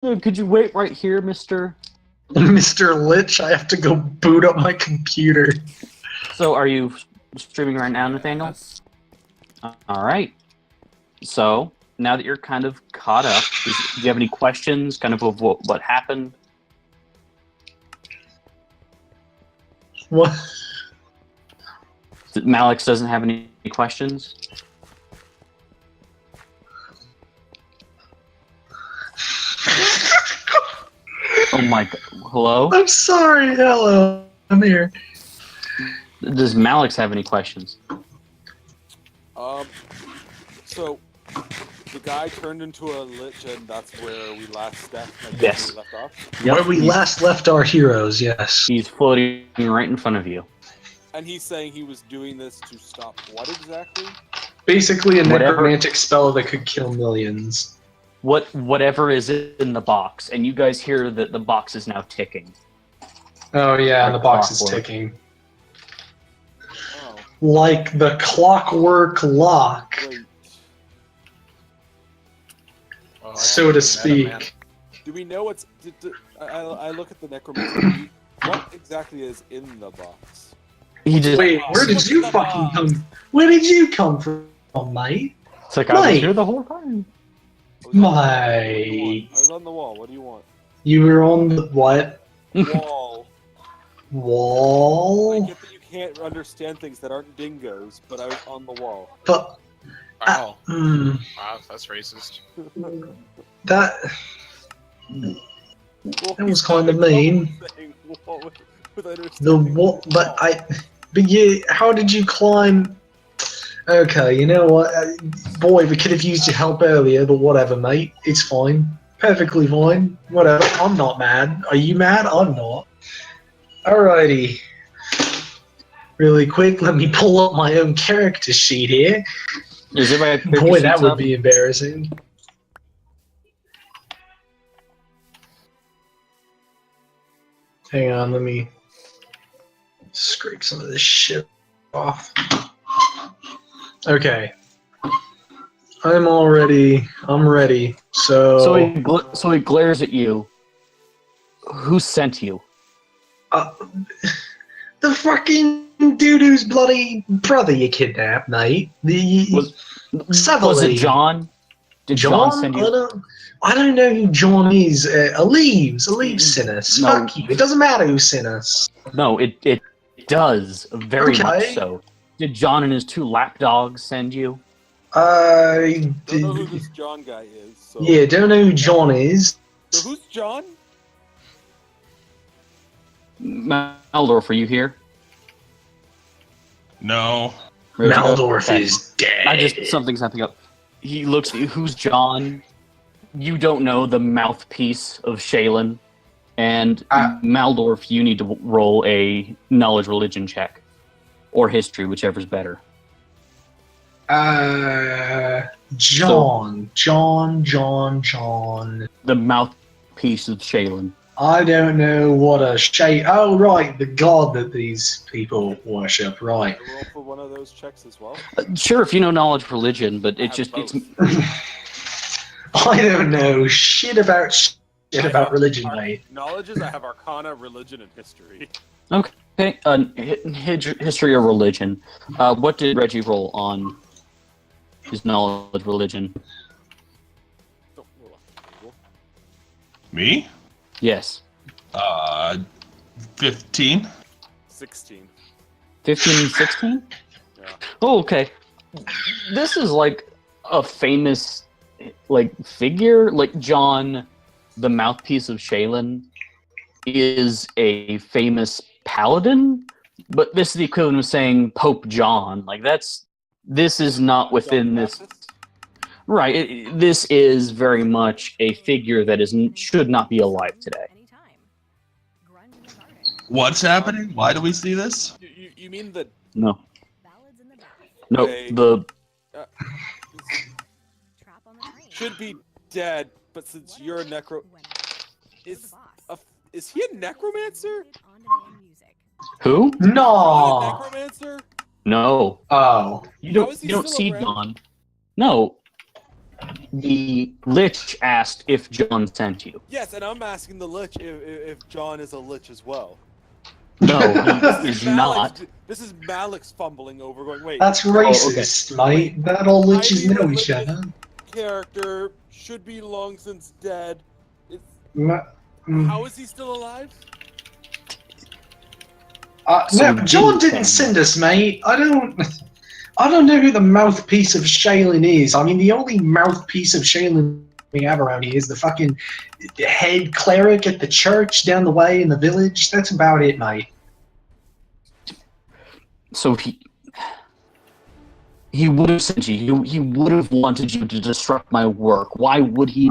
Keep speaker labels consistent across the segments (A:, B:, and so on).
A: Could you wait right here, Mister?
B: Mr. Lich, I have to go boot up my computer.
A: So, are you streaming right now, Nathaniel?
C: Yes.
A: All right. So, now that you're kind of caught up, do you have any questions, kind of what happened?
B: What?
A: Malix doesn't have any questions? Oh my god. Hello?
B: I'm sorry, hello. I'm here.
A: Does Malix have any questions?
C: So the guy turned into a lich, and that's where we last left.
A: Yes.
C: Left off.
A: Yep.
B: Where we last left our heroes, yes.
A: He's floating right in front of you.
C: And he's saying he was doing this to stop what exactly?
B: Basically a
A: Whatever.
B: necromantic spell that could kill millions.
A: Whatever is in the box, and you guys hear that the box is now ticking.
B: Oh yeah, and the
A: Like
B: box is
A: clockwork.
B: ticking.
C: Oh,
B: Like the clockwork lock,
C: great.
D: Oh,
B: so to
D: man.
B: speak.
C: Do we know what's? I look at the necromancer. What exactly is in the box?
A: He just
B: Wait, where did you fucking come? Where did you come from, mate?
A: It's like I was
B: Mate.
A: here the whole time.
B: Mate.
C: I was on the wall. What do you want?
B: You were on the what?
C: Wall. I
B: Wall?
C: get that you can't understand things that aren't dingoes, but I was on the wall.
B: But
D: Wow.
B: mm,
D: Wow, that's racist.
B: that
C: Well,
B: That was kinda mean.
C: saying wall with
B: the
C: understanding
B: what? But
C: wall.
B: But you. How did you climb? Okay, you know what? Boy, we could have used your help earlier, but whatever, mate. It's fine. Perfectly fine. Whatever. I'm not mad. Are you mad? I'm not. Alrighty. Really quick, let me pull up my own character sheet here.
A: Is everybody
B: Boy, that would be embarrassing. Hang on, let me scrape some of this shit off. Okay. I'm ready.
A: So he glares at you. Who sent you?
B: The fucking dude who's bloody brother you kidnapped, mate.
A: Was
B: Sutherland.
A: it John? Did John send you?
B: I don't know who John is. Aleeves sent us.
A: No.
B: Fuck you. It doesn't matter who sent us.
A: No, it does very
B: Okay.
A: much so. Did John and his two lapdogs send you?
B: I
C: Don't know who
B: did.
C: this John guy is. So.
B: Yeah, don't know who John is.
C: So who's John?
A: Maldorf, are you here?
D: No.
A: Ready to go?
B: Maldorf
A: Okay.
B: is dead.
A: Something's happening up. He looks at you. Who's John? You don't know the mouthpiece of Shaylin. And Maldorf, you need to roll a knowledge religion check. Or history, whichever's better.
B: John.
A: The mouthpiece of Shaylin.
B: I don't know what a Oh, right, the god that these people worship. Right.
C: I roll for one of those checks as well.
A: Sure, if you know knowledge religion, but
C: I
A: it's
C: have
A: just it's
C: both.
B: I don't know shit about religion,
C: Ar-
B: mate.
C: Knowledge is I have Arcana, religion, and history.
A: okay. History or religion. What did Reggie roll on his knowledge religion?
C: Don't roll off the table.
D: Me?
A: Yes.
D: 15.
C: 16.
A: 15, 16?
C: Yeah.
A: Oh, okay. This is like a famous figure. Like John, the mouthpiece of Shaylin, is a famous paladin, but this is the equivalent of saying Pope John. This is not within
C: John
A: this.
C: Baptist?
A: Right. This is very much a figure that should not be alive today.
D: What's happening? Why do we see this?
C: You mean the
A: No. No.
C: Okay.
A: The
C: should be dead, but since you're a necro, is he a necromancer?
A: who?
C: John a
B: No.
C: necromancer?
A: No.
B: Oh.
A: You
C: How is he
A: don't
C: still
A: see
C: around?
A: John. No. the Lich asked if John sent you.
C: Yes, and I'm asking the Lich if John is a Lich as well.
A: No, he is not.
C: This is Malik's fumbling over, going, wait.
B: That's racist, mate.
C: Wait.
B: Not all liches
C: Highly
B: know each
C: religious
B: other.
C: Character should be long since dead. How is he still alive?
B: No,
A: So
B: John
A: you
B: didn't
A: can-
B: send us, mate. I don't know who the mouthpiece of Shaylin is. I mean, the only mouthpiece of Shaylin we have around here is the fucking head cleric at the church down the way in the village. That's about it, mate.
A: So he would have sent you. He would have wanted you to disrupt my work. Why would he?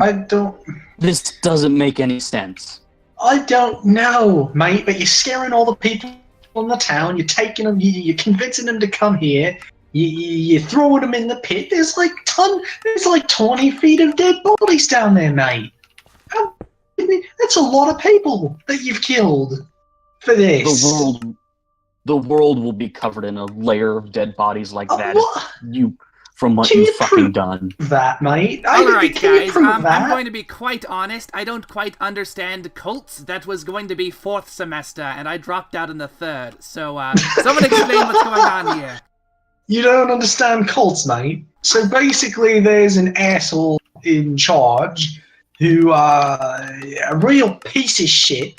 A: This doesn't make any sense.
B: I don't know, mate. But you're scaring all the people in the town. You're taking them. You're convincing them to come here. You're throwing them in the pit. There's like 20 feet of dead bodies down there, mate. That's a lot of people that you've killed for this.
A: The world will be covered in a layer of dead bodies like that. From what
B: Can
A: you've
B: you
A: fucking done.
B: That, mate.
E: Alright, guys, I'm going to be quite honest. I don't quite understand cults. That was going to be 4th semester, and I dropped out in the 3rd. So, someone explain what's going on here.
B: You don't understand cults, mate. So basically, there's an asshole in charge who, a real piece of shit.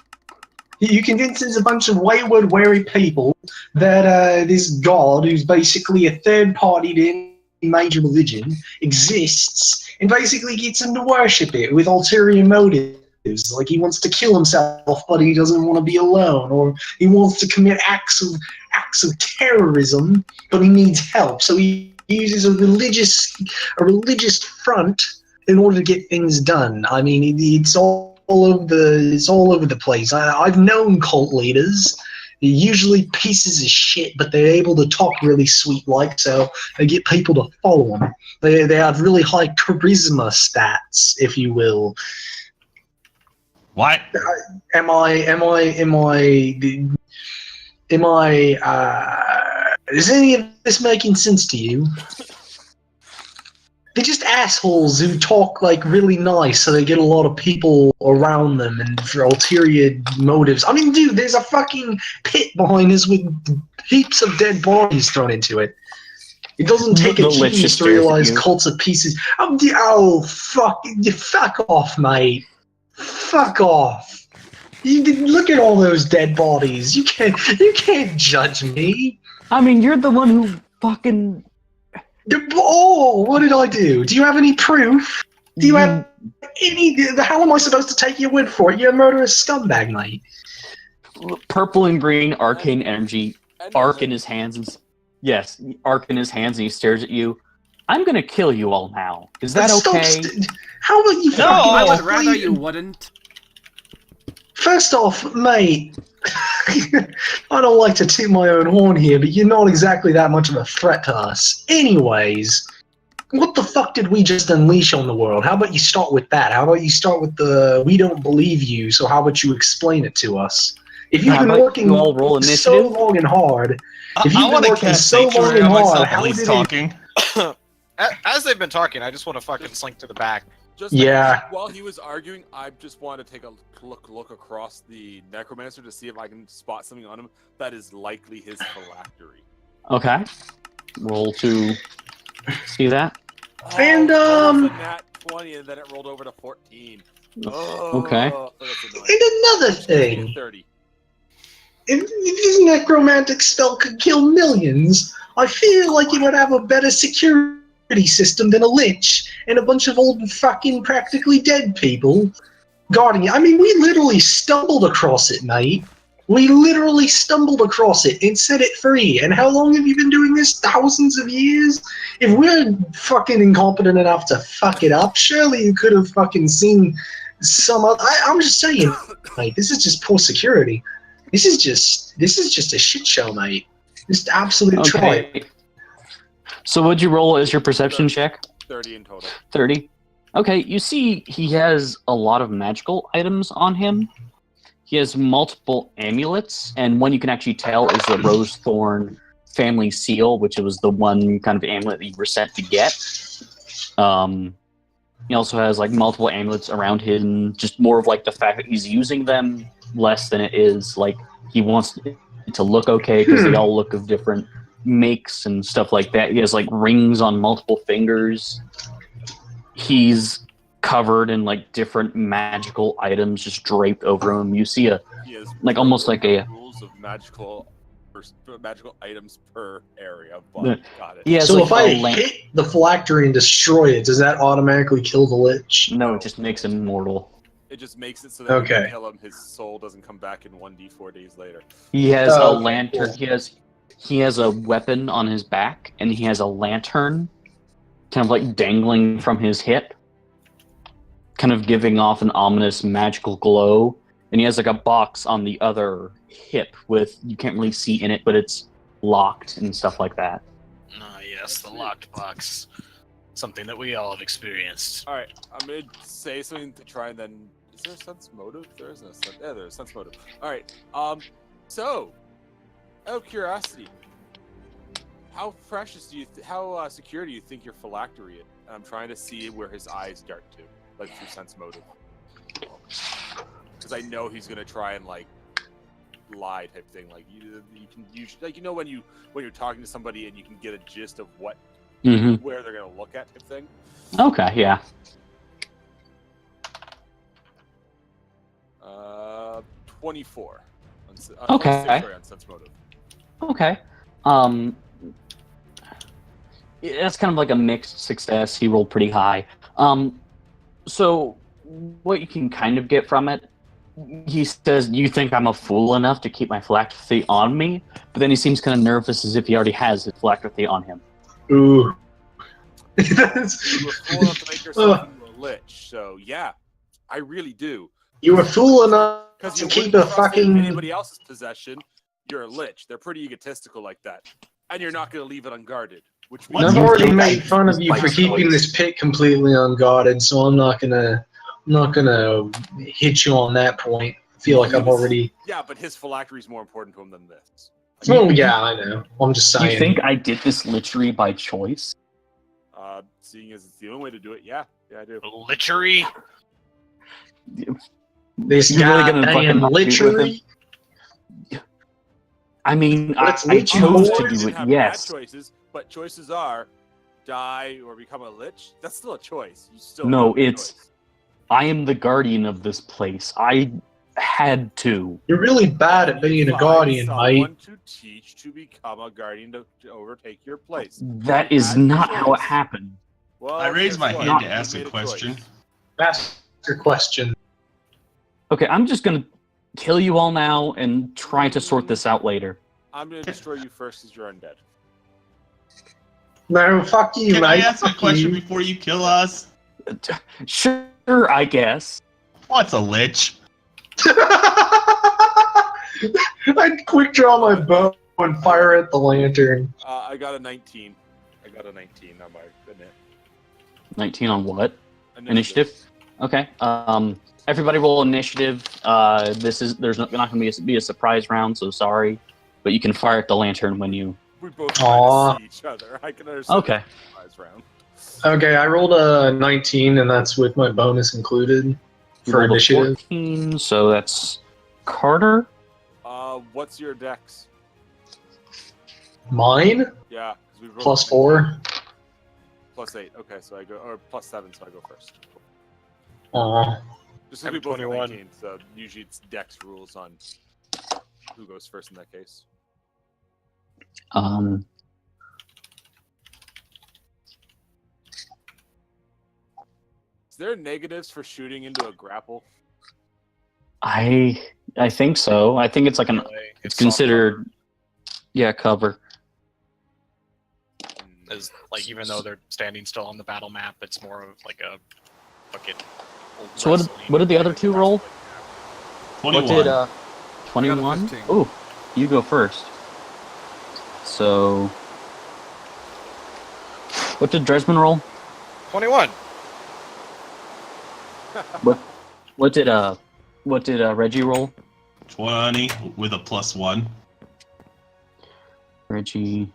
B: You convinces a bunch of wayward, wary people that this god, who's basically a third party to any major religion, exists, and basically gets them to worship it with ulterior motives. Like he wants to kill himself, but he doesn't want to be alone, or he wants to commit acts of terrorism, but he needs help. So he uses a religious front in order to get things done. I mean, it's all over the place. I've known cult leaders. They're usually pieces of shit, but they're able to talk really sweet-like, so they get people to follow them. They have really high charisma stats, if you will.
D: What?
B: Is any of this making sense to you? They're just assholes who talk like really nice, so they get a lot of people around them and for ulterior motives. I mean, dude, there's a fucking pit behind us with heaps of dead bodies thrown into it. It doesn't take a genius to realize cults are pieces. Oh, fuck off, mate. Fuck off. Look at all those dead bodies. You can't judge me.
A: I mean, you're the one who fucking...
B: Oh, what did I do? Do you have any proof? Do you have any... How am I supposed to take your word for it? You're a murderous scumbag, mate.
A: Purple and green arcane energy, arc in his hands. Yes, arc in his hands, and he stares at you. I'm gonna kill you all now. Is that okay?
B: How about you?
D: No,
E: I would rather you wouldn't.
B: First off, mate, I don't like to toot my own horn here, but you're not exactly that much of a threat to us. Anyways, what the fuck did we just unleash on the world? How about you start with that? How about you start with the we don't believe you, so how about you explain it to us? If you've been working so long and hard, if you've been working so long and hard, how did
D: talking?
F: As they've been talking, I just want to fucking slink to the back.
C: Just while he was arguing, I just want to take a look across the necromancer to see if I can spot something on him that is likely his phylactery.
A: Okay. Roll to see that.
B: And
C: nat 20, and then it rolled over to 14.
A: Okay.
B: And another thing.
C: 30.
B: If this necromantic spell could kill millions, I feel like it would have a better security system than a lich and a bunch of old fucking practically dead people guarding it. I mean, we literally stumbled across it, mate. We literally stumbled across it and set it free. And how long have you been doing this? Thousands of years? If we're fucking incompetent enough to fuck it up, surely you could have fucking seen some other... I'm just saying, mate, this is just poor security. This is just a shit show, mate. Just absolute tripe.
A: So what'd you roll as your perception check?
C: 30 in total.
A: 30. Okay, you see he has a lot of magical items on him. He has multiple amulets, and one you can actually tell is the Rose Thorn family seal, which was the one kind of amulet that you were sent to get. He also has like multiple amulets around him. Just more of like the fact that he's using them less than it is like he wants it to look okay because they all look of different makes and stuff like that. He has like rings on multiple fingers. He's covered in like different magical items just draped over him. You see a
C: He has
A: like almost like a
C: rules of magical items per area. But got it.
A: he has
B: So
A: like
B: if I
A: a
B: hit the phylactery and destroy it, does that automatically kill the lich?
A: no, it just makes him mortal.
C: It just makes it so that when
B: Okay.
C: you kill him, his soul doesn't come back in 1d4 days later.
A: He has a
B: Oh, okay,
A: lantern.
B: cool.
A: He has a weapon on his back, and he has a lantern, kind of like dangling from his hip, kind of giving off an ominous magical glow. And he has like a box on the other hip with you can't really see in it, but it's locked and stuff like that.
F: Ah, yes, the locked box. Something that we all have experienced.
C: All right, I'm gonna say something to try and then. Is there a sense motive? There isn't a sense. Yeah, there's a sense motive. All right. So, out of curiosity, how precious do you? How secure do you think your phylactery is? And I'm trying to see where his eyes dart to, like through sense motive. Because I know he's gonna try and like lie type thing. Like you can usually like when you're talking to somebody and you can get a gist of what where they're gonna look at type thing.
A: Okay, yeah.
C: 24.
A: Okay.
C: 26, sorry, on sense motive.
A: Okay. That's kind of like a mixed success. He rolled pretty high. So what you can kind of get from it, he says, "You think I'm a fool enough to keep my phylactery on me?" But then he seems kind of nervous, as if he already has his phylactery on him.
B: Ooh.
C: You were fool enough to make yourself into a lich. So yeah, I really do.
B: You were fool enough
C: Because
B: to
C: you
B: keep
C: wouldn't
B: a
C: trust it in
B: fucking.
C: anybody else's possession. You're a lich. They're pretty egotistical like that, and you're not going to leave it unguarded. Which means
B: I've
A: You
B: already
A: think
B: made
A: I-
B: fun of you for keeping this pit completely unguarded, so I'm not gonna hit you on that point. I feel like I've already.
C: Yeah, but his phylactery is more important to him than this.
B: Oh yeah, I know. I'm just saying.
A: You think I did this literally by choice?
C: Seeing as it's the only way to do it, yeah, I do.
F: Lichery?
B: this
A: You're really
B: guy
A: gonna fucking
B: and
A: not shoot with
B: literally?
A: I mean,
B: Let's
A: I
B: lich you
A: chose
B: boys.
A: to
C: You
A: do
C: didn't
A: it,
C: have
A: yes.
C: bad choices, but choices are die or become a lich. That's still a choice. You still
A: No,
C: have a
A: it's-
C: choice.
A: I am the guardian of this place. I had to.
B: You're really bad at being a
C: Find
B: guardian,
C: someone
B: mate.
C: to teach to become a guardian to overtake your place.
A: That
C: You
A: is
C: had a
A: not how it
C: choice.
A: happened.
C: Well,
D: I raised my
C: guess
D: hand
C: what?
D: to
C: You
D: ask
C: made
D: a
C: choice.
D: question.
B: Ask your question.
A: Okay, I'm just gonna kill you all now and try to sort this out later.
C: I'm gonna destroy you first as you're undead.
B: No, fuck you,
D: Can
B: mate.
D: I ask a
B: Fuck
D: question
B: you.
D: before you kill us?
A: Sure, I guess.
D: What's a lich?
B: I'd quick draw my bow and fire at the lantern.
C: I got a 19. I got a 19 on my
A: 19 on what? Initiative? Okay. Everybody roll initiative. There's not going to be a surprise round, so sorry. But you can fire at the lantern when you...
C: We both
B: Aw.
C: try to see each other. I can understand.
A: Okay.
C: The surprise round.
B: Okay, I rolled a 19, and that's with my bonus included
A: You
B: for
A: rolled a
B: initiative.
A: 14, so that's Carter.
C: What's your dex?
B: Mine?
C: Yeah, 'cause we rolled
B: Plus
C: a
B: 4.
C: Plus 8. Okay, so I go, or plus 7, so I go first.
B: Aw.
C: Just because we both have
F: 21.
C: 19, so usually it's dex rules on who goes first in that case. Is there negatives for shooting into a grapple?
A: I think so. I think it's like an... It's considered... Yeah, cover.
F: As, like, even though they're standing still on the battle map, it's more of like a fucking.
A: So what did the other two roll?
D: 21.
A: What did 21?
E: 15.
A: Oh, you go first. So what did Dresman roll?
F: 21.
A: What did Reggie roll?
D: 20 with a +1.
A: Reggie.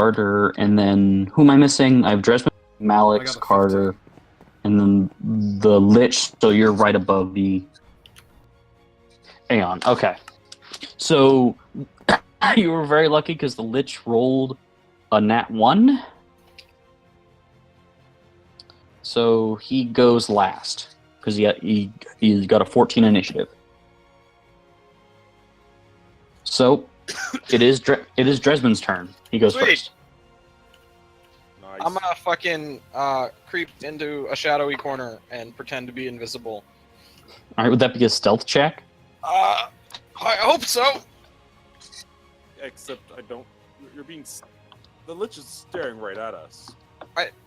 A: Carter, and then who am I missing? I have Dresden,
E: I
A: Malix,
E: got a
A: Carter, and then the Lich. So you're right above the Aeon. Okay. So you were very lucky because the Lich rolled a nat 1. So he goes last because he got a 14 initiative. So it is Dresden's turn. He goes
F: Sweet.
A: first.
C: Nice.
F: I'm gonna fucking creep into a shadowy corner and pretend to be invisible.
A: All right, would that be a stealth check?
F: I hope so.
C: Except I don't. You're being. The Lich is staring right at us.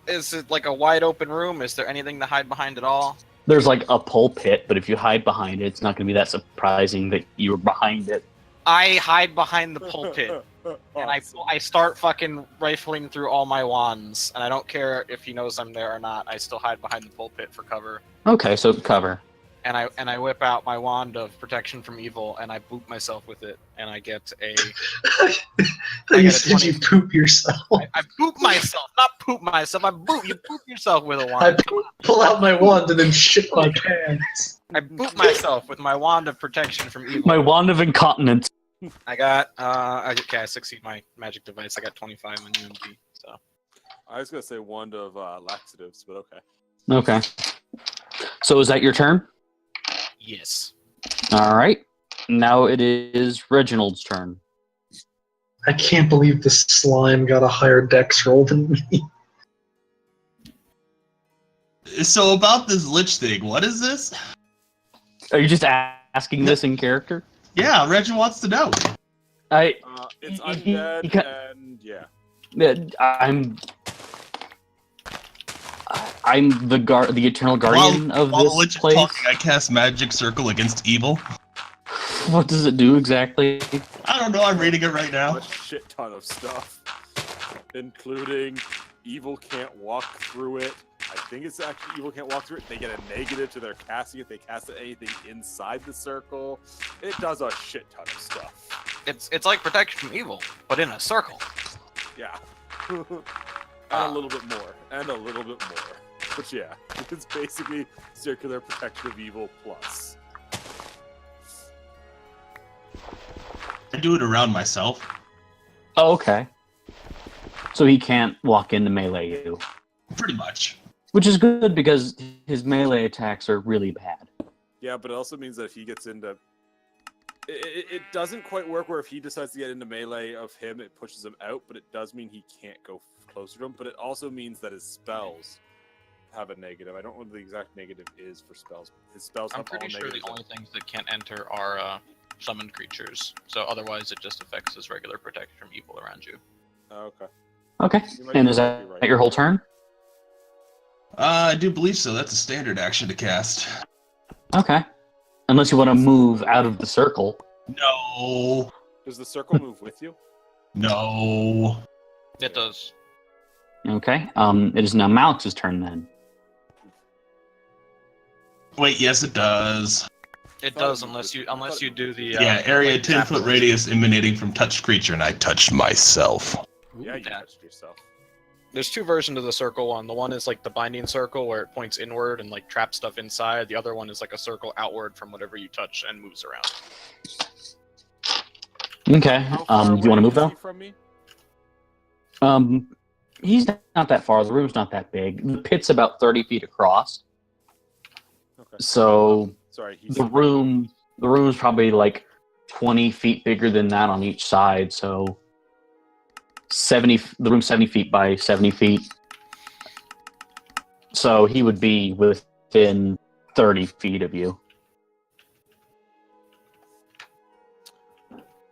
F: Is it like a wide open room? Is there anything to hide behind at all?
A: There's like a pulpit, but if you hide behind it, it's not going to be that surprising that you were behind it.
F: I hide behind the pulpit and
C: Awesome.
F: I start fucking rifling through all my wands, and I don't care if he knows I'm there or not. I still hide behind the pulpit for cover.
A: Okay, so cover.
F: And I whip out my wand of protection from evil, and I boop myself with it, and I get a.
B: Did
F: get a
B: you
F: 20.
B: poop yourself?
F: I boop myself, not poop myself. I boop. You boop yourself with a
B: I
F: wand.
B: pull out my wand and then shit my pants.
F: I boop myself with my wand of protection from evil.
A: My wand of incontinence.
F: I got. I succeed my magic device. I got 25 on UMP. So.
C: I was gonna say wand of laxatives, but okay.
A: Okay. So is that your turn?
F: Yes.
A: All right. Now it is Reginald's turn.
B: I can't believe this slime got a higher dex roll than me.
D: So about this Lich thing, what is this?
A: Are you just asking this in character?
D: Yeah, Reggie wants to know.
C: It's
A: He-
C: undead,
A: he ca-
C: and yeah.
A: I'm the eternal guardian of
D: While the
A: this
D: Lich is
A: place.
D: talking, I cast Magic Circle against evil.
A: What does it do exactly?
D: I don't know, I'm reading it right now.
C: A shit ton of stuff, including evil can't walk through it. I think it's actually evil can't walk through it. They get a negative to their casting if they cast anything inside the circle. It does a shit ton of stuff.
F: It's like protection from evil, but in a circle.
C: Yeah. And a little bit more. And a little bit more. But yeah, it's basically circular protection of evil plus.
D: I do it around myself.
A: Oh, okay. So he can't walk into melee you.
D: Pretty much.
A: Which is good because his melee attacks are really bad.
C: Yeah, but it also means that if he gets into... It doesn't quite work where if he decides to get into melee of him, it pushes him out, but it does mean he can't go closer to him. But it also means that his spells have a negative. I don't know what the exact negative is for spells. His spells
F: I'm
C: have all
F: pretty sure
C: negatives.
F: the only things that can't enter are summoned creatures. So otherwise, it just affects his regular protection from evil around you.
C: Oh, okay.
A: Okay.
C: You might
A: And
C: be
A: is
C: right,
A: that
C: you're right.
A: your whole turn?
D: I do believe so. That's a standard action to cast.
A: Okay. Unless you want to move out of the circle.
D: No.
C: Does the circle move with you?
D: No.
F: It does.
A: Okay. It is now Malix's turn then.
D: Wait, yes it does.
F: It does unless you do the
D: Yeah, area
F: like,
D: 10 foot
F: tap-
D: radius emanating from touched creature, and I touched myself.
C: Yeah, you
F: Yeah.
C: touched yourself.
F: There's two versions of the circle one. The one is like the binding circle where it points inward and like traps stuff inside. The other one is like a circle outward from whatever you touch and moves around.
A: Okay.
C: How far
A: Do you want to
C: away
A: move
C: is he
A: though?
C: from me?
A: He's not that far. The room's not that big. The pit's about 30 feet across.
C: Okay.
A: So
C: Sorry, he's
A: the room's probably like 20 feet bigger than that on each side. So the room's 70 feet by 70 feet. So he would be within 30 feet of you.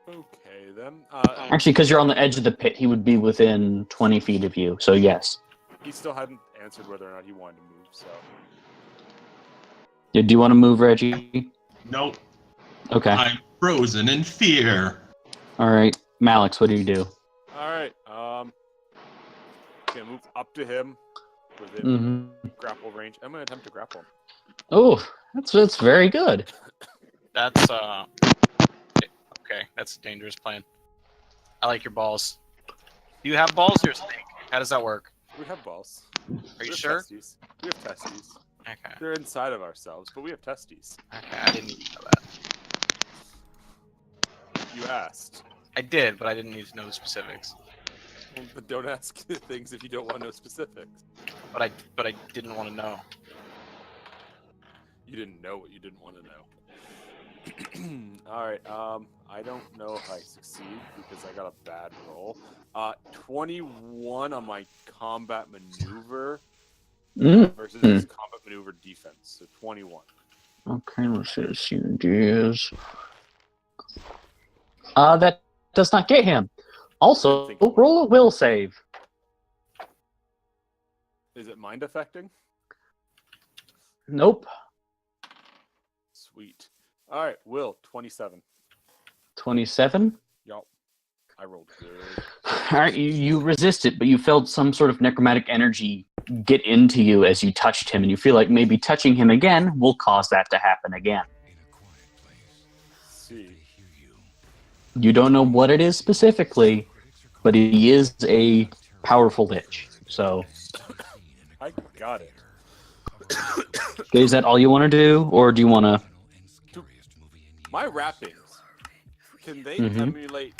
C: Okay then.
A: Actually, because you're on the edge of the pit, he would be within 20 feet of you. So yes.
C: He still hadn't answered whether or not he wanted to move. So
A: Do you want to move, Reggie?
D: Nope.
A: Okay.
D: I'm frozen in fear.
A: All right. Malix, what do you do?
C: all right. Gonna move up to him within
A: Mm-hmm.
C: grapple range. I'm gonna attempt to grapple him.
A: Oh, that's very good.
F: That's okay. That's a dangerous plan. I like your balls. Do you have balls or snake? How does that work?
C: We have balls.
F: Are
C: We
F: you
C: have
F: sure?
C: Testes. We have testes.
F: Okay.
C: They're inside of ourselves, but we have testes.
F: Okay, I didn't need to know that.
C: You asked.
F: I did, but I didn't need to know the specifics.
C: Well, but don't ask things if you don't want to know specifics.
F: But I didn't want to know.
C: You didn't know what you didn't want to know. All right. I don't know if I succeed because I got a bad roll. 21 on my combat maneuver versus combat maneuver defense. So 21.
A: Okay, let's see CDs. That does not get him. Also, roll a will save.
C: Is it mind affecting?
A: Nope.
C: Sweet. All right, Will 27.
A: 27.
C: Yup. I rolled good.
A: All right, you resist it, but you felt some sort of necromantic energy get into you as you touched him, and you feel like maybe touching him again will cause that to happen again.
C: See.
A: You don't know what it is specifically, but he is a powerful lich. So,
C: I got it.
A: is that all you want to do, or do you want to?
C: My wrappings, can they emulate?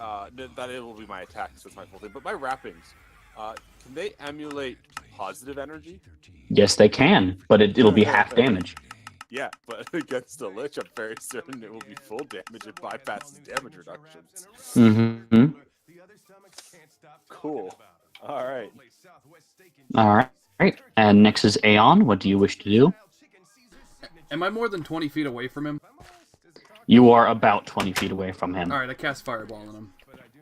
C: That it will be my attack, so it's my full thing. But my wrappings, can they emulate positive energy?
A: Yes, they can, but it'll be half damage.
C: Yeah, but against the lich, I'm very certain it will be full damage. It bypasses damage reductions.
A: Mm-hmm.
C: Cool. All right.
A: All right. And next is Aeon. What do you wish to do?
E: Am I more than 20 feet away from him?
A: You are about 20 feet away from him.
E: Alright, I cast Fireball on him.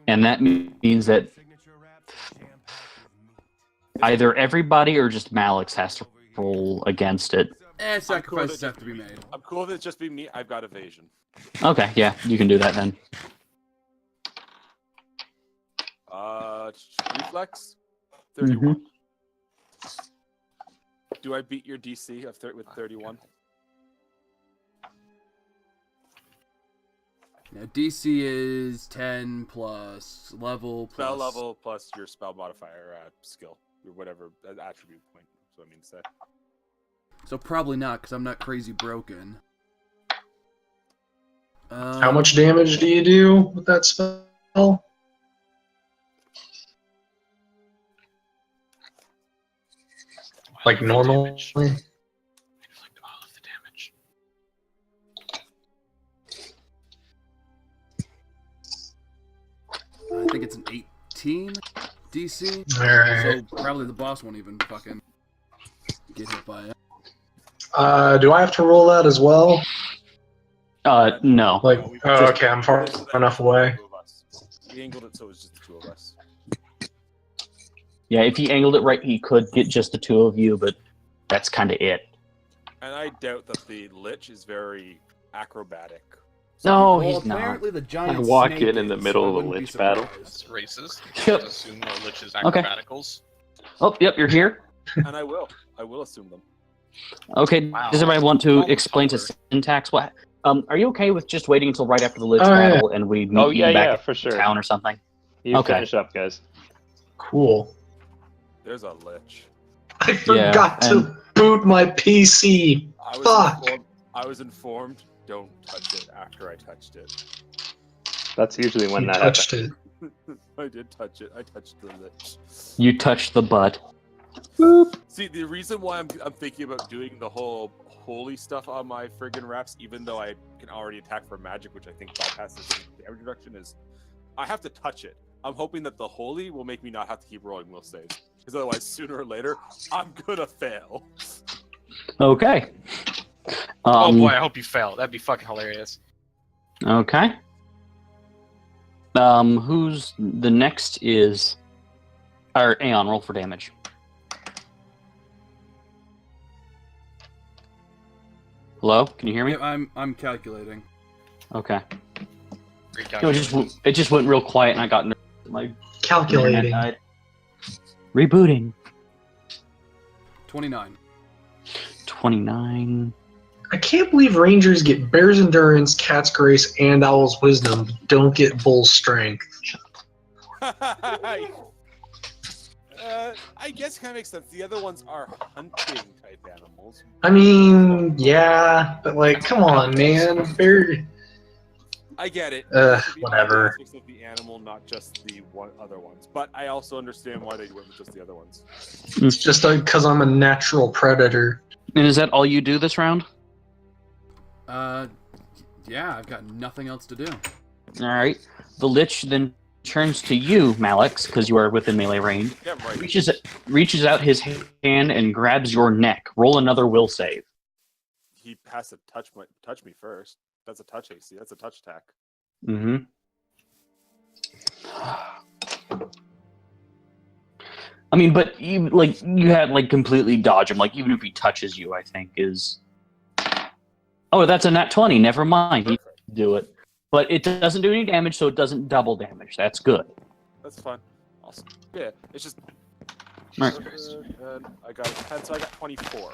A: And that means that either everybody or just Malix has to roll against it.
E: Sacrifices have to be made.
C: I'm cool with it just being me. I've got evasion.
A: Okay, yeah, you can do that then.
C: Reflex? 31. Do I beat your DC with 31?
E: Now, DC is 10 plus level plus...
C: Spell level plus your spell modifier skill. Or whatever attribute point. That's what I mean to say.
E: So probably not, because I'm not crazy broken.
B: How much damage do you do with that spell? Like normal?
F: Damage. I deflect all of the damage.
E: I think it's an 18 DC.
B: Alright.
E: So probably the boss won't even fucking get hit by it.
B: Do I have to roll that as well?
A: No.
B: Like,
C: No,
B: oh, okay, I'm far enough away.
C: We angled it so it was just the two of us.
A: Yeah, if he angled it right, he could get just the two of you, but that's kind of it.
C: And I doubt that the Lich is very acrobatic.
A: No,
E: Well,
A: he's not.
E: apparently the giant
G: I walk
E: snake
G: in the
E: is,
G: middle
E: so I
G: of a
E: wouldn't be
G: lich battle.
E: surprised.
F: That's racist.
A: Yep.
F: Just assume no lich is
A: Okay.
F: acrobaticals.
A: Oh, yep, you're here.
C: And I will assume them.
A: Okay,
F: Wow.
A: does everybody want to
F: Oh,
A: explain to
F: color.
A: Syntax what? Are you okay with just waiting until right after the Lich
B: Oh, yeah.
A: battle and we meet
G: Oh,
A: you
G: yeah,
A: back
G: yeah,
A: in
G: for sure.
A: town or something?
G: You
A: Okay.
G: finish up, guys.
B: Cool.
C: There's a Lich.
B: I forgot to boot my PC. Fuck.
C: I was informed, don't touch it after I touched it.
G: That's usually when
B: You
G: that
B: touched
G: happens.
B: it.
C: I did touch it. I touched the Lich.
A: You touched the butt.
C: See, the reason why I'm thinking about doing the whole holy stuff on my friggin' wraps, even though I can already attack for magic, which I think bypasses damage reduction, is I have to touch it. I'm hoping that the holy will make me not have to keep rolling will saves. Because otherwise, sooner or later, I'm gonna fail.
A: Okay.
F: Oh boy, I hope you fail. That'd be fucking hilarious.
A: Okay. Who's the next is... Or Aeon, roll for damage. Hello? Can you hear me?
E: Yeah, I'm calculating.
A: Okay.
F: Recalculate.
A: No, it just went real quiet and I got nervous. My
B: Calculating.
A: internet died. Rebooting.
E: 29.
A: 29.
B: I can't believe Rangers get Bear's Endurance, Cat's Grace, and Owl's Wisdom, but don't get Bull's Strength.
C: I guess it kind of makes sense. The other ones are hunting type animals.
B: I mean, yeah, but like, come on, man. They're
C: I get it. It should be all the
B: whatever.
C: aspects of the animal, not just the other ones. But I also understand why they went with just the other ones.
B: It's just because I'm a natural predator.
A: And is that all you do this round?
E: Yeah, I've got nothing else to do.
A: All right. The Lich then turns to you, Malix, because you are within melee range.
C: Yeah, right.
A: Reaches out his hand and grabs your neck. Roll another will save.
C: He has to touch me first. That's a touch AC. That's a touch attack.
A: Mm-hmm. I mean, but you had completely dodge him. Like even if he touches you, I think is. Oh, that's a nat 20. Never mind. He do it, but it doesn't do any damage, so it doesn't double damage. That's good.
C: That's fine. Awesome. Yeah, it's just.
A: Right.
C: And I got 10, so I got 24.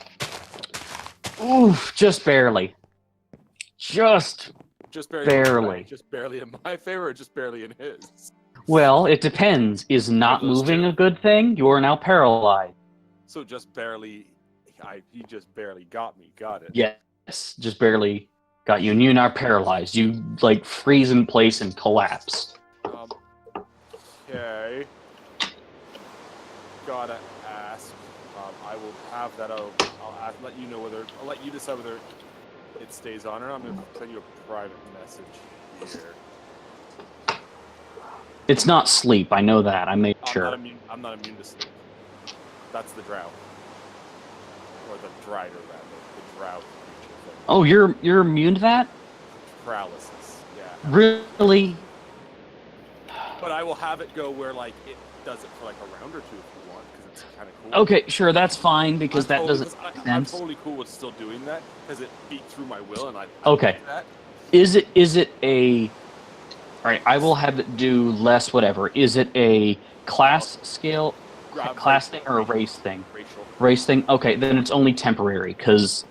A: Oof, just barely. Just
C: barely.
A: barely.
C: Just barely in my favor, or just barely in his.
A: Well, it depends. Is not
F: those
A: moving
F: two.
A: a good thing? You are now paralyzed.
C: So just barely. He just barely got me. Got it.
A: Yes, just barely got you, and you're now paralyzed. You freeze in place and collapse.
C: Okay. Gotta ask. I will have that. I'll let you know whether. I'll let you decide whether it stays on or not. I'm gonna send you a private message here.
A: It's not sleep. I know that. I made
C: I'm
A: sure.
C: I'm not immune to sleep. That's the drought, or the drider rather. The drought creature thing.
A: Oh, you're immune to that?
C: Paralysis. Yeah.
A: Really?
C: But I will have it go where it does it for a round or two if you want, because it's kind of cool.
A: Okay, sure, that's fine because that doesn't make
C: I'm
A: sense.
C: totally cool with still doing that because it beat through my will and I
A: Okay.
C: like that.
A: Is it a? All right, I will have it do less whatever. Is it a class scale, class thing, or a race thing?
C: Racial.
A: Race thing. Okay, then it's only temporary because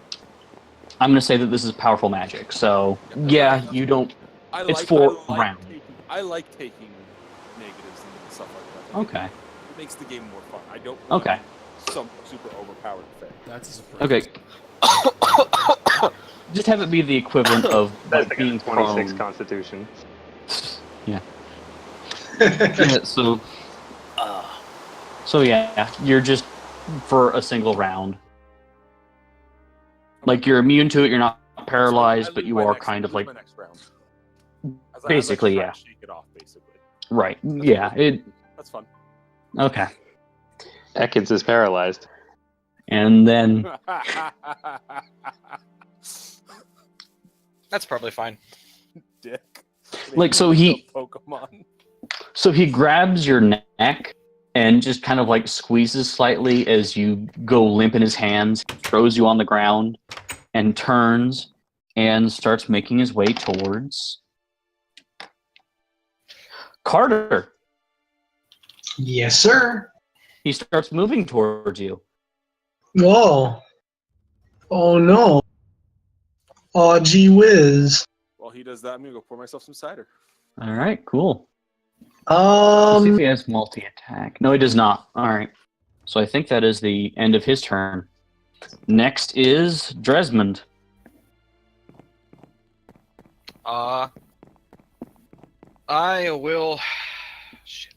A: I'm gonna say that this is powerful magic. So yeah, you don't. It's for a round.
C: I like taking negatives and stuff like that.
A: Okay.
C: It makes the game more fun. I don't.
A: Okay.
C: Some super overpowered thing.
E: That's a surprise.
A: Okay. Just have it be the equivalent of
G: That's
A: being
G: 26
A: prone.
G: Constitution.
A: Yeah. Yeah. So. So yeah, you're just for a single round. You're immune to it. You're not paralyzed, but you are kind of
C: my next round.
A: basically,
C: try
A: yeah.
C: to shake it off, basically.
A: Right. Yeah.
C: That's fun.
A: Okay.
G: Ekans is paralyzed.
A: And then
F: That's probably fine.
C: Dick.
A: so he
C: Pokemon.
A: So he grabs your neck and just kind of squeezes slightly as you go limp in his hands, throws you on the ground, and turns and starts making his way towards Carter.
B: Yes, sir.
A: He starts moving towards you.
B: Whoa. Oh no. Oh gee whiz.
C: While he does that, I'm gonna go pour myself some cider.
A: All right, cool. Let's see if
B: Um.
A: he has multi-attack. No, he does not. All right. So I think that is the end of his turn. Next is Dresmond.
F: I will. Shit.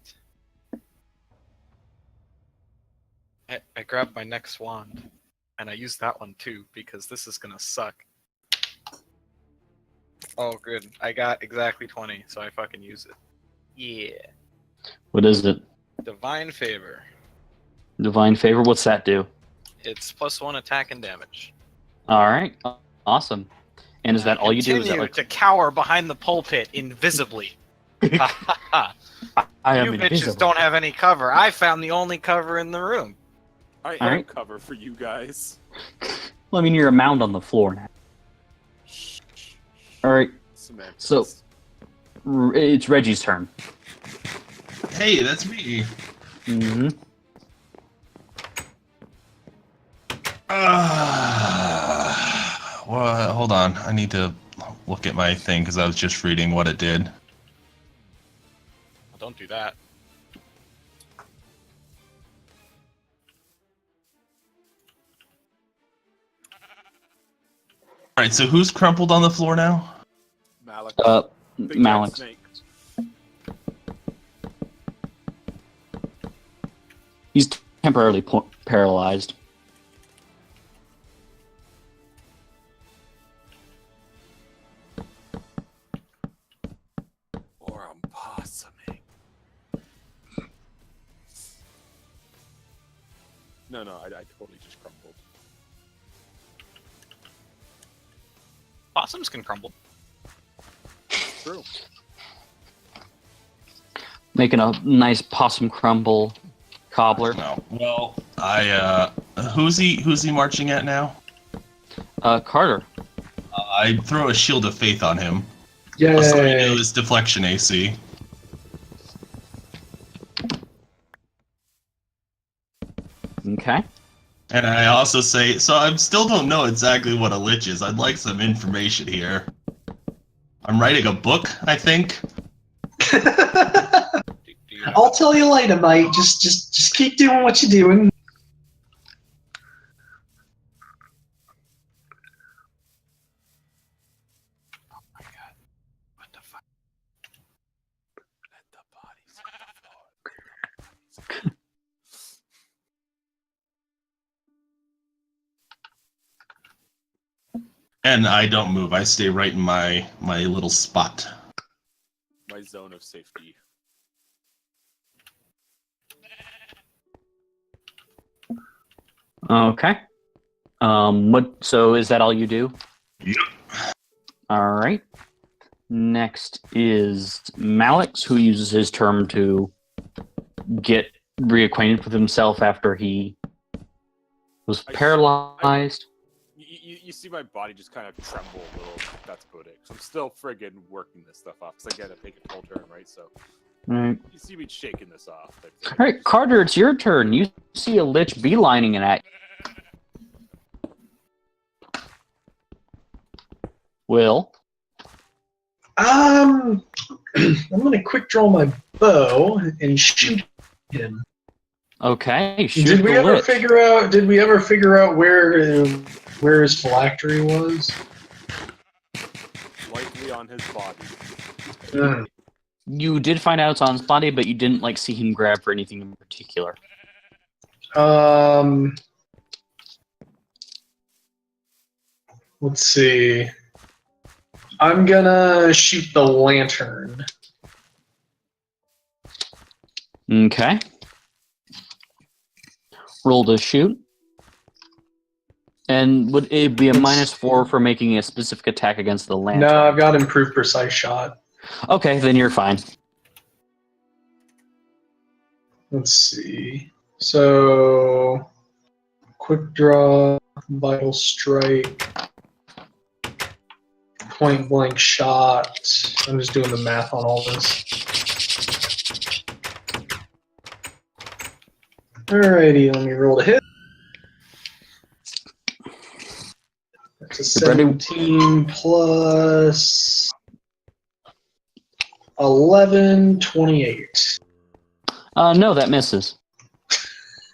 F: I grabbed my next wand, and I used that one too because this is gonna suck. Oh, good. I got exactly 20, so I fucking use it. Yeah.
A: What is it?
F: Divine Favor.
A: Divine Favor. What's that do?
F: It's +1 attack and damage.
A: All right. Awesome. And is that all you do? Is that
F: Continue to cower behind the pulpit invisibly. Ha ha ha.
A: I am
F: You bitches
A: invisible?
F: don't have any cover. I found the only cover in the room.
C: I
A: All
C: have
A: right.
C: cover for you guys.
A: Well, I mean, you're a mound on the floor now. All right.
C: Semantics.
A: So it's Reggie's turn.
D: Hey, that's me.
A: Mm-hmm.
D: Well, hold on. I need to look at my thing because I was just reading what it did.
F: Well, don't do that.
D: Alright, so who's crumpled on the floor now?
C: Malik. Big giant
A: Malik.
C: snake.
A: He's temporarily paralyzed.
C: Or I'm possuming. No, I totally just crumbled.
F: Possums can crumble.
C: True.
A: Making a nice possum crumble cobbler.
D: No. Well, who's he marching at now?
A: Carter.
D: I throw a shield of faith on him. Also, I know
B: Yay.
D: his deflection AC.
A: Okay.
D: And I also say, so I still don't know exactly what a lich is. I'd like some information here. I'm writing a book, I think.
F: Do you know?
B: I'll tell you later, mate. Just keep doing what you're doing.
C: Oh my god. What the fuck? Let the bodies fall.
D: And I don't move. I stay right in my little spot.
C: My zone of safety.
A: Okay. So is that all you do?
D: Yep.
A: All right. Next is Malix, who uses his turn to get reacquainted with himself after he was paralyzed.
C: You see my body just kind of tremble a little. That's about it. 'Cause I'm still friggin' working this stuff off. Because I gotta take a full turn, right? So
A: All right.
C: you see me shaking this off.
A: All right, Carter, it's your turn. You see a lich beelining it at you. Will.
B: I'm gonna quick draw my bow and shoot him.
A: Okay, shoot
B: Did we
A: the
B: ever
A: lich.
B: figure out? Did we ever figure out where his phylactery was?
C: Lightly on his body.
B: Hmm.
A: You did find out it's on his body, but you didn't see him grab for anything in particular.
B: Let's see. I'm gonna shoot the lantern.
A: Okay. Roll to shoot. And would it be a -4 for making a specific attack against the lantern?
B: No, I've got improved precise shot.
A: Okay, then you're fine.
B: Let's see. So, quick draw, vital strike, point blank shot. I'm just doing the math on all this. Alrighty, let me roll the hit. That's a
A: You're ready?
B: 17 plus 11, 28.
A: No, that misses.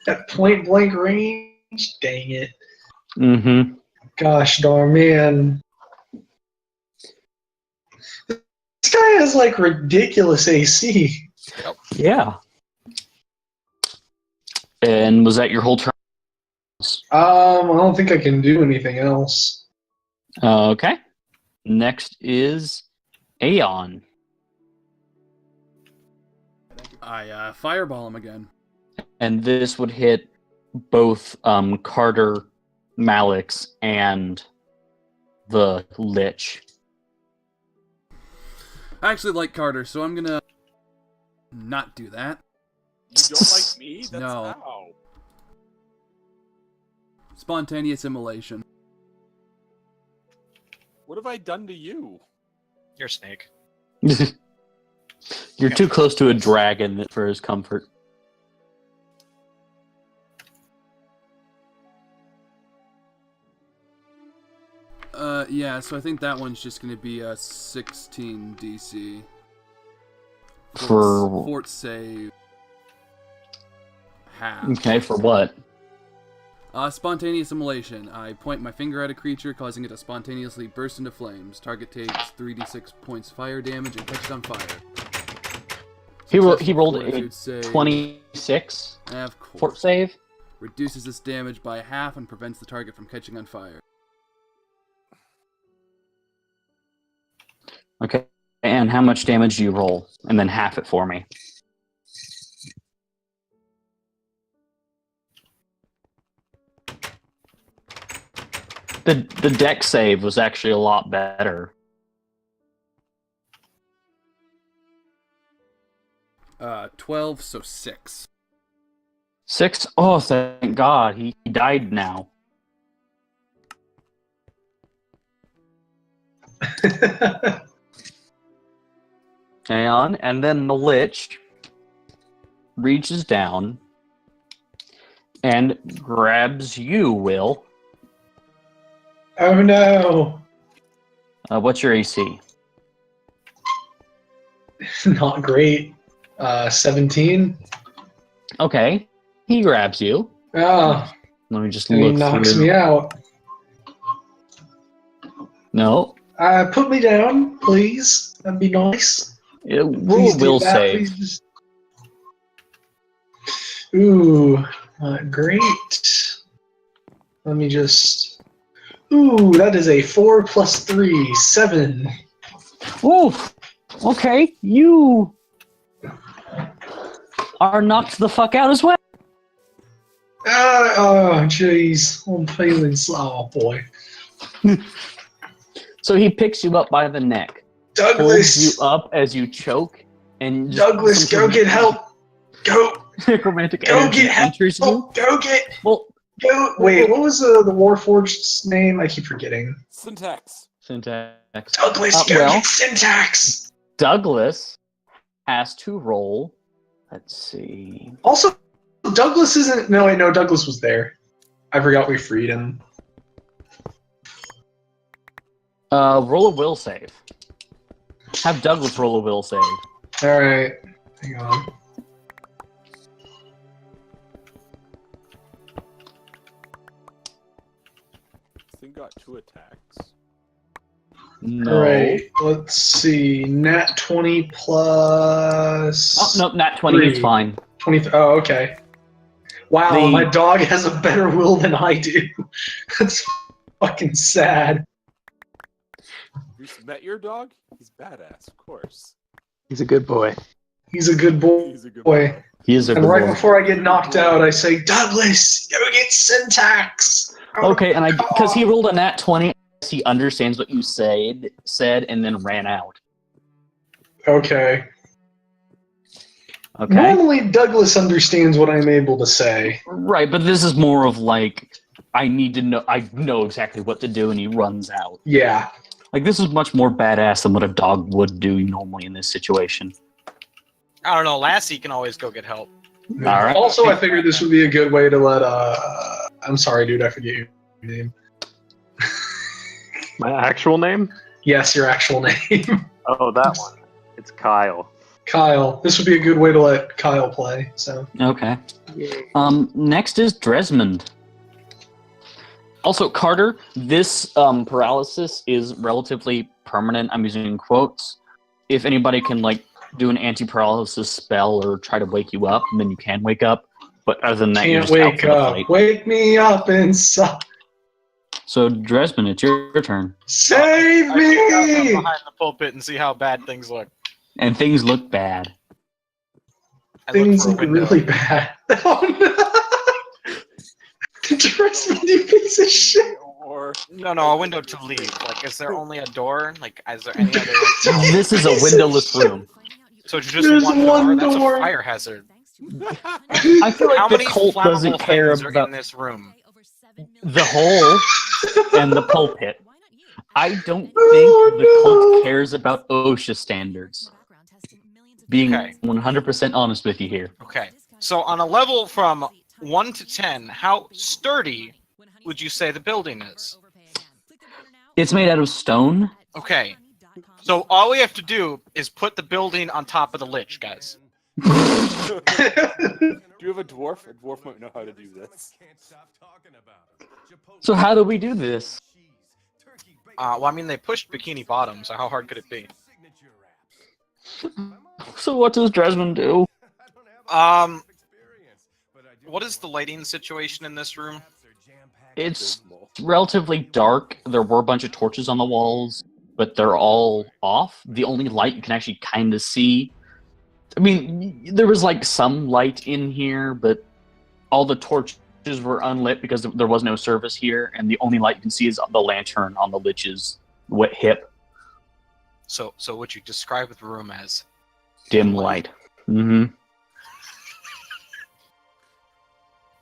B: At point blank range? Dang it.
A: Mm-hmm.
B: Gosh darn, man. This guy has like ridiculous AC.
A: Yeah. And was that your whole turn?
B: I don't think I can do anything else.
A: Okay. Next is Aeon.
E: I fireball him again.
A: And this would hit both Carter, Malix, and the Lich.
E: I actually like Carter, so I'm gonna not do that.
C: You don't like me? That's
E: No.
C: how.
E: Spontaneous immolation.
C: What have I done to you?
F: You're a snake.
A: You're too close to a dragon for his comfort.
E: Yeah, so I think that one's just gonna be a 16 DC.
A: For
E: Fort save. Half.
A: okay, for what?
E: Spontaneous immolation. I point my finger at a creature, causing it to spontaneously burst into flames. Target takes 3d6 points fire damage and catches on fire.
A: He rolled
E: Fortitude
A: a
E: save.
A: 26
E: Of course.
A: fort save.
E: Reduces this damage by half and prevents the target from catching on fire.
A: Okay. And how much damage do you roll? And then half it for me. The deck save was actually a lot better.
E: 12, so 6.
A: 6? Oh, thank God. He died now. Hang on. And then the Lich reaches down and grabs you, Will.
B: Oh no!
A: What's your AC?
B: Not great. 17.
A: Okay. He grabs you.
B: Ah,
A: Let me just
B: and he
A: look
B: knocks
A: through.
B: me out.
A: No.
B: Put me down, please. That'd be nice.
A: Roll
B: Please
A: a
B: do
A: will
B: that.
A: save.
B: Please just... Ooh, not great. Let me just... Ooh, that is a 4 plus 3, 7.
A: Oof. Okay. You are knocked the fuck out as well.
B: Oh, jeez. I'm feeling slow, boy.
A: So he picks you up by the neck, holds
B: Douglas!
A: you up as you choke, and just
B: Douglas, go get help! Go!
A: Necromantic
B: Go
A: energy
B: get help!
A: enters you.
B: Go get...
A: Well,
B: Go... Wait, what was the Warforged's name? I keep forgetting.
C: Syntax.
A: syntax.
B: Douglas, go
A: well,
B: get Syntax!
A: Douglas has to roll. Let's see.
B: Also, Douglas isn't... No, wait, no, Douglas was there. I forgot we freed him.
A: Roll a will save. Have Douglas roll a will save.
B: Alright. Hang on.
C: This thing got 2 attacks.
A: No.
B: Alright, let's see. Nat 20 plus...
A: Oh, nope, nat 20 is
B: 3.
A: fine.
B: 20. Oh, okay. Wow, my dog has a better will than I do. That's fucking sad.
C: You met your dog? He's badass, of course.
G: He's a good boy.
B: He's a good boy.
C: He's a good
B: boy.
A: He is a
B: And
A: good
B: right
A: boy.
B: before I get knocked out, I say, Douglas, go get Syntax!
A: Okay, and because he rolled a nat 20, he understands what you said, and then ran out.
B: Okay.
A: Okay?
B: Normally, Douglas understands what I'm able to say.
A: Right, but this is more of like, I know exactly what to do, and he runs out.
B: Yeah.
A: Like, this is much more badass than what a dog would do normally in this situation.
F: I don't know. Lassie can always go get help.
A: Alright.
B: Also, I figured this would be a good way to let, I'm sorry, dude, I forget your name.
G: My actual name?
B: Yes, your actual name.
G: Oh, that one. It's Kyle.
B: Kyle. This would be a good way to let Kyle play, so.
A: Okay. Next is Dresmond. Also, Carter, this paralysis is relatively permanent. I'm using quotes. If anybody can, like, do an anti-paralysis spell or try to wake you up, then you can wake up. But other than that, you're
B: Can't
A: just out
B: wake
A: for the
B: up.
A: fight.
B: Wake me up inside.
A: So, Dresmond, it's your turn.
B: Save
F: I peek out from
B: me!
F: behind the pulpit and see how bad things look.
A: And things look bad.
F: I
B: Things
F: look for a
B: look
F: window.
B: really bad. Oh no! Dresmond, you piece of shit!
C: Or
F: No, a window to leave. Like, is there only a door? Like, is there any other?
A: This is a windowless room.
F: So it's just
B: There's
F: one
B: one
F: door. That's a
B: door.
F: fire hazard.
A: I feel like
F: How
A: the
F: many
A: cult doesn't
F: flammable
A: care
F: things are
A: about
F: in this room?
A: the hole and the pulpit. I don't think the cult cares about OSHA standards. Being
F: Okay.
A: 100% honest with you here.
F: Okay. So on a level from 1 to 10, how sturdy would you say the building is?
A: It's made out of stone.
F: Okay. So all we have to do is put the building on top of the lich, guys.
C: Do you have a dwarf? A dwarf might know how to do this.
A: So how do we do this?
F: Well, I mean, they pushed Bikini Bottom, so how hard could it be?
A: So what does Dresden do?
F: What is the lighting situation in this room?
A: It's relatively dark. There were a bunch of torches on the walls, but they're all off. The only light you can actually kind of see. I mean, there was like some light in here, but all the torches were unlit because there was no service here, and the only light you can see is the lantern on the Lich's hip.
F: So would you describe the room as
A: Dim light. Mm-hmm.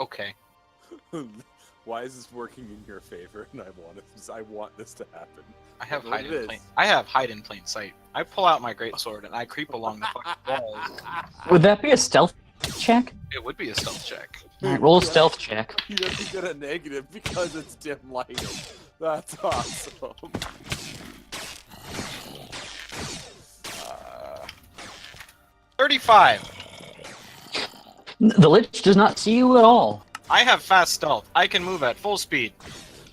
F: Okay.
C: Why is this working in your favor? And I want this to happen.
F: I have
C: Look
F: hide
C: at
F: in
C: this.
F: plain. I have hide in plain sight. I pull out my greatsword and I creep along the fucking walls.
A: Would that be a stealth check?
F: It would be a stealth check.
A: All right, roll a stealth check.
C: You have to get a negative because it's dim lighting. That's awesome.
F: 35.
A: The Lich does not see you at all.
F: I have fast stealth. I can move at full speed.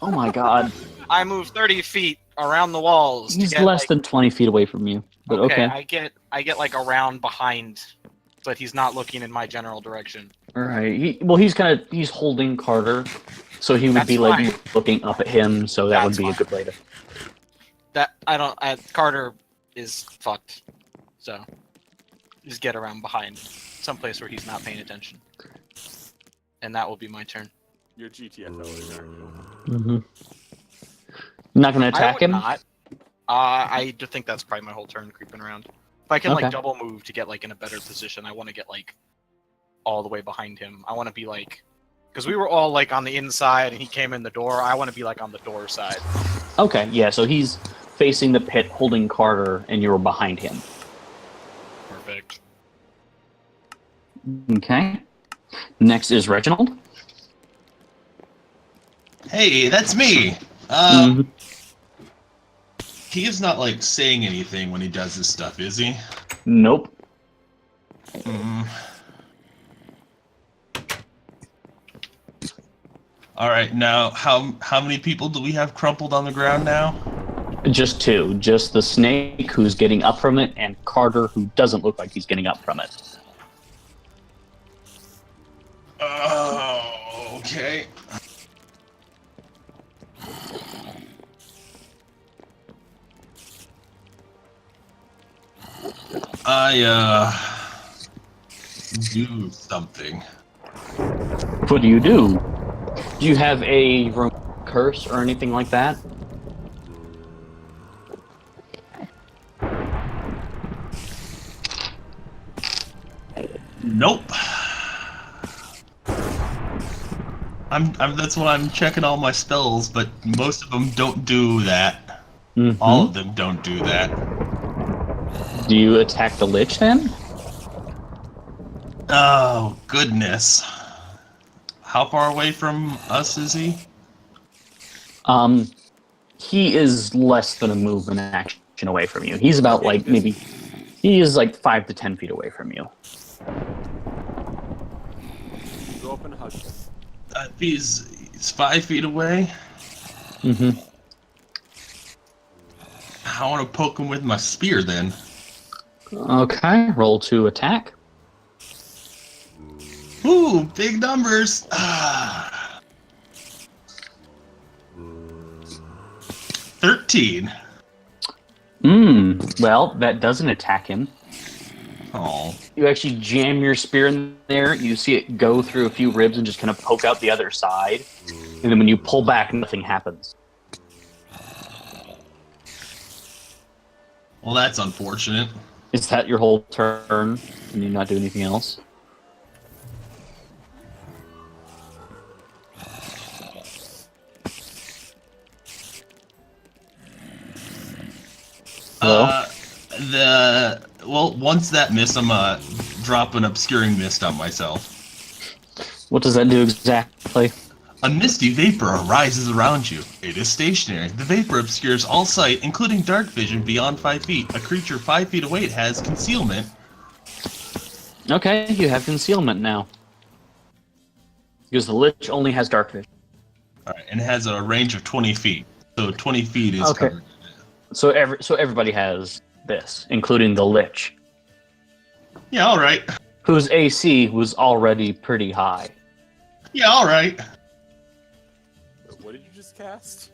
A: Oh my god.
F: I move 30 feet around the walls.
A: He's
F: to get,
A: less
F: like,
A: than 20 feet away from you. But okay.
F: I get like around behind, but he's not looking in my general direction.
A: Alright. He's holding Carter. So he would
F: That's
A: be like
F: fine.
A: looking up at him, so that
F: That's
A: would be a
F: fine.
A: good way to.
F: Carter is fucked. So just get around behind someplace where he's not paying attention. And that will be my turn.
C: Your GTFO is
A: Mm-hmm. Not gonna
F: I
A: attack
F: would
A: him?
F: not. I do think that's probably my whole turn creeping around. If I can
A: Okay.
F: like double move to get like in a better position, I want to get like all the way behind him. I want to be like, because we were all like on the inside and he came in the door. I want to be like on the door side.
A: Okay, yeah, so he's facing the pit holding Carter and you're behind him.
F: Perfect.
A: Okay. Next is Reginald.
D: Hey, that's me.
A: Mhm.
D: He is not like saying anything when he does this stuff, is he?
A: Nope.
D: Mm. All right, now how many people do we have crumpled on the ground now?
A: Just two. Just the snake who's getting up from it and Carter who doesn't look like he's getting up from it.
D: Oh, okay. Do something.
A: What do you do? Do you have a curse or anything like that?
D: Nope. That's why I'm checking all my spells, but most of them don't do that.
A: Mhm.
D: All of them don't do that.
A: Do you attack the Lich then?
D: Oh, goodness. How far away from us is he?
A: He is less than a movement action away from you. He's about like maybe he is like 5 to 10 feet away from you.
C: Go up and hug him.
D: He's 5 feet away.
A: Mm-hmm.
D: I want to poke him with my spear then.
A: Okay, roll to attack.
D: Ooh, big numbers. 13.
A: Well, that doesn't attack him.
D: Oh.
A: You actually jam your spear in there, you see it go through a few ribs and just kind of poke out the other side. And then when you pull back, nothing happens.
D: Well, that's unfortunate.
A: Is that your whole turn? Can you not do anything else? Hello?
D: Once that missed, I'm drop an obscuring mist on myself.
A: What does that do exactly?
D: A misty vapor arises around you. It is stationary. The vapor obscures all sight, including dark vision beyond 5 feet. A creature 5 feet away has concealment.
A: Okay, you have concealment now. Because the Lich only has dark vision.
D: Alright, and it has a range of 20 feet. So 20 feet is
A: Okay.
D: covered.
A: So everybody has this, including the Lich,
D: Yeah, alright.
A: whose AC was already pretty high.
D: Yeah, alright.
C: What did you just cast?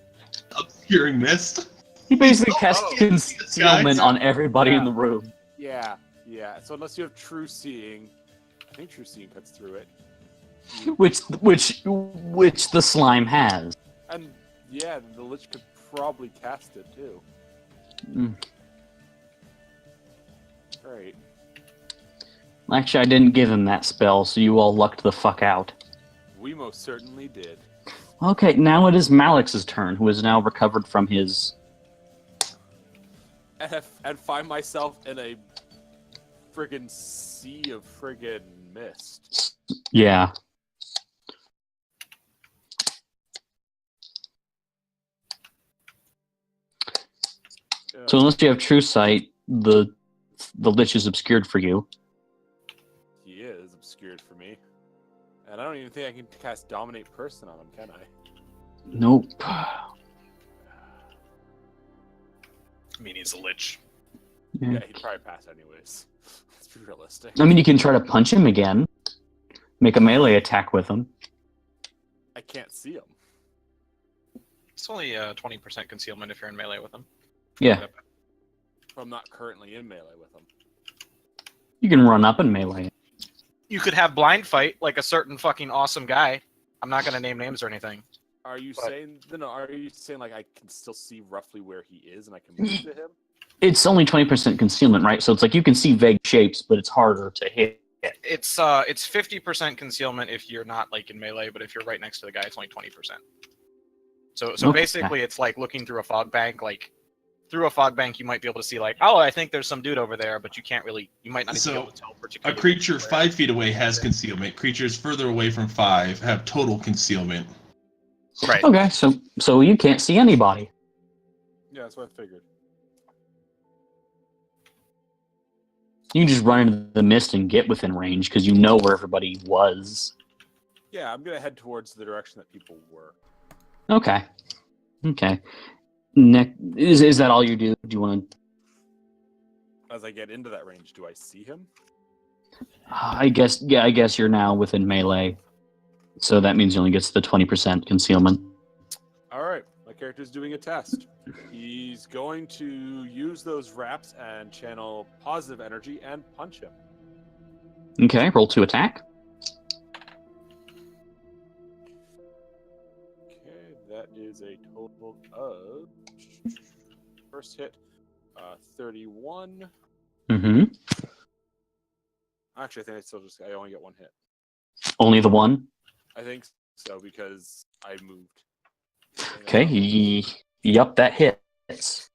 D: Obscuring mist.
A: He basically
C: Oh,
A: cast
C: oh.
A: concealment on everybody in
C: Yeah.
A: the room.
C: Yeah, yeah. So unless you have true seeing, I think true seeing cuts through it.
A: Which the slime has.
C: And yeah, the Lich could probably cast it too.
A: Mm.
C: Great.
A: Actually, I didn't give him that spell, so you all lucked the fuck out.
C: We most certainly did.
A: Okay, now it is Malix's turn, who is now recovered from his...
C: And find myself in a friggin' sea of friggin' mist.
A: Yeah. So unless you have true sight, the Lich is obscured for you.
C: He is obscured for me. And I don't even think I can cast Dominate Person on him, can I?
A: Nope.
F: I mean, he's a lich.
C: Yeah, he'd probably pass anyways. Let's be realistic.
A: I mean, you can try to punch him again. Make a melee attack with him.
C: I can't see him.
F: It's only 20% concealment if you're in melee with him.
A: Yeah.
C: I'm not currently in melee with him.
A: You can run up and melee.
F: You could have blind fight like a certain fucking awesome guy. I'm not gonna name names or anything.
C: Are you
F: But-
C: saying Are you saying like I can still see roughly where he is and I can move to him?
A: It's only 20% concealment, right? So it's like you can see vague shapes, but it's harder to hit.
F: It's 50% concealment if you're not like in melee, but if you're right next to the guy, it's only 20%. So
A: Okay.
F: basically, it's like looking through a fog bank. Like through a fog bank, you might be able to see like, oh, I think there's some dude over there, but you can't really. You might not even be able to tell
D: A
F: particularly.
D: creature
F: where.
D: 5 feet away has concealment. Creatures further away from 5 have total concealment.
F: Right.
A: Okay, so you can't see anybody.
C: Yeah, that's what I figured.
A: You can just run into the mist and get within range because you know where everybody was.
C: Yeah, I'm gonna head towards the direction that people were.
A: Okay. Okay. Is that all you do? Do you want to...
C: As I get into that range, do I see him?
A: I guess you're now within melee. So that means he only gets the 20% concealment.
C: Alright, my character's doing a test. He's going to use those wraps and channel positive energy and punch him.
A: Okay, roll to attack.
C: Okay, that is a total of first hit, 31.
A: Mm-hmm.
C: Actually, I think I only get one hit.
A: Only the one?
C: I think so because I moved.
A: Okay, yup, that hits.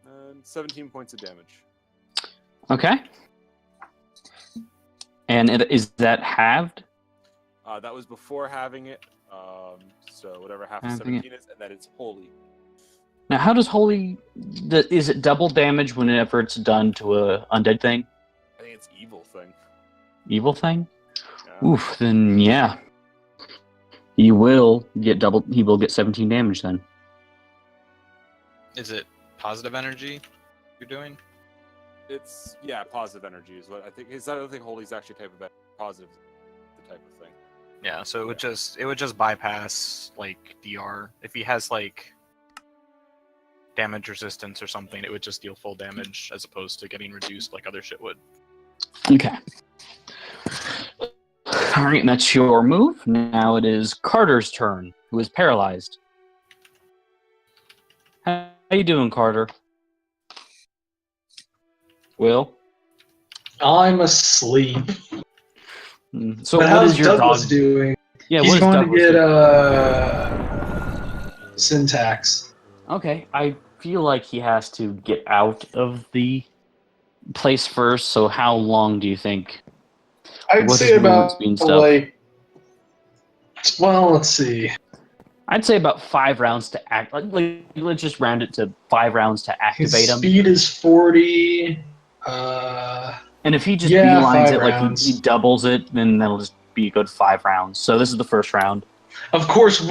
C: And 17 points of damage.
A: Okay. And is that halved?
C: That was before having it. So whatever half of
A: Having it.
C: 17 is, and that it's holy.
A: Now, how does holy... Is it double damage whenever it's done to a undead thing?
C: I think it's evil thing.
A: Evil thing?
C: Yeah.
A: Oof, then yeah. He will get 17 damage then.
F: Is it positive energy you're doing?
C: It's positive energy is what I think. I don't think holy is actually a type of positive, the type of thing.
F: Yeah. So it would just bypass like DR. If he has like damage resistance or something, it would just deal full damage as opposed to getting reduced like other shit would.
A: Okay. Alright, that's your move. Now it is Carter's turn, who is paralyzed. How you doing, Carter? Will?
B: I'm asleep.
A: So
B: But
A: what
B: how's
A: is your
B: Douglas
A: dog?
B: doing?
A: Yeah,
B: He's
A: what is
B: going
A: Douglas
B: to
A: doing?
B: get syntax.
A: Okay, I feel like he has to get out of the place first, so how long do you think?
B: I'd
A: What's
B: say
A: his movements
B: about
A: be and stuff?
B: like. Well, let's see.
A: I'd say about 5 rounds to act. Like, let's just round it to 5 rounds to
B: His
A: activate him.
B: speed is 40.
A: And if he just
B: Yeah,
A: beelines
B: 5
A: it, like
B: rounds.
A: he doubles it, then that'll just be a good 5 rounds. So this is the first round.
B: Of course,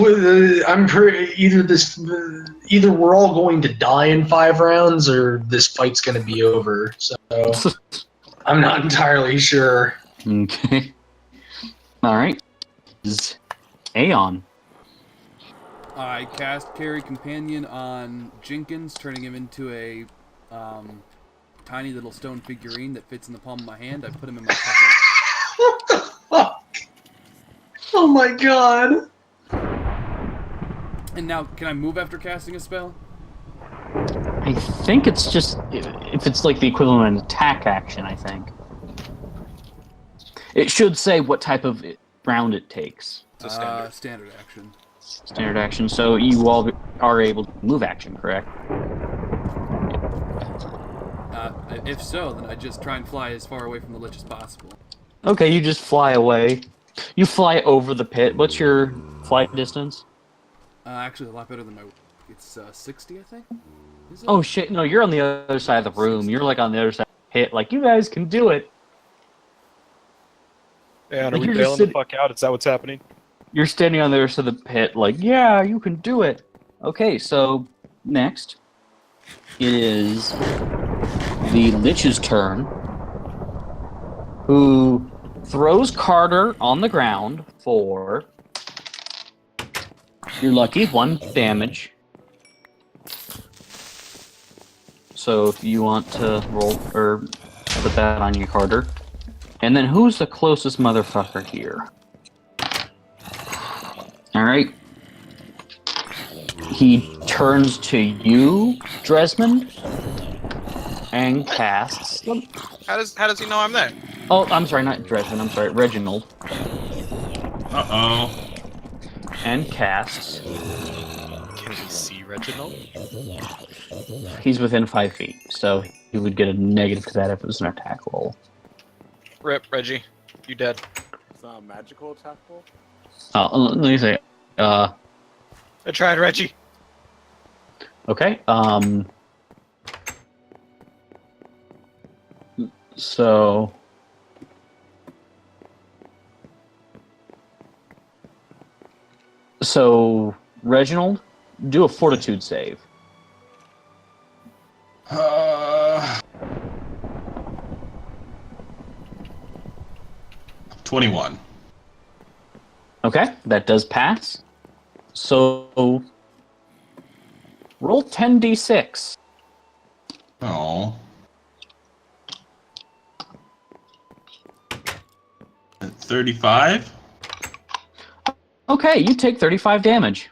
B: I'm pretty either we're all going to die in 5 rounds, or this fight's going to be over. So I'm not entirely sure.
A: Okay. All right. Is Aeon.
E: I cast Carry Companion on Jenkins, turning him into a tiny little stone figurine that fits in the palm of my hand. I put him in my pocket.
B: What the fuck? Oh my god.
E: And now, can I move after casting a spell?
A: I think it's just if it's like the equivalent of an attack action. I think it should say what type of round it takes.
F: It's a standard.
E: Standard action.
A: Standard action. So you all are able to move action, correct?
E: If so, then I just try and fly as far away from the lich as possible.
A: Okay, you just fly away. You fly over the pit. What's your flight distance?
E: Actually, a lot better than my... It's 60, I think? Is it?
A: Oh shit, no, you're on the other side of the room. You're like on the other side of the pit. Like, you guys can do it.
H: And
A: Like,
H: are we
A: you're just
H: bailing the
A: sitting-
H: fuck out? Is that what's happening?
A: You're standing on the other side of the pit, like, yeah, you can do it. Okay, so next it is the Lich's turn, who throws Carter on the ground for, you're lucky, 1 damage. So if you want to roll or put that on you, Carter. And then who's the closest motherfucker here? Alright. He turns to you, Dresmond, and casts.
F: How does he know I'm there?
A: Oh, I'm sorry, not Dresmond, I'm sorry, Reginald.
D: Uh-oh.
A: And casts.
F: Can we see Reginald?
A: He's within 5 feet, so he would get a negative to that if it was an attack roll.
F: Rip, Reggie. You dead.
C: It's not a magical attack roll?
A: Let me say,
F: I tried, Reggie.
A: okay, so... So, Reginald, do a fortitude save.
D: 21.
A: Okay, that does pass. So, roll 10d6.
D: Oh. 35?
A: Okay, you take 35 damage.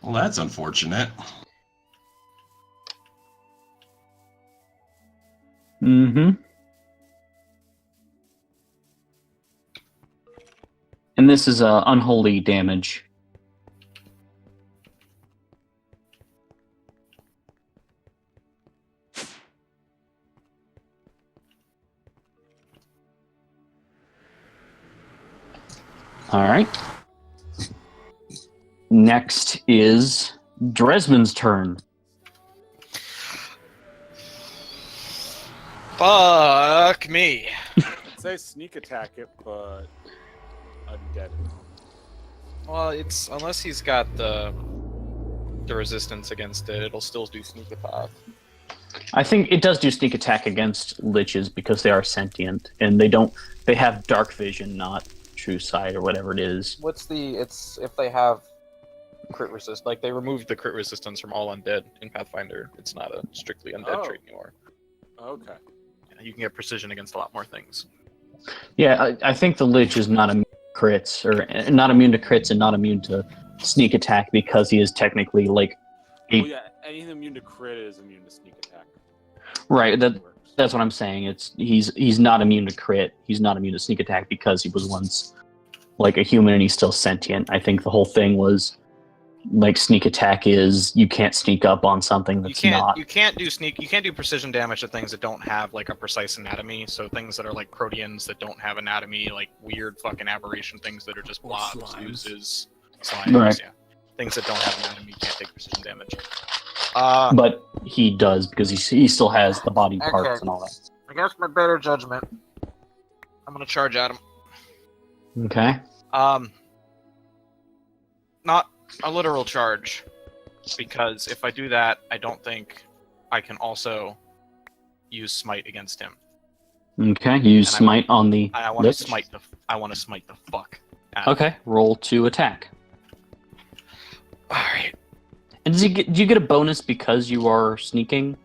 D: Well, that's unfortunate.
A: Mm-hmm. And this is unholy damage. All right. Next is Dresmond's turn.
F: Fuck me.
C: Say sneak attack it, but undead.
F: Well, it's unless he's got the resistance against it, it'll still do sneak attack.
A: I think it does do sneak attack against liches because they are sentient and they have dark vision, not true sight or whatever it is.
F: It's if they have crit resist, like they removed the crit resistance from all undead in Pathfinder. It's not a strictly undead trait anymore.
C: Okay.
F: You can get precision against a lot more things.
A: Yeah, I think the lich is not immune to crits, or not immune to crits and not immune to sneak attack because he is technically like
C: Well, yeah, anything immune to crit is immune to sneak attack.
A: right. That's what I'm saying. He's not immune to crit. He's not immune to sneak attack because he was once like a human and he's still sentient. I think the whole thing was like sneak attack is you can't sneak up on something that's not.
F: You can't do precision damage to things that don't have like a precise anatomy. So things that are like proteans that don't have anatomy, like weird fucking aberration things that are just
E: Or
F: blobs,
E: slimes.
F: oozes. So
A: Right.
F: yeah, things that don't have anatomy can't take precision damage.
A: But he does because he still has the body parts
F: Okay.
A: and all that.
F: Against my better judgment, I'm gonna charge at him.
A: Okay.
F: Not a literal charge, because if I do that, I don't think I can also use smite against him.
A: Okay. You use
F: And
A: smite on the.
F: I want to
A: lich.
F: smite the. I want to smite the fuck. Out of him.
A: Okay. Roll to attack.
F: All right.
A: And do you get a bonus because you are sneaking?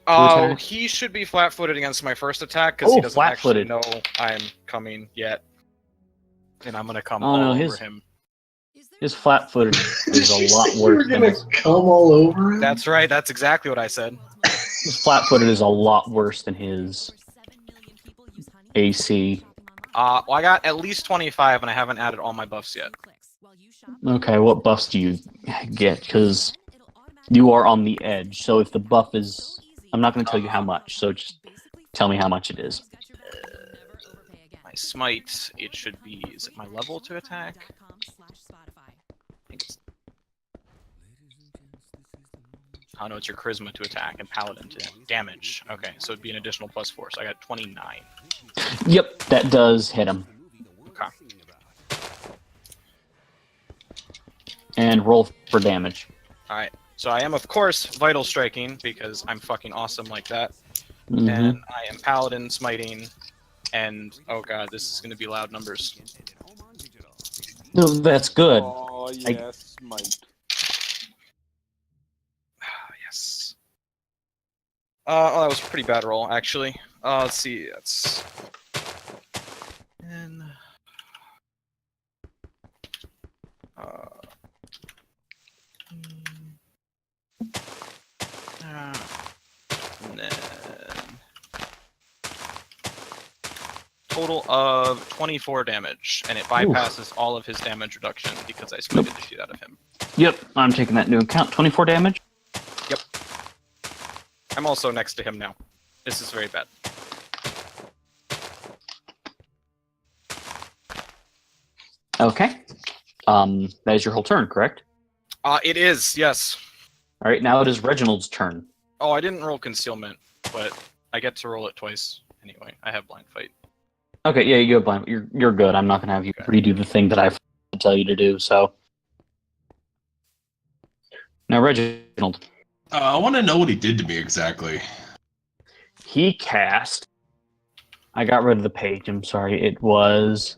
F: Oh,
A: attack?
F: he should be flat-footed against my first attack because he doesn't actually know I'm coming yet, and I'm gonna come all over him.
A: His flat-footed is
B: Did you
A: a lot
B: say you
A: worse
B: were
A: than
B: gonna
A: his.
B: come all over him?
F: That's right. That's exactly what I said.
A: His flat-footed is a lot worse than his AC.
F: Well, I got at least 25, and I haven't added all my buffs yet.
A: Okay, what buffs do you get? Because you are on the edge. So if the buff is, I'm not going to tell you how much. So just tell me how much it is.
F: My smite, it should be. Is it my level to attack? I think it's. Oh no, it's your charisma to attack and paladin to damage. Okay, so it'd be an additional +4. So I got 29.
A: Yep, that does hit him.
F: Okay.
A: And roll for damage.
F: Alright, so I am, of course, vital striking, because I'm fucking awesome like that.
A: Mhm.
F: And I am paladin smiting, and oh god, this is going to be loud numbers.
A: No, that's good.
C: Oh, yes, Mike.
F: Yes. Oh, that was a pretty bad roll, actually. Let's see, that's... And... And then... Total of 24 damage, and it bypasses all of his damage reduction because I smited the shit out of him.
A: Yep, I'm taking that into account. 24 damage?
F: Yep. I'm also next to him now. This is very bad.
A: Okay. That is your whole turn, correct?
F: It is, yes.
A: All right, now it is Reginald's turn.
F: Oh, I didn't roll concealment, but I get to roll it twice. Anyway, I have blind fight.
A: Okay, yeah, you have blind. You're good. I'm not gonna have you redo the thing that I tell you to do. So now, Reginald.
D: I want to know what he did to me exactly.
A: He cast. I got rid of the page. I'm sorry. It was.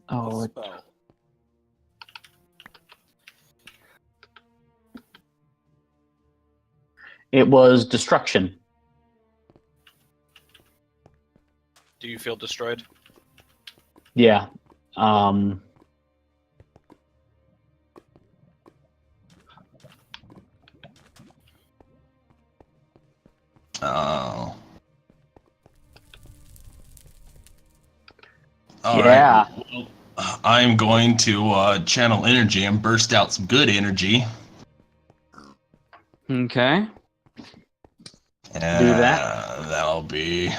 A: Oh.
C: Spell.
A: It was destruction.
F: Do you feel destroyed?
A: Yeah.
D: Oh.
A: Yeah.
D: Well, I'm going to channel energy and burst out some good energy.
A: Okay.
D: And
A: Do that.
D: That'll be...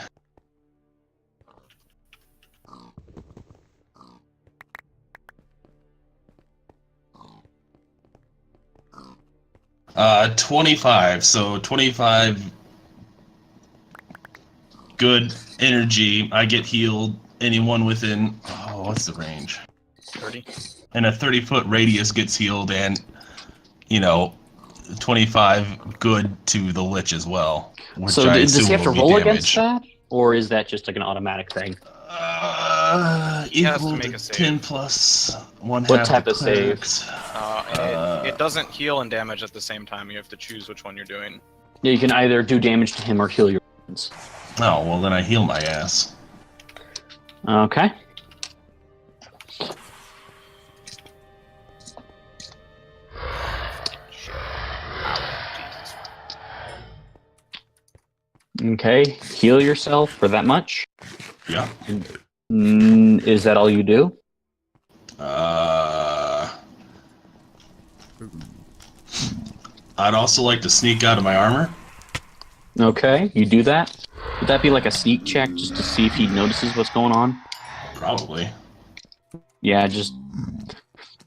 D: Uh, 25. So 25 good energy. I get healed. Anyone within... Oh, what's the range?
F: 30?
D: And a 30-foot radius gets healed, and, 25 good to the Lich as well. Which
A: So
D: I
A: does he
D: assume
A: have to
D: will be
A: roll
D: damage.
A: against that? Or is that just like an automatic thing?
F: He has to
D: Equal
F: make
D: to
F: a save.
D: 10 plus 1
A: What
D: half
A: type
D: the
A: of save?
D: clerics.
F: And it doesn't heal and damage at the same time. You have to choose which one you're doing.
A: Yeah, you can either do damage to him or heal your wounds.
D: Oh, well then I heal my ass.
A: Okay.
F: Jesus.
A: Okay, heal yourself for that much.
D: Yeah.
A: Is that all you do?
D: I'd also like to sneak out of my armor.
A: Okay, you do that. Would that be like a sneak check just to see if he notices what's going on?
D: Probably.
A: Yeah, just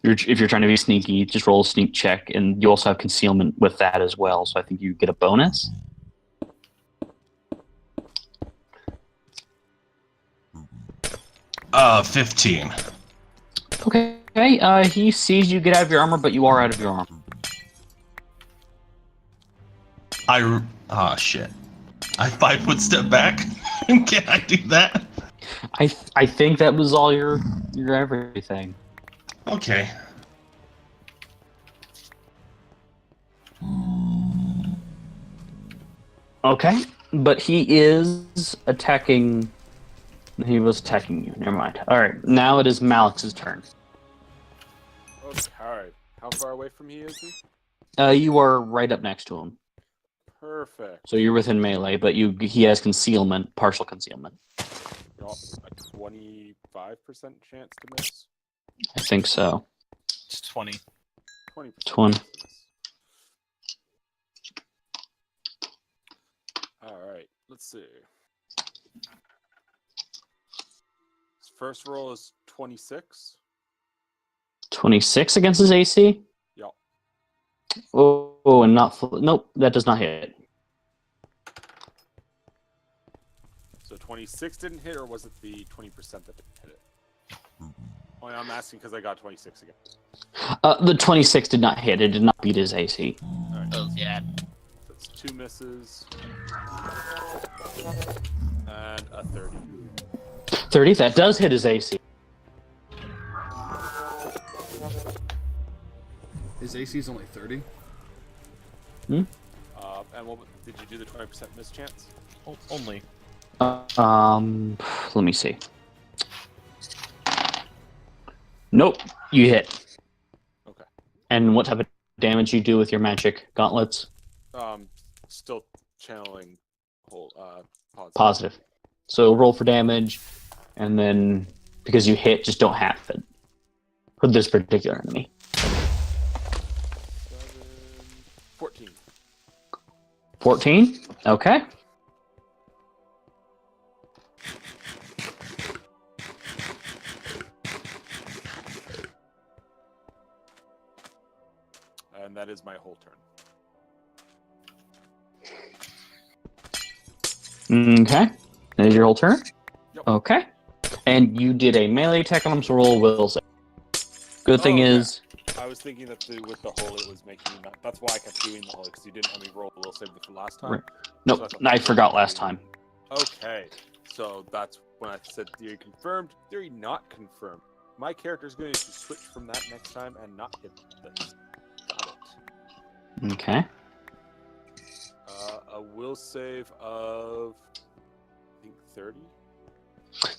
A: if you're trying to be sneaky, just roll a sneak check, and you also have concealment with that as well. So I think you get a bonus.
D: 15.
A: Okay. He sees you get out of your armor, but you are out of your armor.
D: Shit. I 5-foot step back. Can I do that?
A: I think that was all your everything.
D: Okay.
A: Okay, but he is attacking. He was attacking you. Never mind. All right, now it is Malix's turn.
C: Okay, alright. How far away from he is he?
A: You are right up next to him,
C: Perfect.
A: so you're within melee. But he has concealment, partial concealment.
C: Oh, a 25% chance to miss.
A: I think so.
F: It's 20.
C: 20%.
A: 20.
C: Alright, let's see. His first roll is 26.
A: 26 against his AC.
C: Yep.
A: Oh, and not full. Nope, that does not hit.
C: So 26 didn't hit, or was it the 20% that didn't hit it? Oh, yeah, I'm asking because I got 26 again.
A: The 26 did not hit. It did not beat his AC.
C: Alright.
F: Oh, yeah.
C: That's 2 misses. And a 30.
A: 30. That does hit his AC.
E: His AC is only 30.
C: And what did you do the 20% miss chance?
F: Only.
A: Let me see. Nope, you hit.
C: Okay.
A: And what type of damage you do with your magic gauntlets?
C: Still channeling whole
A: Positive. So roll for damage, and then because you hit, just don't half it for this particular enemy.
C: 14.
A: 14. Okay.
C: And that is my whole turn.
A: Okay. That is your whole turn?
C: Yep.
A: Okay. And you did a melee attack on him, so roll will save. Good thing
C: okay.
A: is...
C: I was thinking that with the hole, it was making that. That's why I kept doing the hole, because you didn't let me roll a will save the last time.
A: Right. Nope,
C: So
A: I forgot last time.
C: Okay. So that's when I said theory confirmed, theory not confirmed. My character is going to switch from that next time and not hit this. Got it.
A: Okay.
C: A will save of, I think, 30?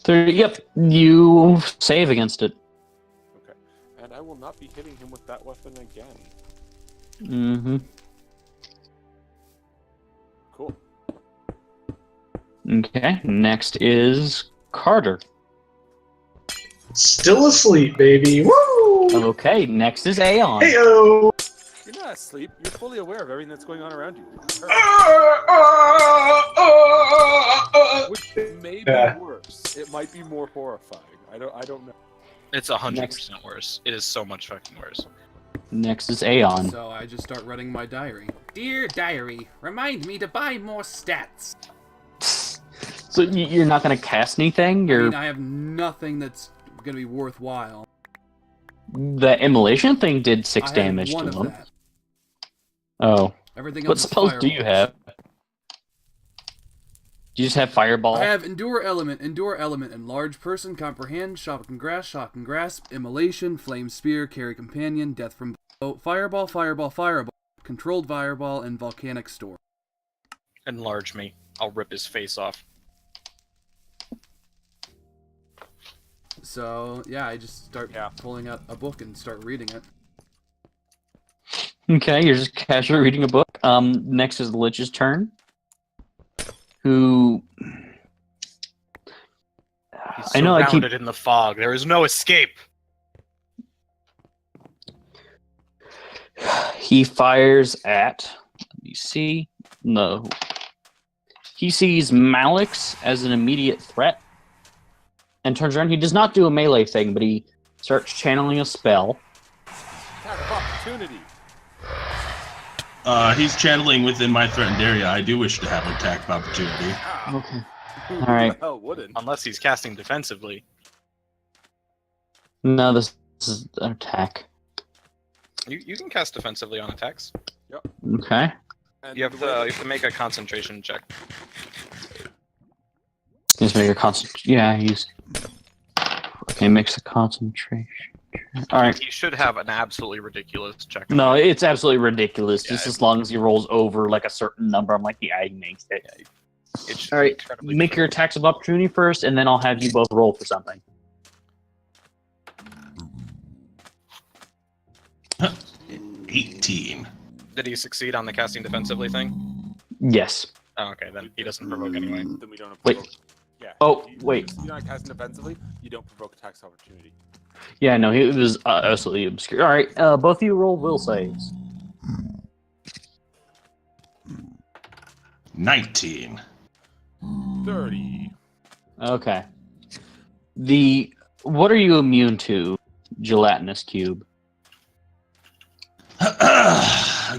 A: 30, yep, you save against it.
C: Okay. And I will not be hitting him with that weapon again.
A: Mm-hmm.
C: Cool.
A: Okay, next is Carter.
B: Still asleep, baby. Woo!
A: Okay, next is Aeon.
B: Heyo!
C: You're not asleep. You're fully aware of everything that's going on around you. Which may be worse. It might be more horrifying. I don't know.
F: It's 100% worse. It is so much fucking worse.
A: Next is Aeon.
E: So I just start writing my diary. Dear diary, remind me to buy more stats.
A: So you're not going to cast anything?
E: I mean, I have nothing that's going to be worthwhile.
A: The immolation thing did 6
E: I
A: damage
E: have one
A: to
E: of
A: him.
E: that.
A: Oh.
E: Everything
A: What
E: else is
A: spells do you
E: fireballs.
A: have? Do you just have Fireball?
E: I have Endure Element, Enlarge Person, Comprehend, Shock and Grasp, Immolation, Flame Spear, Carry Companion, Death from Below, Fireball, Controlled Fireball, and Volcanic Storm.
F: Enlarge me. I'll rip his face off.
E: So, yeah, I just start pulling out a book and start reading it.
A: Okay, you're just casually reading a book. Next is the Lich's turn. Who...
F: He's
A: I know I keep...
F: surrounded in the fog. There is no escape.
A: He fires at... Let me see. No. He sees Malix as an immediate threat. and turns around. He does not do a melee thing, but he starts channeling a spell.
C: Attack of opportunity.
D: He's channeling within my threatened area. I do wish to have an attack of opportunity.
A: Okay.
C: Who
A: All right.
C: the hell wouldn't?
F: Unless he's casting defensively.
A: No, this is an attack.
F: You can cast defensively on attacks.
A: Okay.
C: And
F: You have
C: the way-
F: to make a concentration check.
A: Just make a concentration. Yeah, he's. Okay, makes a concentration. All right.
F: He should have an absolutely ridiculous check.
A: No, it's absolutely ridiculous.
F: Yeah,
A: Just as long as he rolls over like a certain number, I'm like, yeah, he makes it.
F: It should
A: All
F: be
A: right,
F: incredibly
A: make your attacks of opportunity first, and then I'll have you both roll for something.
D: 18.
F: Did he succeed on the casting defensively thing?
A: Yes.
F: Oh, okay, then he doesn't provoke anyway.
C: Then we don't
A: Wait.
C: provoke. Yeah.
A: Oh,
C: if you
A: wait.
C: succeed on casting defensively, you don't provoke attacks of opportunity.
A: Yeah, no, he was absolutely obscure. All right, both of you roll will saves.
D: 19.
C: 30.
A: Okay. What are you immune to, gelatinous cube?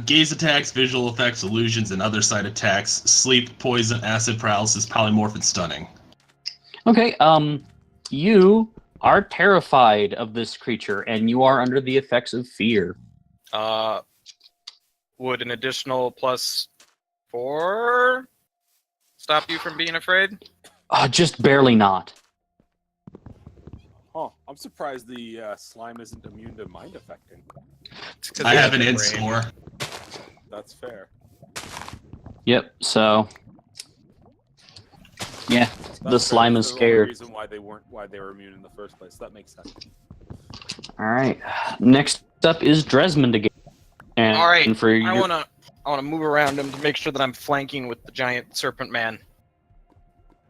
D: Gaze attacks, visual effects, illusions, and other side attacks. Sleep, poison, acid, paralysis, polymorph, and stunning.
A: Okay, you are terrified of this creature, and you are under the effects of fear.
F: Would an additional +4 stop you from being afraid?
A: Just barely not.
C: Huh. I'm surprised the slime isn't immune to mind affecting.
F: It's 'cause
D: I
F: they
D: have an
F: their
D: int
F: brain.
D: score.
C: That's fair.
A: Yep, so... Yeah, the
C: That's
A: slime
C: fair.
A: is
C: That's the only
A: scared.
C: reason why they were immune in the first place. That makes sense.
A: Alright, next up is Dresmond again. And
F: All right,
A: for
F: I
A: your...
F: wanna move around him to make sure that I'm flanking with the giant serpent man.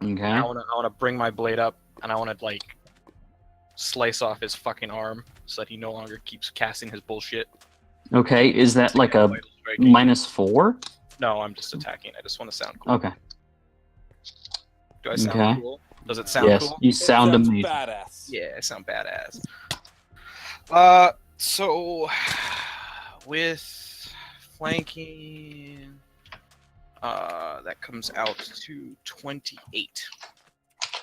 A: Okay.
F: I wanna bring my blade up, and I wanna like slice off his fucking arm so that he no longer keeps casting his bullshit.
A: Okay, is that like a
F: Vital striking.
A: -4?
F: No, I'm just attacking. I just want to sound cool.
A: Okay.
F: Do I sound
A: Okay.
F: cool? Does it sound
A: Yes,
F: cool?
A: you sound
C: It sounds
A: amazing.
C: badass.
F: Yeah, I sound badass. So with flanking, that comes out to 28.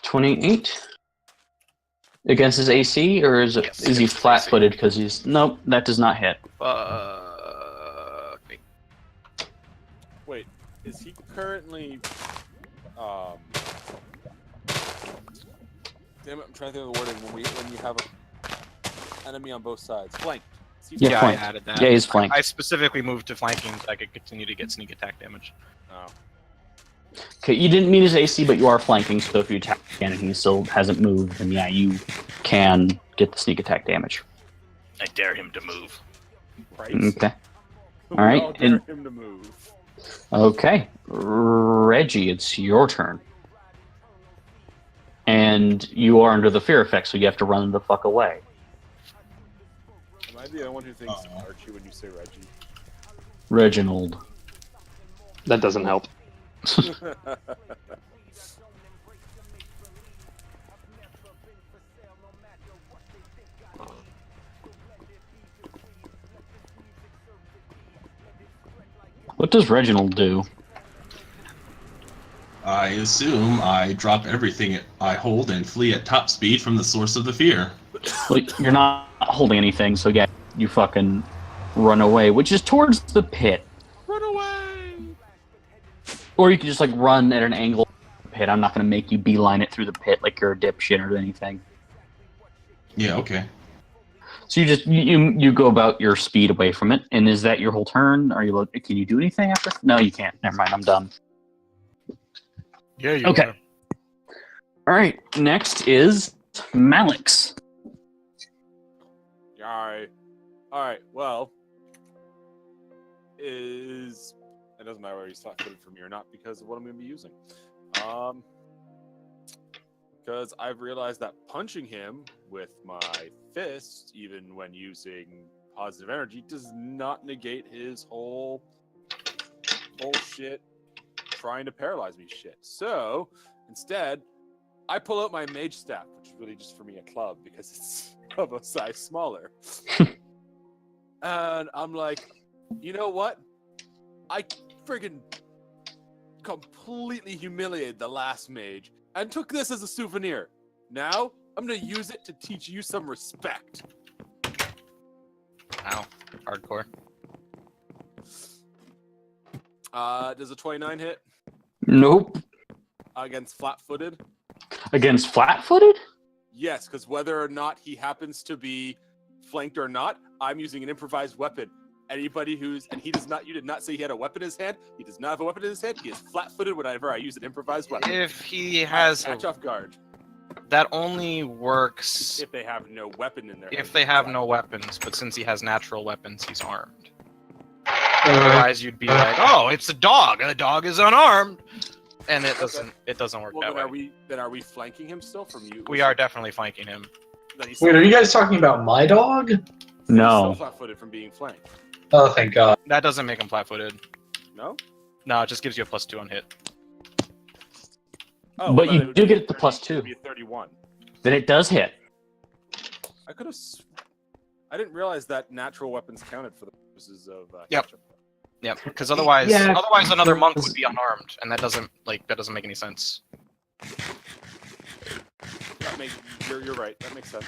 A: 28? Against his AC, or is
F: Yes,
A: he
F: against his
A: flat-footed because he's... Nope, that does not hit.
F: Fuck me.
C: Wait, is he currently? Damn it! I'm trying to think of the wording when you have an enemy on both sides. Flank. Is he
A: Yeah,
F: Yeah,
A: flank.
F: I added that.
A: Yeah, he's flanked.
F: I specifically moved to flanking so I could continue to get sneak attack damage.
C: Oh.
A: Okay, you didn't meet his AC, but you are flanking, so if you attack again and he still hasn't moved, then yeah, you can get the sneak attack damage.
F: I dare him to move.
C: Right.
A: Okay.
C: We
A: All right,
C: all dare
A: and-
C: him to move.
A: Okay. Reggie, it's your turn. And you are under the fear effect, so you have to run the fuck away.
C: Am I the only one who thinks Archie when you say Reggie?
A: Reginald.
G: That doesn't help.
A: What does Reginald do?
D: I assume I drop everything I hold and flee at top speed from the source of the fear.
A: Well, you're not holding anything, so yeah, you fucking run away, which is towards the pit.
C: Run away!
A: Or you can just like run at an angle to the pit. I'm not gonna make you beeline it through the pit like you're a dipshit or anything.
D: Yeah, okay.
A: So you just you go about your speed away from it, and is that your whole turn? Can you do anything after? No, you can't. Never mind. I'm done.
F: Yeah, you
A: Okay. All right. Next is Malix.
C: Alright. Alright, well. It doesn't matter whether he's flat-footed for me or not because of what I'm going to be using. Because I've realized that punching him with my fist, even when using positive energy, does not negate his whole bullshit trying to paralyze me shit. So, instead, I pull out my mage staff, which is really just for me a club because it's of a size smaller. And I'm like, you know what? I friggin' completely humiliated the last mage and took this as a souvenir. Now, I'm gonna use it to teach you some respect.
F: Ow. Hardcore.
C: Does a 29 hit
A: Nope.
C: against flat-footed?
A: Against flat-footed?
C: Yes, because whether or not he happens to be flanked or not, I'm using an improvised weapon. Anybody and he does not, you did not say he had a weapon in his hand. He does not have a weapon in his hand. He is flat-footed whenever I use an improvised weapon.
F: If he has
C: Catch off guard.
F: that only works
C: If they have no weapon in their hand.
F: if they have no weapons, but since he has natural weapons, he's armed.
B: Uh,
F: Otherwise, you'd be like, "Oh, it's a dog. The dog is unarmed," and it doesn't work
C: Well,
F: that
C: then
F: way.
C: are we flanking him still from you?
F: We are definitely flanking him.
C: Then he's
B: wait, are you guys talking about my dog?
C: He's
A: No.
C: still flat-footed from being flanked.
B: Oh, thank God.
F: That doesn't make him flat-footed.
C: No?
F: No, it just gives you a +2 on hit.
C: Oh,
A: But
C: then
A: you
C: it would
A: do
C: be
A: get
C: a
A: the
C: 30
A: +2.
C: It would be a 31.
A: Then it does hit.
C: I could have. I didn't realize that natural weapons counted for the purposes of.
F: Yep. Yep. Because otherwise,
A: Yeah.
F: another monk would be unarmed, and that doesn't make any sense.
C: You're right. That makes sense.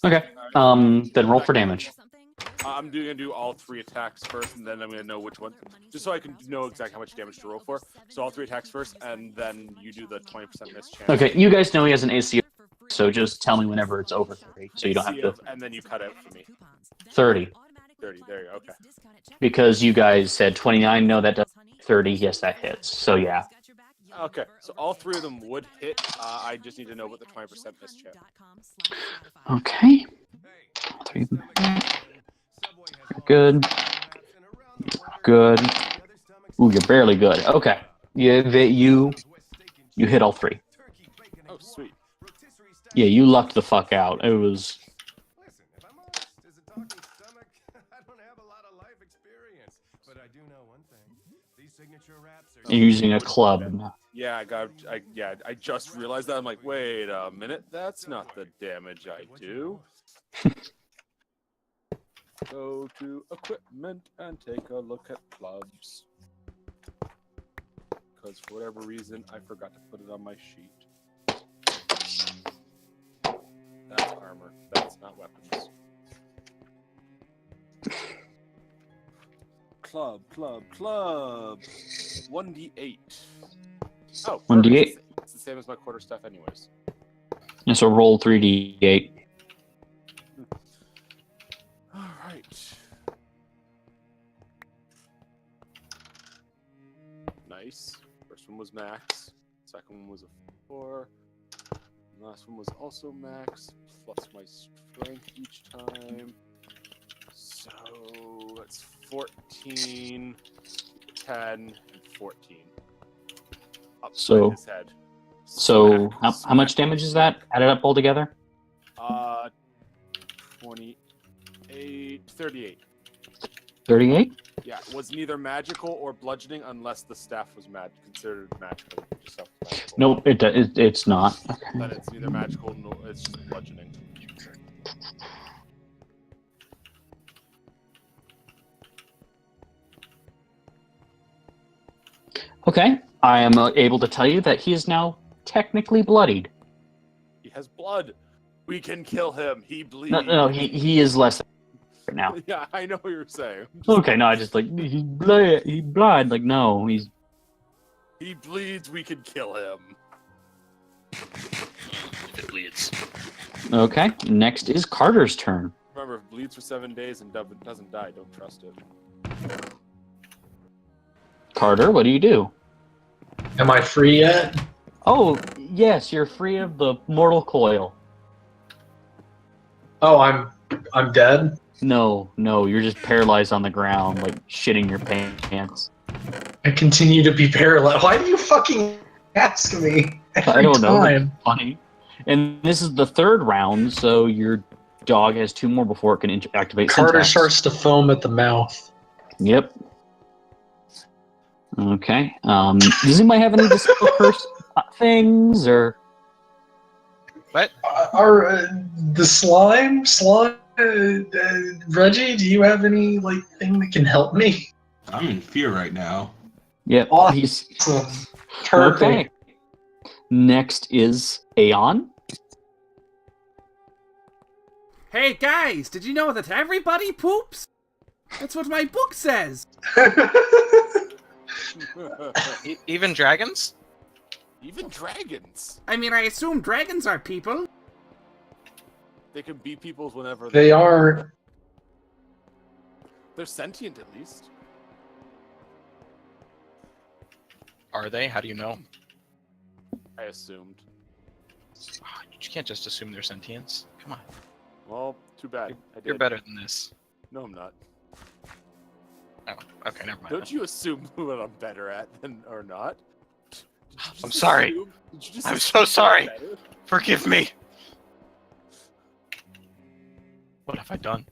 A: Okay. Then roll for damage.
C: I'm gonna do all 3 attacks first, and then I'm gonna know which one, just so I can know exactly how much damage to roll for. So all 3 attacks first, and then you do the 20% miss chance.
A: Okay, you guys know he has an AC, so just tell me whenever it's over 30, so you don't have to.
C: And then you cut out for me.
A: 30.
C: 30. There you go. Okay.
A: Because you guys said 29, no, that does 30, yes, that hits. So yeah.
C: Okay. So all 3 of them would hit. I just need to know what the 20% miss chance.
A: Okay. 3 of them. You're good. You're good. Ooh, you're barely good. Okay. You hit all 3.
C: Oh, sweet.
A: Yeah, you lucked the fuck out. It was.
H: Listen, if I'm honest, as a talking stomach, I don't have a lot of life experience. But I do know one thing. These signature raps are
A: You're using a club.
C: Yeah, I just realized that. I'm like, wait a minute. That's not the damage I do. Go to equipment and take a look at clubs. Because for whatever reason, I forgot to put it on my sheet. That's armor. That's not weapons. Club. 1d8. Oh,
A: 1d8.
C: It's the same as my quarterstaff anyways.
A: And so roll 3d8.
C: Alright. Nice. First one was max. Second one was a 4. Last one was also max, plus my strength each time. So that's 14, 10, and 14.
A: So-
C: his head.
A: So
C: Smack,
A: how much damage is that added up altogether?
C: 28, 38.
A: 38?
C: Yeah, it was neither magical or bludgeoning unless the staff was considered magical. Just magical.
A: Nope, it's not. Okay.
C: Then it's neither magical nor it's just bludgeoning.
A: Okay, I am able to tell you that he is now technically bloodied.
C: He has blood. We can kill him. He bleeds.
A: No, he is less right now.
C: Yeah, I know what you're saying.
A: Okay, no, I just like he's blood. Like no, he's
C: He bleeds. We can kill him.
F: If it bleeds.
A: okay. Next is Carter's turn.
C: Remember, if it bleeds for 7 days and doesn't die, don't trust it.
A: Carter, what do you do?
B: Am I free yet?
A: Oh yes, you're free of the mortal coil.
B: Oh, I'm dead.
A: No, you're just paralyzed on the ground, like shitting your pants.
B: I continue to be paralyzed. Why do you fucking ask me every
A: I don't know.
B: time?
A: Funny. And this is the 3rd round, so your dog has 2 more before it can activate
B: Carter
A: syntax.
B: starts to foam at the mouth.
A: Yep. Okay. Does anybody have any dispel curse things or?
F: What?
B: Are the slime? Reggie, do you have any like thing that can help me?
D: I'm in fear right now.
A: Yep,
B: Awesome.
A: he's
B: Perfect.
A: okay. Next is Aeon.
E: Hey guys, did you know that everybody poops? That's what my book says.
F: Even dragons?
C: Even dragons.
E: I mean, I assume dragons are people.
C: They can be peoples whenever
B: They are.
C: They're sentient at least.
F: Are they? How do you know?
C: I assumed.
F: You can't just assume they're sentients. Come on.
C: Well, too bad. I did.
F: You're better than this.
C: No, I'm not.
F: Oh, okay, never mind.
C: Don't you assume what I'm better at than or not? Did you just
F: I'm sorry.
C: did you just
F: I'm
C: assume
F: so sorry.
C: I'm better?
F: Forgive me. What have I done?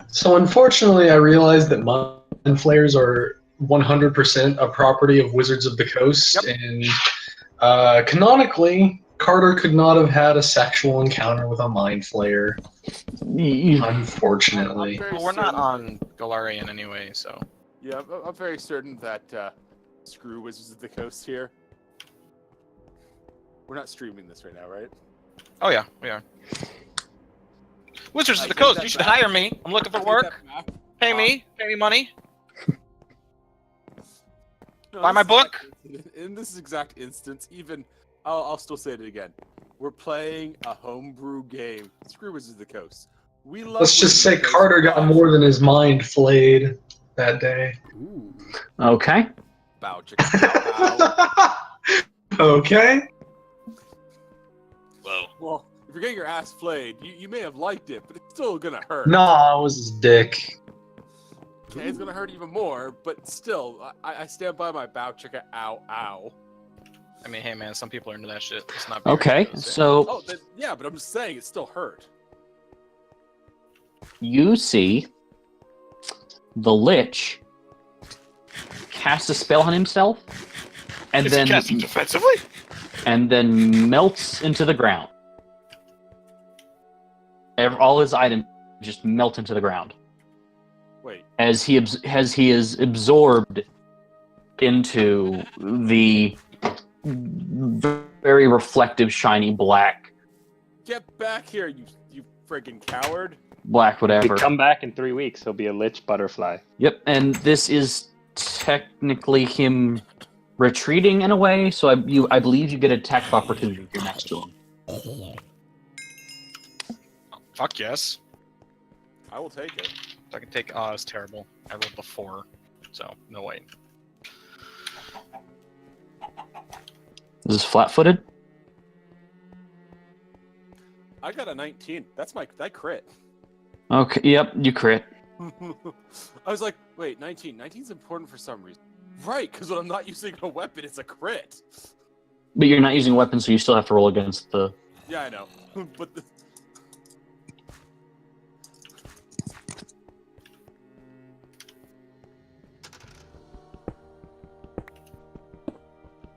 B: So unfortunately, I realized that mind flayers are 100% a property of Wizards of the Coast,
F: Yep.
B: and canonically, Carter could not have had a sexual encounter with a mind flayer. Unfortunately.
C: I'm very
F: Well, we're not
C: certain-
F: on Galarian anyway, so.
C: Yeah, I'm very certain that screw Wizards of the Coast here. We're not streaming this right now, right?
F: Oh yeah, we are. Wizards
C: I
F: of the
C: take
F: Coast,
C: that
F: you should
C: back.
F: hire me. I'm looking for
C: Take
F: work.
C: that back.
F: Pay me money.
C: No,
F: Buy my
C: this is
F: book?
C: in this exact instance, even I'll still say it again. We're playing a homebrew game. Screw Wizards of the Coast. We love.
B: Let's just
C: Wizards
B: say
C: of the Coast,
B: Carter got
C: but-
B: more than his mind flayed that day.
E: Ooh.
A: Okay.
C: Bow, chicka, bow, bow.
B: Okay.
F: Whoa.
C: Well, if you're getting your ass flayed, you may have liked it, but it's still gonna hurt.
B: Nah, it was his dick.
C: Okay, it's gonna hurt even more, but still, I stand by my bow, chicka, ow, ow.
F: I mean, hey man, some people are into that shit. It's not.
A: Okay. So
C: Oh, yeah, but I'm just saying it still hurt.
A: you see the Lich cast a spell on himself, and
F: Is he
A: then
F: casting defensively?
A: melts into the ground. All his items just melt into the ground
C: Wait,
A: as he is absorbed into the very reflective, shiny black
C: get back here, you friggin' coward!
A: black whatever.
G: Come back in 3 weeks, he'll be a lich butterfly.
A: Yep, and this is technically him retreating in a way. So I believe you get attack of opportunity if you're next to him.
F: Fuck yes.
C: I will take it.
F: I can take. Oh, it's terrible. I rolled a 4, so no way.
A: Is this flat-footed?
C: I got a 19. That crit.
A: Okay. Yep, you crit.
C: I was like, wait, 19. 19's important for some reason. Right, because when I'm not using a weapon, it's a crit.
A: But you're not using weapons, so you still have to roll against the.
C: Yeah, I know. But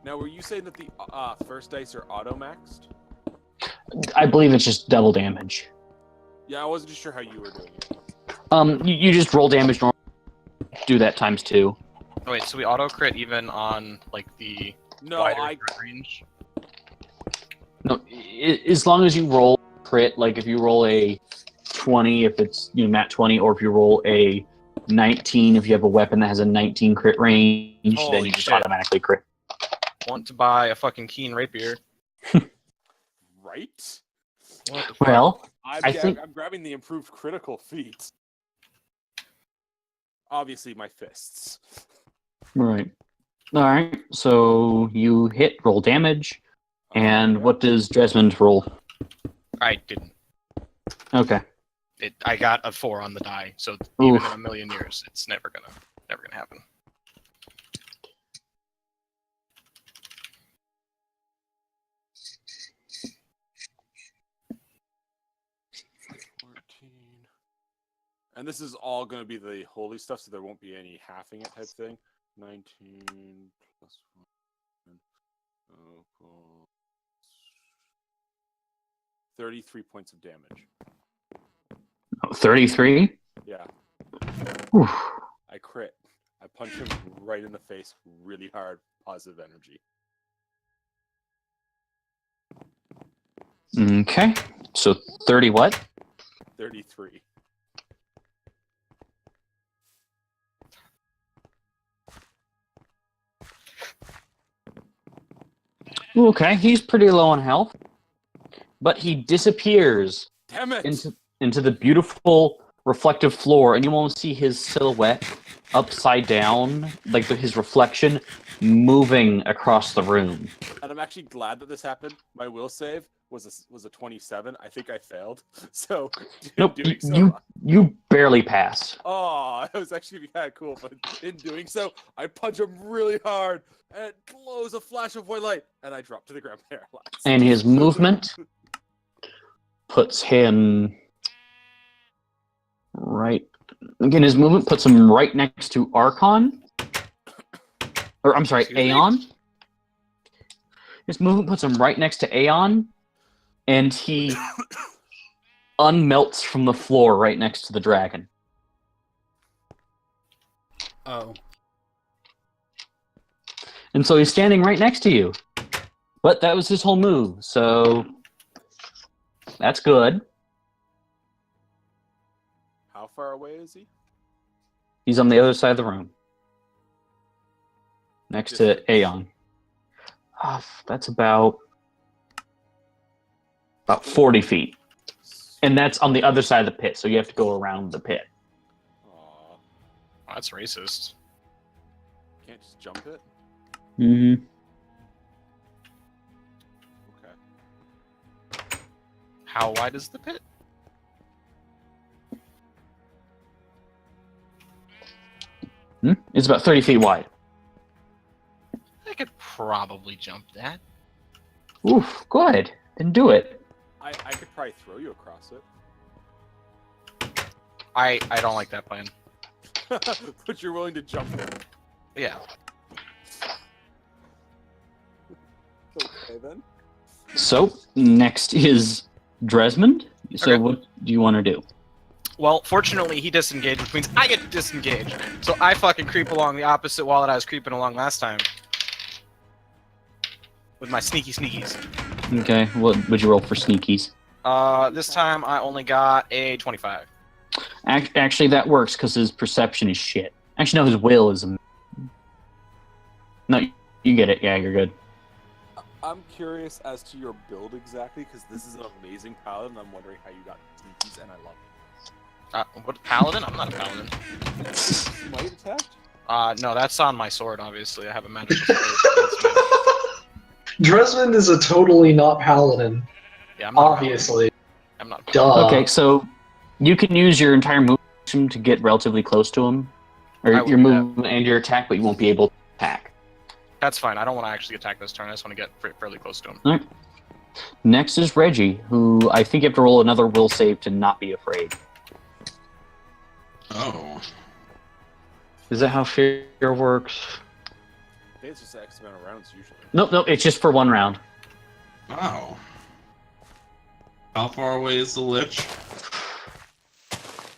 C: now, were you saying that the first dice are auto-maxed?
A: I believe it's just double damage.
C: Yeah, I wasn't just sure how you were doing it.
A: You just roll damage normal. Do that times 2.
F: Oh, wait, so we auto crit even on like the
C: No,
F: wider
C: I
F: range?
A: No, as long as you roll crit, like if you roll a 20, if it's nat 20, or if you roll a 19, if you have a weapon that has a 19 crit range, then
F: Holy
A: you just
F: shit.
A: automatically crit.
F: Want to buy a fucking keen rapier?
C: right.
F: What the fuck?
A: Well,
C: I'm grabbing the improved critical feat. Obviously, my fists.
A: right. All right. So you hit, roll damage, and what does Desmond roll?
F: I didn't.
A: Okay.
F: I got a 4 on the die, so even
A: Oof.
F: in a million years, it's never gonna happen.
C: And this is all going to be the holy stuff, so there won't be any halving it type thing. 19 plus 1. 33 points of damage.
A: 33?
C: Yeah.
A: Whew.
C: I crit. I punch him right in the face really hard. Positive energy.
A: Okay. So 30 what?
C: 33.
A: Okay, he's pretty low on health. But he disappears
C: Damn it!
A: into the beautiful reflective floor, and you won't see his silhouette upside down, like his reflection moving across the room.
C: And I'm actually glad that this happened. My will save was a 27. I think I failed. So
A: Nope,
C: doing so,
A: you barely passed.
C: oh, it was actually kind of cool. But in doing so, I punch him really hard, and it glows a flash of white light, and I drop to the ground paralyzed.
A: And his movement puts him right. Again, his movement puts him right next to Archon. Or, I'm sorry,
C: Excuse me?
A: Aeon. His movement puts him right next to Aeon, and he unmelts from the floor right next to the dragon.
E: Oh.
A: And so he's standing right next to you. But that was his whole move, so that's good.
C: How far away is he?
A: He's on the other side of the room. Next to Aeon. That's about 40 feet. And that's on the other side of the pit, so you have to go around the pit.
C: Aw,
F: That's racist.
C: can't just jump it?
A: Mm-hmm.
C: Okay.
F: How wide is the pit?
A: It's about 30 feet wide.
F: I could probably jump that.
A: Oof, go ahead. Then do it.
C: I could probably throw you across it.
F: I don't like that plan.
C: But you're willing to jump it.
F: Yeah.
C: Okay, then.
A: So, next is Dresmond. So
F: Okay.
A: what do you want to do?
F: Well, fortunately, he disengaged, which means I get disengaged. So I fucking creep along the opposite wall that I was creeping along last time. With my sneaky sneakies.
A: Okay, what would you roll for sneakies?
F: This time I only got a 25.
A: Actually, that works because his perception is shit. Actually, no, his will is... No, you get it. Yeah, you're good.
C: I'm curious as to your build exactly, because this is an amazing paladin. I'm wondering how you got sneakies, and I love it.
F: What, paladin? I'm not a paladin.
C: Smite attacked?
F: No, that's on my sword, obviously. I have a magical sword.
B: Dresmond is a totally not paladin.
F: Yeah, I'm not
B: Obviously.
F: I'm not.
B: Duh.
A: Okay, so you can use your entire move action to get relatively close to him. Or
F: I will
A: your
F: do
A: move and your attack, but you won't be able to attack.
F: That's fine. I don't want to actually attack this turn. I just want to get fairly close to him.
A: Alright. Next is Reggie, who I think you have to roll another will save to not be afraid.
D: Oh.
A: Is that how fear works?
C: I think it's just X amount of rounds usually.
A: Nope, it's just for one round.
D: Wow. How far away is the Lich?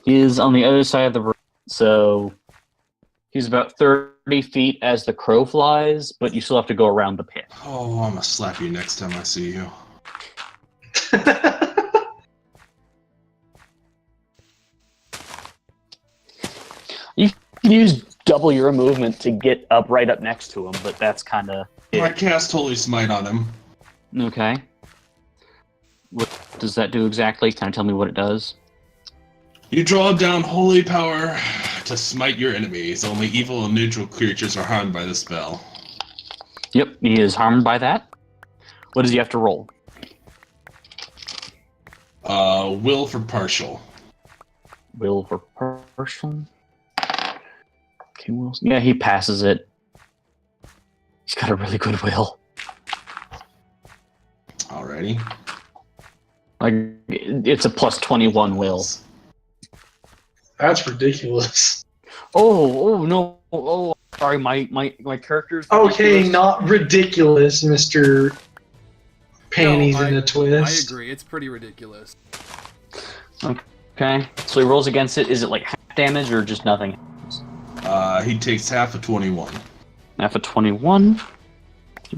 A: He is on the other side of the room, so he's about 30 feet as the crow flies, but you still have to go around the pit.
D: Oh, I'm gonna slap you next time I see you.
A: You can use double your movement to get up right up next to him, but that's kind of
D: I
A: it.
D: cast Holy Smite on him.
A: Okay. What does that do exactly? Kind of tell me what it does.
D: You draw down holy power to smite your enemies. Only evil and neutral creatures are harmed by the spell.
A: Yep, he is harmed by that. What does he have to roll?
D: Will for partial.
A: Will for partial. Okay, will. Yeah, he passes it. He's got a really good will.
D: Alrighty.
A: Like, it's a plus 21 will.
B: That's ridiculous.
A: Oh, no. Oh, sorry, my character's
B: Okay,
A: ridiculous.
B: not ridiculous, Mr. panties
E: No,
B: in a
E: I
B: twist.
E: agree. It's pretty ridiculous.
A: Okay. So he rolls against it. Is it like half damage or just nothing?
D: He takes half of 21.
A: Half of 21.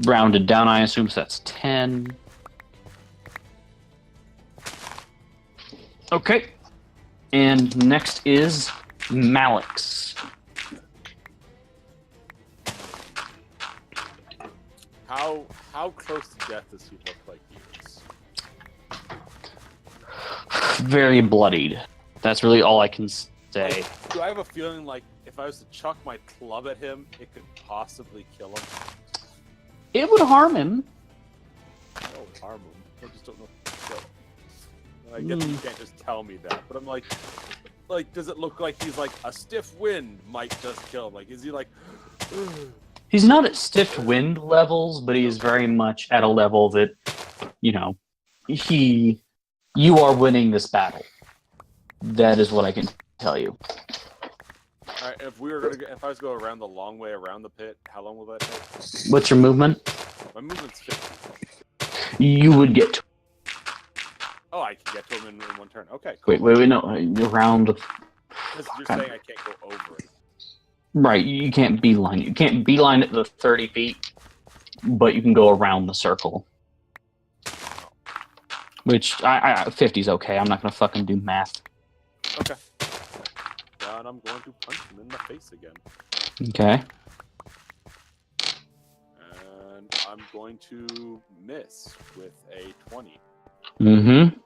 A: Rounded down, I assume, so that's 10. Okay. And next is Malix.
C: How close to death does he look like he is?
A: Very bloodied. That's really all I can say.
C: Do I have a feeling like if I was to chuck my club at him, it could possibly kill him?
A: It would harm him.
C: No, harm him. I just don't know if it would kill him. I get that you can't just tell me that, but I'm like, does it look like he's like a stiff wind might just kill him? Like, is he like?
A: He's not at stiff wind levels, but he is very much at a level that, you are winning this battle. That is what I can tell you.
C: All right, if I was to go around the long way around the pit, how long will that take?
A: What's your movement?
C: My movement's 50.
A: You would get to...
C: Oh, I can get to him in one turn. Okay, cool.
A: Wait, no. Around...
C: Because you're saying I can't go over it.
A: Right, you can't beeline. You can't beeline it the 30 feet, but you can go around the circle. Which, 50's okay. I'm not going to fucking do math.
C: Okay. And I'm going to punch him in the face again.
A: Okay.
C: And I'm going to miss with a 20.
A: Mm-hmm.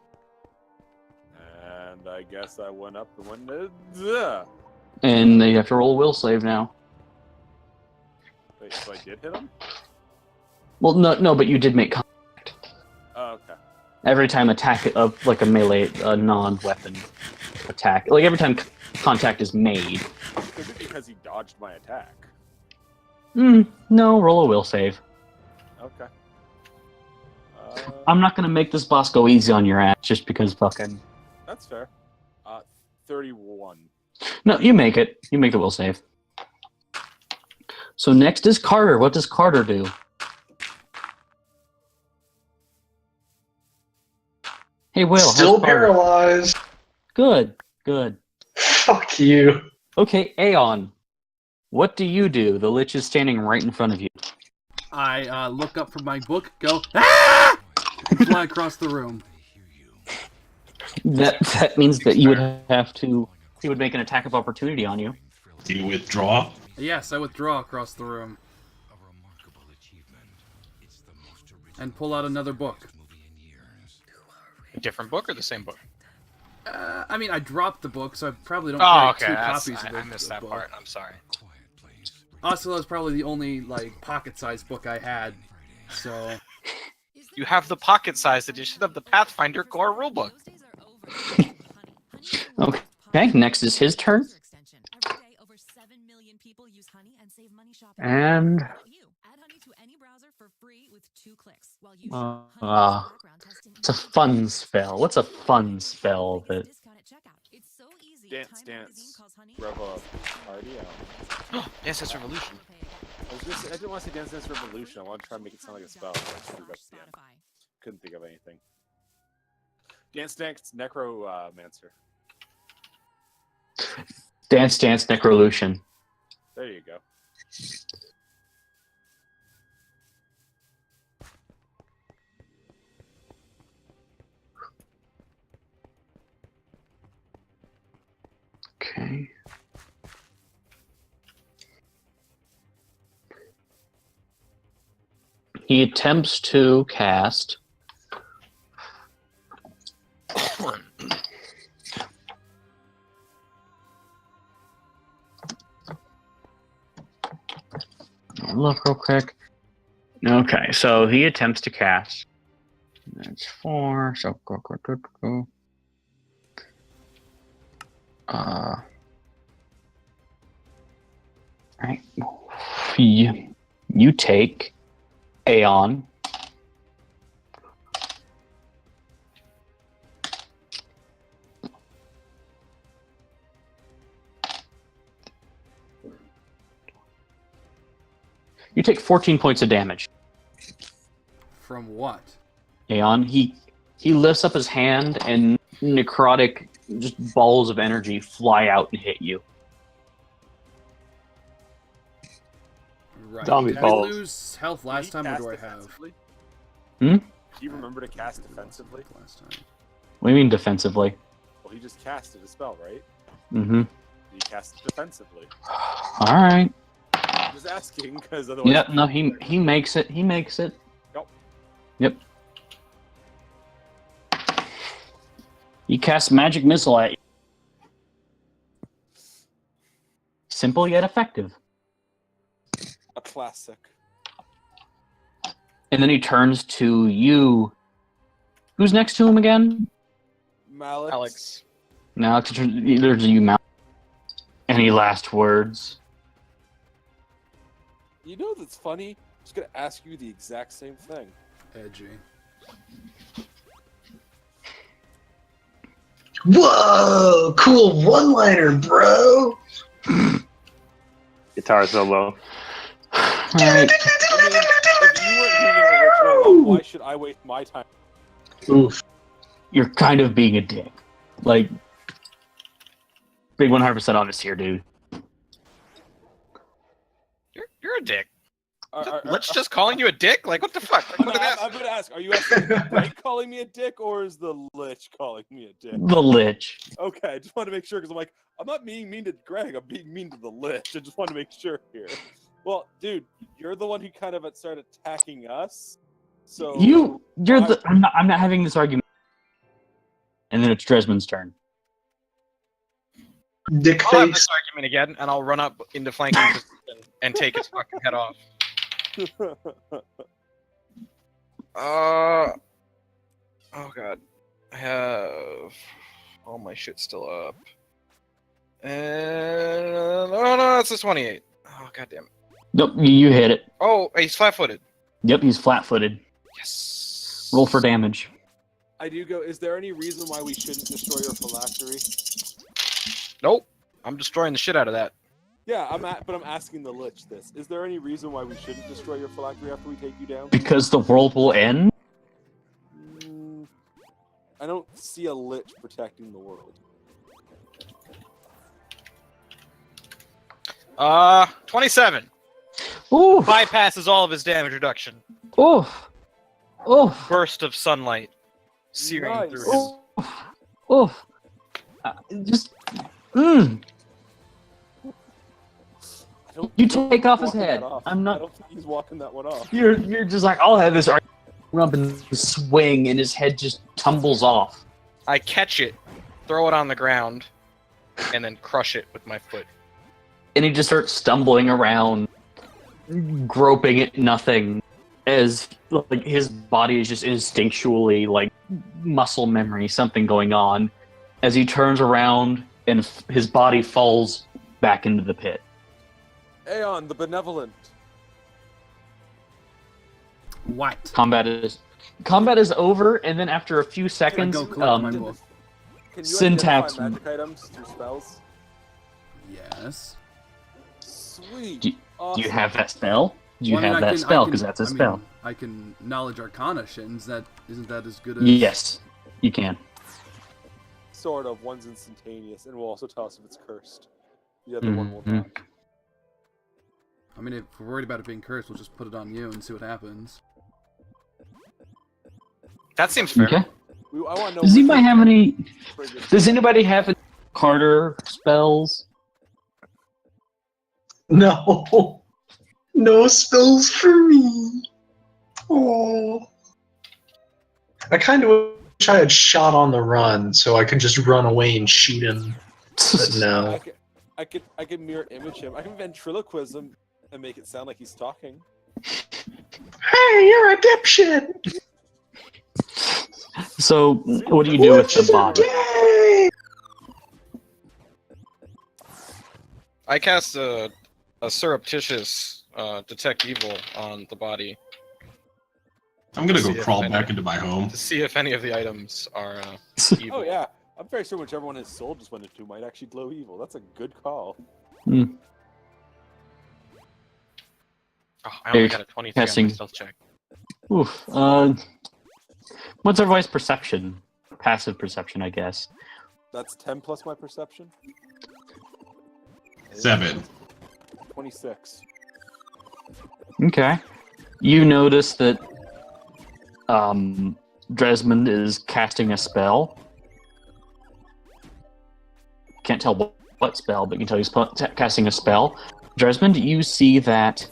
C: And I guess I went up the window.
A: And you have to roll a will save now.
C: Wait, so I did hit him?
A: Well, no, but you did make contact.
C: Oh, okay.
A: Every time attack of like a melee, non-weapon attack, like every time contact is made.
C: Is it because he dodged my attack?
A: No, roll a will save.
C: Okay.
A: I'm not gonna make this boss go easy on your ass just because fucking...
C: That's fair. 31.
A: No, you make it. You make the will save. So next is Carter. What does Carter do? Hey, Will.
B: Still
A: how's Carter?
B: paralyzed.
A: Good.
B: Fuck you.
A: Okay, Aeon. What do you do? The Lich is standing right in front of you.
E: I look up from my book, go, ah! And fly across the room.
A: That means that you would have to... He would make an attack of opportunity on you.
D: Do you withdraw?
E: Yes, I withdraw across the room. And pull out another book.
F: A different book or the same book?
E: I mean, I dropped the book, so I probably don't
F: Oh,
E: carry
F: okay.
E: two copies of it.
F: I missed that part. I'm sorry.
E: Oscilla is probably the only, like, pocket-sized book I had, so...
F: You have the pocket-sized edition of the Pathfinder Core rulebook.
A: Okay, next is his turn. And... it's a fun spell. What's a fun spell that...
C: Dance. Revel Party.
F: Dance Dance Revolution.
C: I didn't want to say Dance Revolution. I want to try and make it sound like a spell. But I screwed up at the end. Couldn't think of anything. Dance Necromancer.
A: Dance Necrolution.
C: There you go.
A: Okay. He attempts to cast... Look real quick. Okay, so he attempts to cast. That's 4, so go. Right. You take Aeon. You take 14 points of damage.
E: From what?
A: Aeon. He lifts up his hand, and necrotic just balls of energy fly out and hit you.
E: Right.
G: Zombie
E: Did I
G: balls.
E: lose health last time, or do I have?
A: Hmm?
C: Do you remember to cast defensively?
E: Last time.
A: What do you mean defensively?
C: Well, he just casted a spell, right?
A: Mm-hmm.
C: He cast it defensively.
A: All right.
C: I'm just asking, because otherwise...
A: Yep. No, he makes it. He makes it.
C: Yep.
A: Yep. He casts magic missile at you. Simple yet effective.
C: A classic.
A: And then he turns to you. Who's next to him again?
C: Alex.
A: Now Alex turns to you, Mal. Any last words?
C: You know that's funny? I'm just going to ask you the exact same thing.
E: Edgy.
B: Whoa! Cool one-liner, bro!
G: Guitar solo.
A: Alright.
C: I mean, if you weren't being an original, why should I waste my time?
B: Oof.
A: You're kind of being a dick. Like, being 100% honest here, dude.
F: You're a dick.
C: Are-
F: Let's just calling you a dick? Like, what the fuck? Like, what an ass-
C: I'm going to ask, are you asking Greg calling me a dick, or is the Lich calling me a dick?
A: The Lich.
C: Okay, I just want to make sure, because I'm like, I'm not being mean to Greg, I'm being mean to the Lich. I just want to make sure here. Well, dude, you're the one who kind of started attacking us, so...
A: You're the... I'm not having this argument. And then it's Dresman's turn.
B: Dick
F: I'll have
B: face.
F: this argument again, and I'll run up into flanking position and take his fucking head off. Oh god. I have all my shit still up. And oh no, it's a 28. Oh god damn it.
A: Nope, you hit it.
F: Oh, he's flat-footed.
A: Yep, he's flat-footed.
F: Yes.
A: Roll for damage.
C: I do go, is there any reason why we shouldn't destroy your phylactery?
F: Nope. I'm destroying the shit out of that.
C: Yeah, but I'm asking the Lich this. Is there any reason why we shouldn't destroy your phylactery after we take you down?
A: Because the world will end?
C: I don't see a Lich protecting the world.
F: 27.
A: Ooh!
F: Bypasses all of his damage reduction.
A: Ooh! Ooh!
F: Burst of sunlight searing
C: Nice.
F: through him.
A: Ooh! Ooh! Just... Mmm!
C: I don't
A: You
C: think
A: take
C: he's
A: off his
C: walking that
A: head.
C: off.
A: I'm
C: I
A: not...
C: don't think he's walking that one off.
A: You're just like, I'll have this rump and swing, and his head just tumbles off.
F: I catch it, throw it on the ground, and then crush it with my foot.
A: And he just starts stumbling around, groping at nothing, as like his body is just instinctually like muscle memory, something going on. As he turns around and his body falls back into the pit.
C: Aeon, the Benevolent.
E: What?
A: Combat is over, and then after a few seconds,
E: go collect my book.
C: Can you
A: Syntax-
C: identify magic items through spells?
E: Yes.
C: Sweet.
A: Do you
C: Awesome.
A: have that spell? Do you
E: Well, I mean,
A: have
E: I
A: that
E: can-
A: spell?
E: I can-
A: Because that's a
E: I mean,
A: spell.
E: I can knowledge arcana shit. Isn't that as good as?
A: Yes, you can.
C: Sort of. One's instantaneous, and will also tell us if it's cursed. The other one will
A: Mhm.
C: not.
E: I mean, if we're worried about it being cursed, we'll just put it on you and see what happens.
F: That seems fair.
A: Okay.
C: I want to know.
A: Does
C: which
A: anybody
C: one
A: have any?
C: triggers-
A: Does anybody have any Carter spells?
B: No. No spells for me. Oh. I kind of wish I had shot on the run so I could just run away and shoot him. But no.
C: I could mirror image him. I can ventriloquism and make it sound like he's talking.
B: Hey, you're a dipshit!
A: So, what do you do with the body?
B: Yay!
F: I cast a surreptitious detect evil on the body
D: I'm gonna
F: See
D: go
F: if
D: crawl
F: I
D: back
F: know.
D: into my home.
F: to see if any of the items are evil.
C: Oh yeah, I'm very sure whichever one his soul just went into might actually glow evil. That's a good call.
F: Oh, I only
A: Hey,
F: got a 23 on
A: testing.
F: my stealth check.
A: Oof. What's everybody's perception? Passive perception, I guess.
C: That's 10 plus my perception.
D: 7.
C: 26.
A: Okay. You notice that Dresmond is casting a spell. Can't tell what spell, but you can tell he's casting a spell. Dresmond, you see that,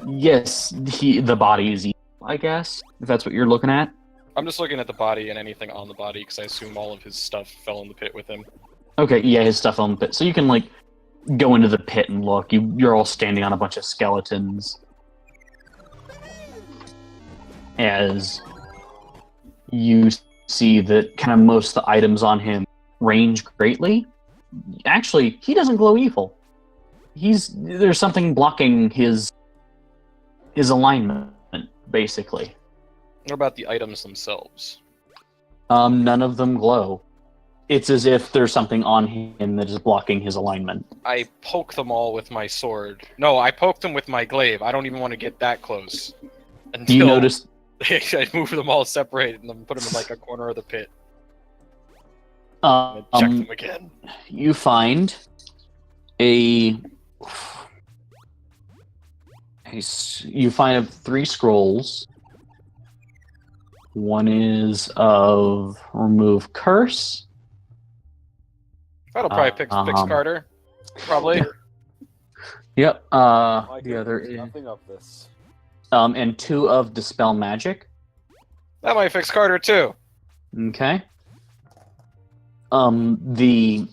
A: yes, the body is evil, I guess, if that's what you're looking at.
F: I'm just looking at the body and anything on the body because I assume all of his stuff fell in the pit with him.
A: Okay, yeah, his stuff on the pit. So you can, like, go into the pit and look. You're all standing on a bunch of skeletons. As you see that kind of most of the items on him range greatly. Actually, he doesn't glow evil. There's something blocking his alignment, basically.
F: What about the items themselves?
A: None of them glow. It's as if there's something on him that is blocking his alignment.
F: I poke them all with my sword. No, I poke them with my glaive. I don't even want to get that close. Until
A: You notice
F: I move them all separated and then put them in like a corner of the pit.
A: um,
F: And check them again.
A: you find you find 3 scrolls. One is of remove curse.
F: That'll probably fix Carter. Probably.
A: Yep.
C: My
A: The other
C: goodness,
A: is
C: nothing of this.
A: and 2 of dispel magic.
F: That might fix Carter too.
A: Okay. You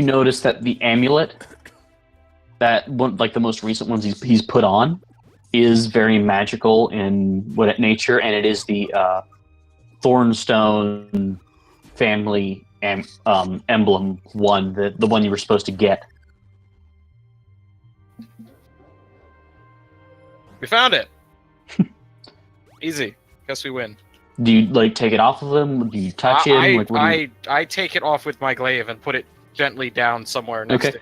A: notice that the amulet, that one, like the most recent ones he's put on, is very magical in nature, and it is the Thornstone family emblem one, the one you were supposed to get.
F: We found it. Easy. Guess we win.
A: Do you like take it off of him? Do you touch him? Like, what do you...
F: I take it off with my glaive and put it gently down somewhere next to it.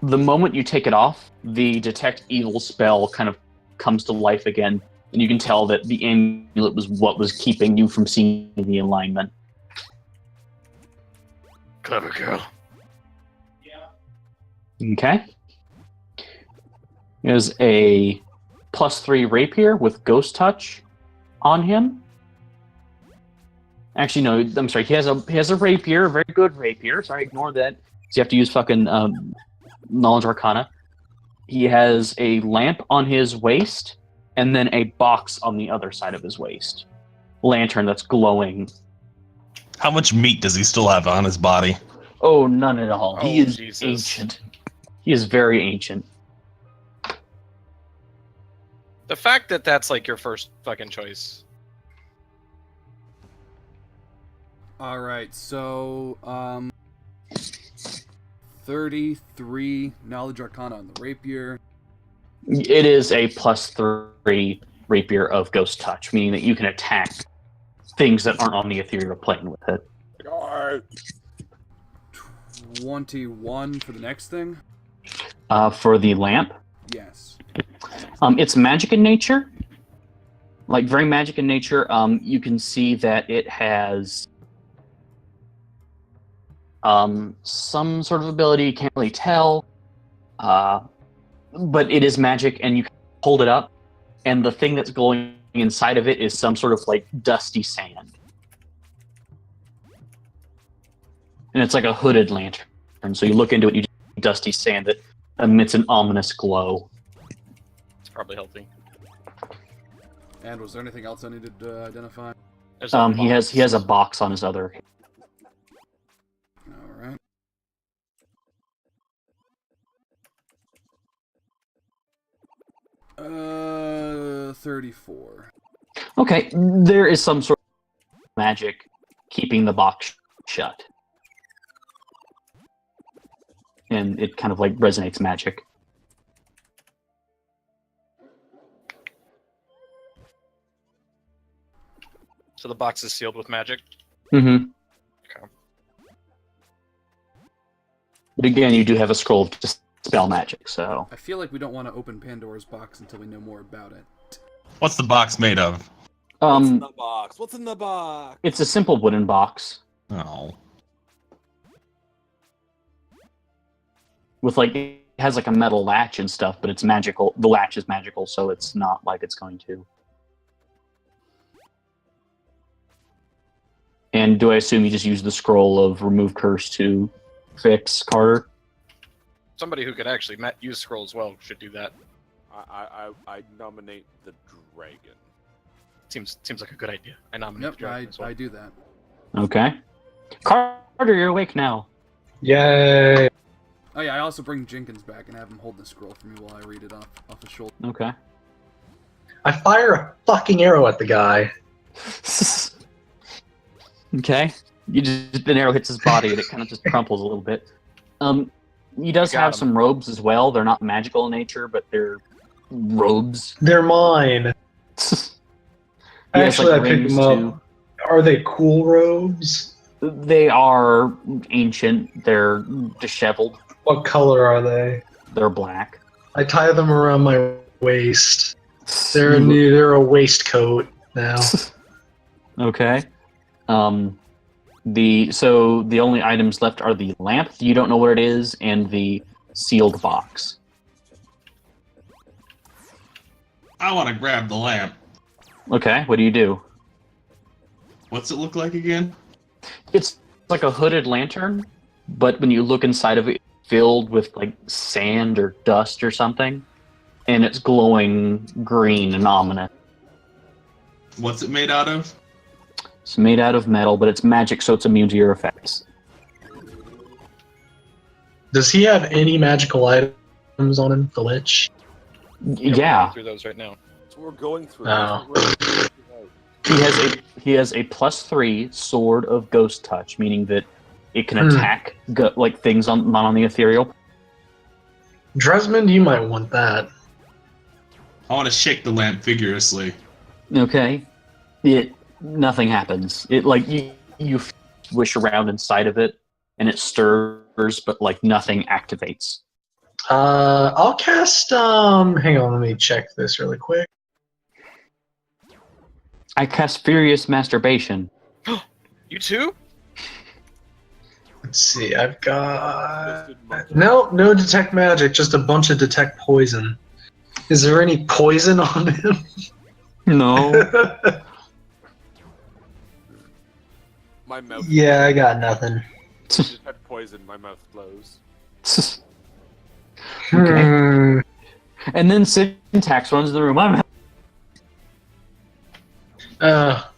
A: The moment you take it off, the detect evil spell kind of comes to life again, and you can tell that the amulet was what was keeping you from seeing the alignment.
F: Clever girl.
A: Okay. There's a +3 rapier with ghost touch on him. Actually, no, I'm sorry. He has a rapier, a very good rapier. Sorry, ignore that. So you have to use fucking Knowledge Arcana. He has a lamp on his waist, and then a box on the other side of his waist. Lantern that's glowing.
D: How much meat does he still have on his body?
A: Oh, none at all. He
F: Oh,
A: is
F: Jesus.
A: ancient. He is very ancient.
F: The fact that that's like your first fucking choice.
E: Alright, so, 33 Knowledge Arcana on the rapier.
A: It is a +3 rapier of ghost touch, meaning that you can attack things that aren't on the ethereal plane with it.
C: Alright.
E: 21 for the next thing?
A: For the lamp,
E: Yes.
A: it's magic in nature. Like, very magic in nature. You can see that it has some sort of ability, you can't really tell. But it is magic, and you can hold it up, and the thing that's glowing inside of it is some sort of, like, dusty sand. And it's like a hooded lantern. So you look into it, you just see dusty sand that emits an ominous glow.
F: It's probably healthy.
E: And was there anything else I needed to identify?
F: There's a
A: He
F: box.
A: has a box on his other.
E: Alright. Uh, 34.
A: Okay, there is some sort of magic keeping the box shut. And it kind of like resonates magic.
F: So the box is sealed with magic.
A: Mm-hmm.
F: Okay.
A: But again, you do have a scroll of dispel magic, so...
E: I feel like we don't want to open Pandora's box until we know more about it.
D: What's the box made of?
C: What's in the box? What's in the box?
A: It's a simple wooden box
D: Oh.
A: with like it has like a metal latch and stuff, but it's magical. The latch is magical, so it's not like it's going to. And do I assume you just use the scroll of remove curse to fix Carter?
F: Somebody who could actually use scroll as well should do that.
C: I nominate the dragon.
F: Seems like a good idea. I nominate
E: Yep,
F: the dragon as well.
E: I do that.
A: Okay. Carter, you're awake now.
B: Yay!
E: Oh yeah, I also bring Jenkins back and have him hold the scroll for me while I read it off his shoulder.
A: Okay.
B: I fire a fucking arrow at the guy.
A: Okay. An arrow hits his body and it kind of just crumples a little bit. He does
F: Got
A: have
F: him.
A: some robes as well. They're not magical in nature, but they're robes.
B: They're mine.
A: He has,
B: Actually,
A: like,
B: I picked
A: rings,
B: them up.
A: too.
B: Are they cool robes?
A: They are ancient. They're disheveled.
B: What color are they?
A: They're black.
B: I tie them around my waist. They're a waistcoat now.
A: Okay. The only items left are the lamp. You don't know what it is, and the sealed box.
D: I want to grab the lamp.
A: Okay. What do you do?
D: What's it look like again?
A: It's like a hooded lantern, but when you look inside of it, it's filled with like sand or dust or something, and it's glowing green and ominous.
D: What's it made out of?
A: It's made out of metal, but it's magic, so it's immune to your effects.
B: Does he have any magical items on him, the Lich?
F: We're
A: Yeah,
F: going through those right now.
C: That's what we're going through.
B: Oh.
A: he has a +3 sword of ghost touch, meaning that it can
B: Hmm.
A: attack like things not on the ethereal.
B: Dresmond, you might want that.
D: I want to shake the lamp vigorously.
A: Okay, nothing happens. It like you swish around inside of it, and it stirs, but like nothing activates.
B: I'll cast, hang on, let me check this really quick.
A: I cast Furious Masturbation.
F: You too?
B: Let's see, I've got... No detect magic, just a bunch of detect poison. Is there any poison on him?
A: No.
C: My mouth.
B: Yeah, I got nothing.
C: Just had poison. My mouth flows.
B: Hmm.
A: And then Syntax runs the room.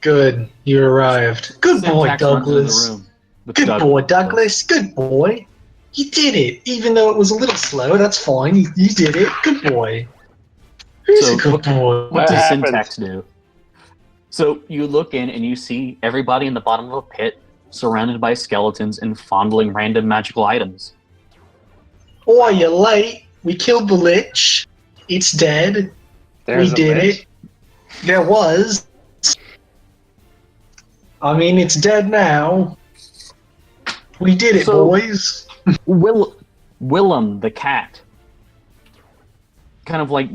B: Good. You arrived. Good boy,
A: Syntax runs into the
B: Douglas.
A: room with
B: Good
A: Doug-
B: boy, Douglas. Good boy. You did it. Even though it was a little slow, that's fine. You did it. Good boy. Who's
A: So,
B: a good boy?
A: What does
G: happened?
A: Syntax do? So you look in and you see everybody in the bottom of a pit, surrounded by skeletons and fondling random magical items.
B: Oh, you're late. We killed the Lich. It's dead.
G: There's
B: We
G: a
B: did
G: lich.
B: it. There was. I mean, it's dead now. We did it,
A: So-
B: boys.
A: Willem the cat kind of like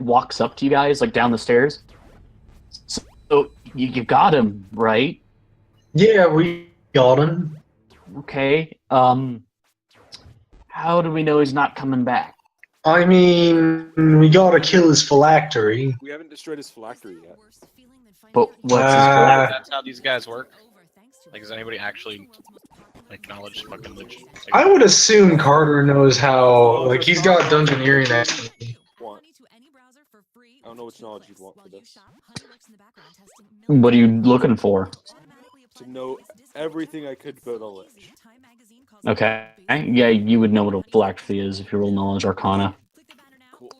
A: walks up to you guys like down the stairs. So you got him, right?
B: Yeah, we got him.
A: Okay. How do we know he's not coming back?
B: I mean, we gotta kill his phylactery.
C: We haven't destroyed his phylactery yet.
A: But what's his
B: Ah.
F: That's how these guys work. Like, does anybody actually like knowledge fucking Lich? Like,
B: I would assume Carter knows how. Like, he's got dungeoneering expertise.
C: Want. I don't know which knowledge you'd want for this.
A: What are you looking for?
C: To know everything I could about a Lich.
A: Okay. Yeah, you would know what a phylactery is if you roll Knowledge Arcana.
C: Cool.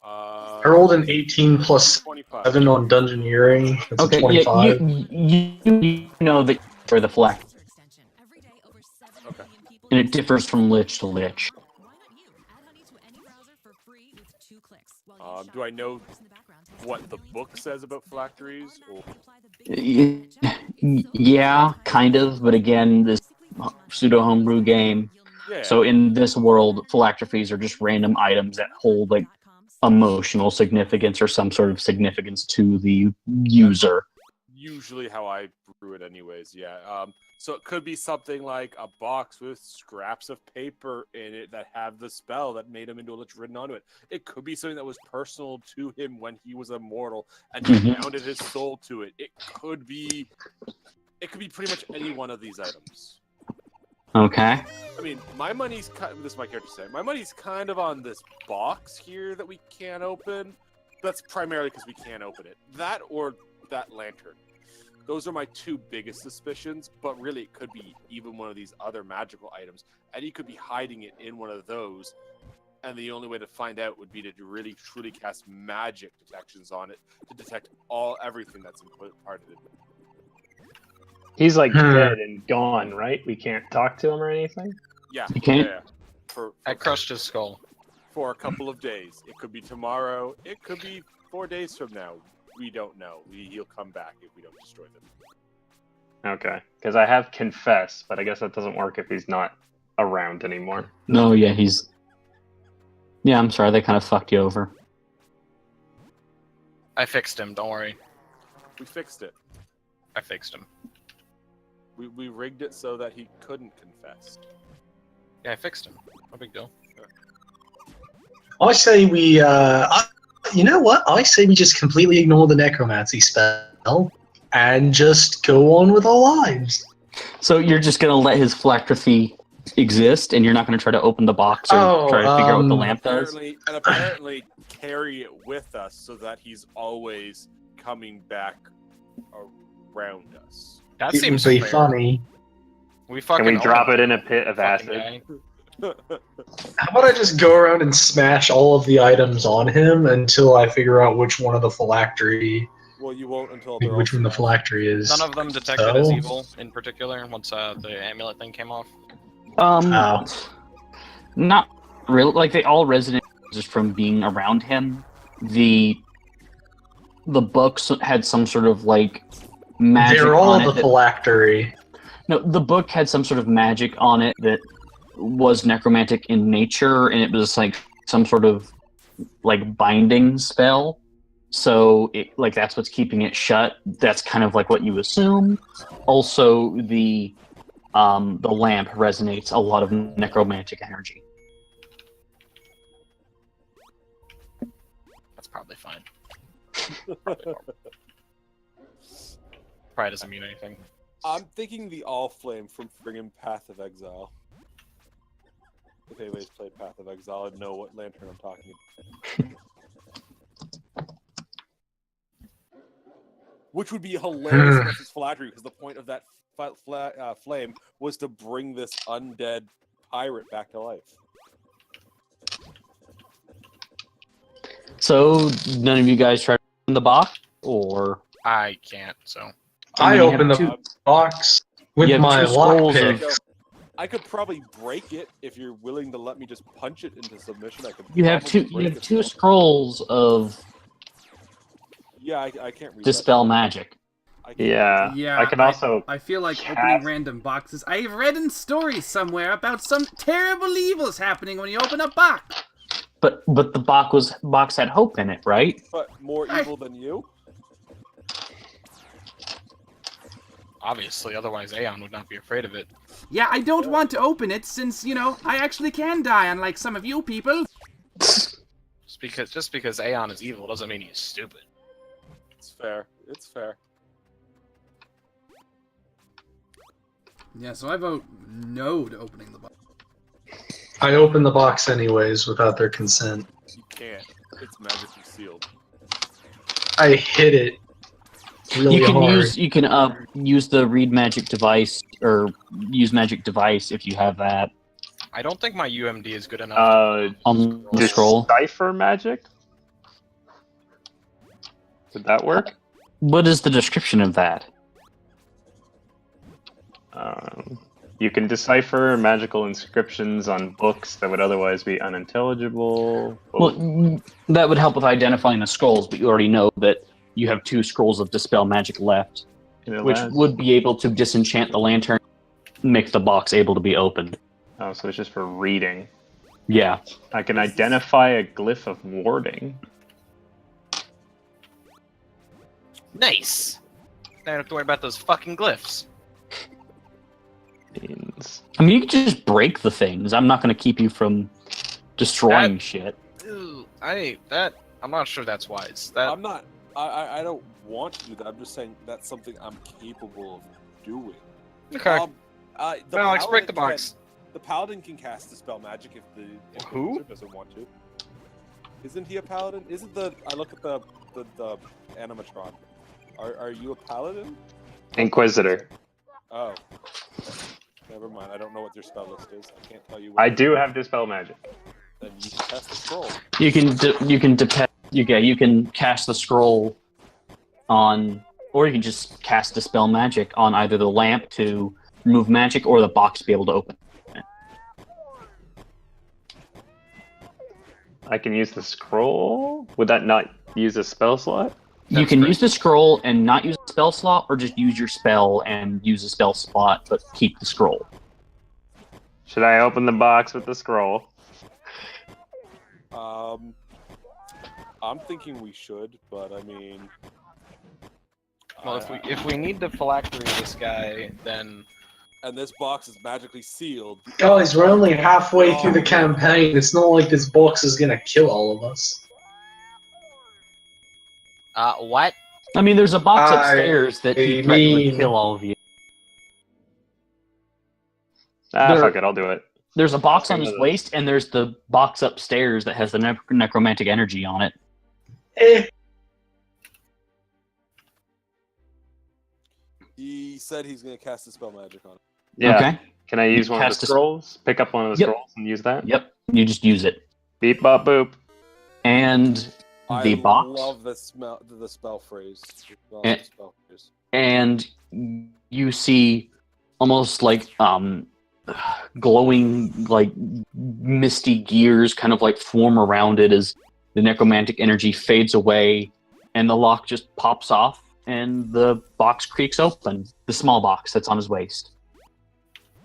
B: I rolled an 18 plus
C: 25.
B: 7 on dungeoneering. That's
A: Okay,
B: a 25.
A: you know that for the phylactery,
C: Okay.
A: and it differs from lich to lich.
C: Do I know what the book says about phylacteries? Or
A: Yeah, kind of, but again, this pseudo homebrew game.
C: yeah.
A: So in this world, phylacteries are just random items that hold like emotional significance or some sort of significance to the user.
C: Usually how I brew it anyways, yeah. So it could be something like a box with scraps of paper in it that have the spell that made him into a lich written onto it. It could be something that was personal to him when he was immortal and he bounded his soul to it. It could be pretty much any one of these items.
A: Okay.
C: I mean, my money's this is my character saying. My money's kind of on this box here that we can't open. That's primarily because we can't open it. That or that lantern. Those are my two biggest suspicions, but really it could be even one of these other magical items. And he could be hiding it in one of those, and the only way to find out would be to really truly cast magic detections on it to detect everything that's part of it.
G: He's like dead and gone, right? We can't talk to him or anything?
C: Yeah.
A: You can't?
C: Yeah.
F: I crushed his skull.
C: For a couple of days. It could be tomorrow. It could be 4 days from now. We don't know. He'll come back if we don't destroy them.
G: Okay, because I have confess, but I guess that doesn't work if he's not around anymore.
A: No, yeah, he's... Yeah, I'm sorry, they kind of fucked you over.
F: I fixed him, don't worry.
C: We fixed it.
F: I fixed him.
C: We rigged it so that he couldn't confess.
F: Yeah, I fixed him. No big deal.
B: I say we, you know what? I say we just completely ignore the necromancy spell and just go on with our lives.
A: So you're just going to let his phylactery exist, and you're not going to try to open the box or try to figure out what the lamp does?
C: Apparently carry it with us so that he's always coming back around us.
F: That
B: It
F: seems
B: would be
F: fair.
B: funny.
F: Can
G: we drop it in a pit of acid?
F: Guy.
B: How about I just go around and smash all of the items on him until I figure out which one of the phylactery,
C: Well, you won't until they're
B: which
C: all
B: one the
C: smashed.
B: phylactery is.
F: None of them detected as evil in particular once the amulet thing came off.
A: Not really. Like, they all resonate just from being around him. The books had some sort of, like, magic
B: They're all
A: on
B: the
A: it.
B: phylactery.
A: No, the book had some sort of magic on it that was necromantic in nature, and it was like some sort of like binding spell. So, that's what's keeping it shut. That's kind of like what you assume. Also, the lamp resonates a lot of necromantic energy.
F: That's probably fine. Probably doesn't mean anything.
C: I'm thinking the All Flame from friggin' Path of Exile. If anybody's played Path of Exile, I'd know what lantern I'm talking about. Which would be hilarious if it's phylactery, because the point of that flame was to bring this undead pirate back to life.
A: So, none of you guys tried to open the box, or
F: I can't, so.
B: I
A: you have
B: opened the
A: two-
B: box with
A: you have
B: my
A: two scrolls
B: lockpick.
A: of-
C: I could probably break it if you're willing to let me just punch it into submission. I could.
A: You have
C: probably
A: two. You
C: break
A: have
C: it.
A: two scrolls of
C: Yeah, I can't read
A: dispel
C: that.
A: magic.
C: I can't
G: Yeah.
E: Yeah,
G: I can also.
E: I feel like
G: cast-
E: opening random boxes. I've read in stories somewhere about some terrible evils happening when you open a box.
A: But the box had hope in it, right?
C: But more evil than you.
F: Obviously, otherwise Aeon would not be afraid of it.
E: Yeah, I don't want to open it since, I actually can die, unlike some of you people.
F: Just because Aeon is evil doesn't mean he's stupid.
C: It's fair. It's fair.
E: Yeah, so I vote no to opening the box.
B: I opened the box anyways without their consent.
C: You can't. It's magically sealed.
B: I hit it really
A: You can
B: hard.
A: use the read magic device or use magic device if you have that
F: I don't think my UMD is good enough.
A: on the scroll.
G: Decipher magic? Would that work?
A: What is the description of that?
G: You can decipher magical inscriptions on books that would otherwise be unintelligible.
A: Well, that would help with identifying the scrolls, but you already know that you have two scrolls of dispel magic left, which would be able to disenchant the lantern, make the box able to be opened.
G: Oh, so it's just for reading.
A: Yeah.
G: I can identify a glyph of warding.
F: Nice. Now I don't have to worry about those fucking glyphs.
G: Means
A: I mean, you can just break the things. I'm not going to keep you from destroying shit.
F: Ew, I'm not sure that's wise. That
C: I'm not. I don't want to do that. I'm just saying that's something I'm capable of doing.
F: okay.
C: The
F: Alex, break the
C: paladin
F: box.
C: The paladin can cast Dispel Magic if the
F: Who?
C: Inquisitor doesn't want to. Isn't he a paladin? Isn't the I look at the animatron. Are you a paladin?
G: Inquisitor.
C: Oh. Never mind. I don't know what your spell list is. I can't tell you. What
G: I do have Dispel Magic.
C: Then you can cast the scroll.
A: You can cast the scroll on, or you can just cast Dispel Magic on either the lamp to remove magic or the box to be able to open.
G: I can use the scroll. Would that not use a spell slot?
A: You can use the scroll and not use a spell slot, or just use your spell and use a spell slot, but keep the scroll.
G: Should I open the box with the scroll?
C: I'm thinking we should, but I mean.
F: Well, if we need to phylactery this guy, then
C: and this box is magically sealed.
B: Guys, we're only halfway through the campaign. It's not like this box is gonna kill all of us.
F: what?
A: I mean, there's a box upstairs that he threatened
B: mean-
A: to kill all of you.
G: Ah,
A: There-
G: fuck it, I'll do it.
A: There's a box on his
G: Another-
A: waist, and there's the box upstairs that has the necromantic energy on it.
C: He said he's going to cast Dispel Magic on it.
G: Yeah.
A: Okay.
G: Can I use
A: You
G: one of
A: cast
G: the
A: a-
G: scrolls? Pick up one of the
A: Yep.
G: scrolls and use that?
A: Yep. You just use it.
G: Beep bop boop.
A: And the
C: I
A: box.
C: love the spell phrase.
A: Eh.
C: Spell phrase.
A: And you see almost like glowing, like misty gears kind of like form around it as the necromantic energy fades away, and the lock just pops off, and the box creaks open. The small box that's on his waist.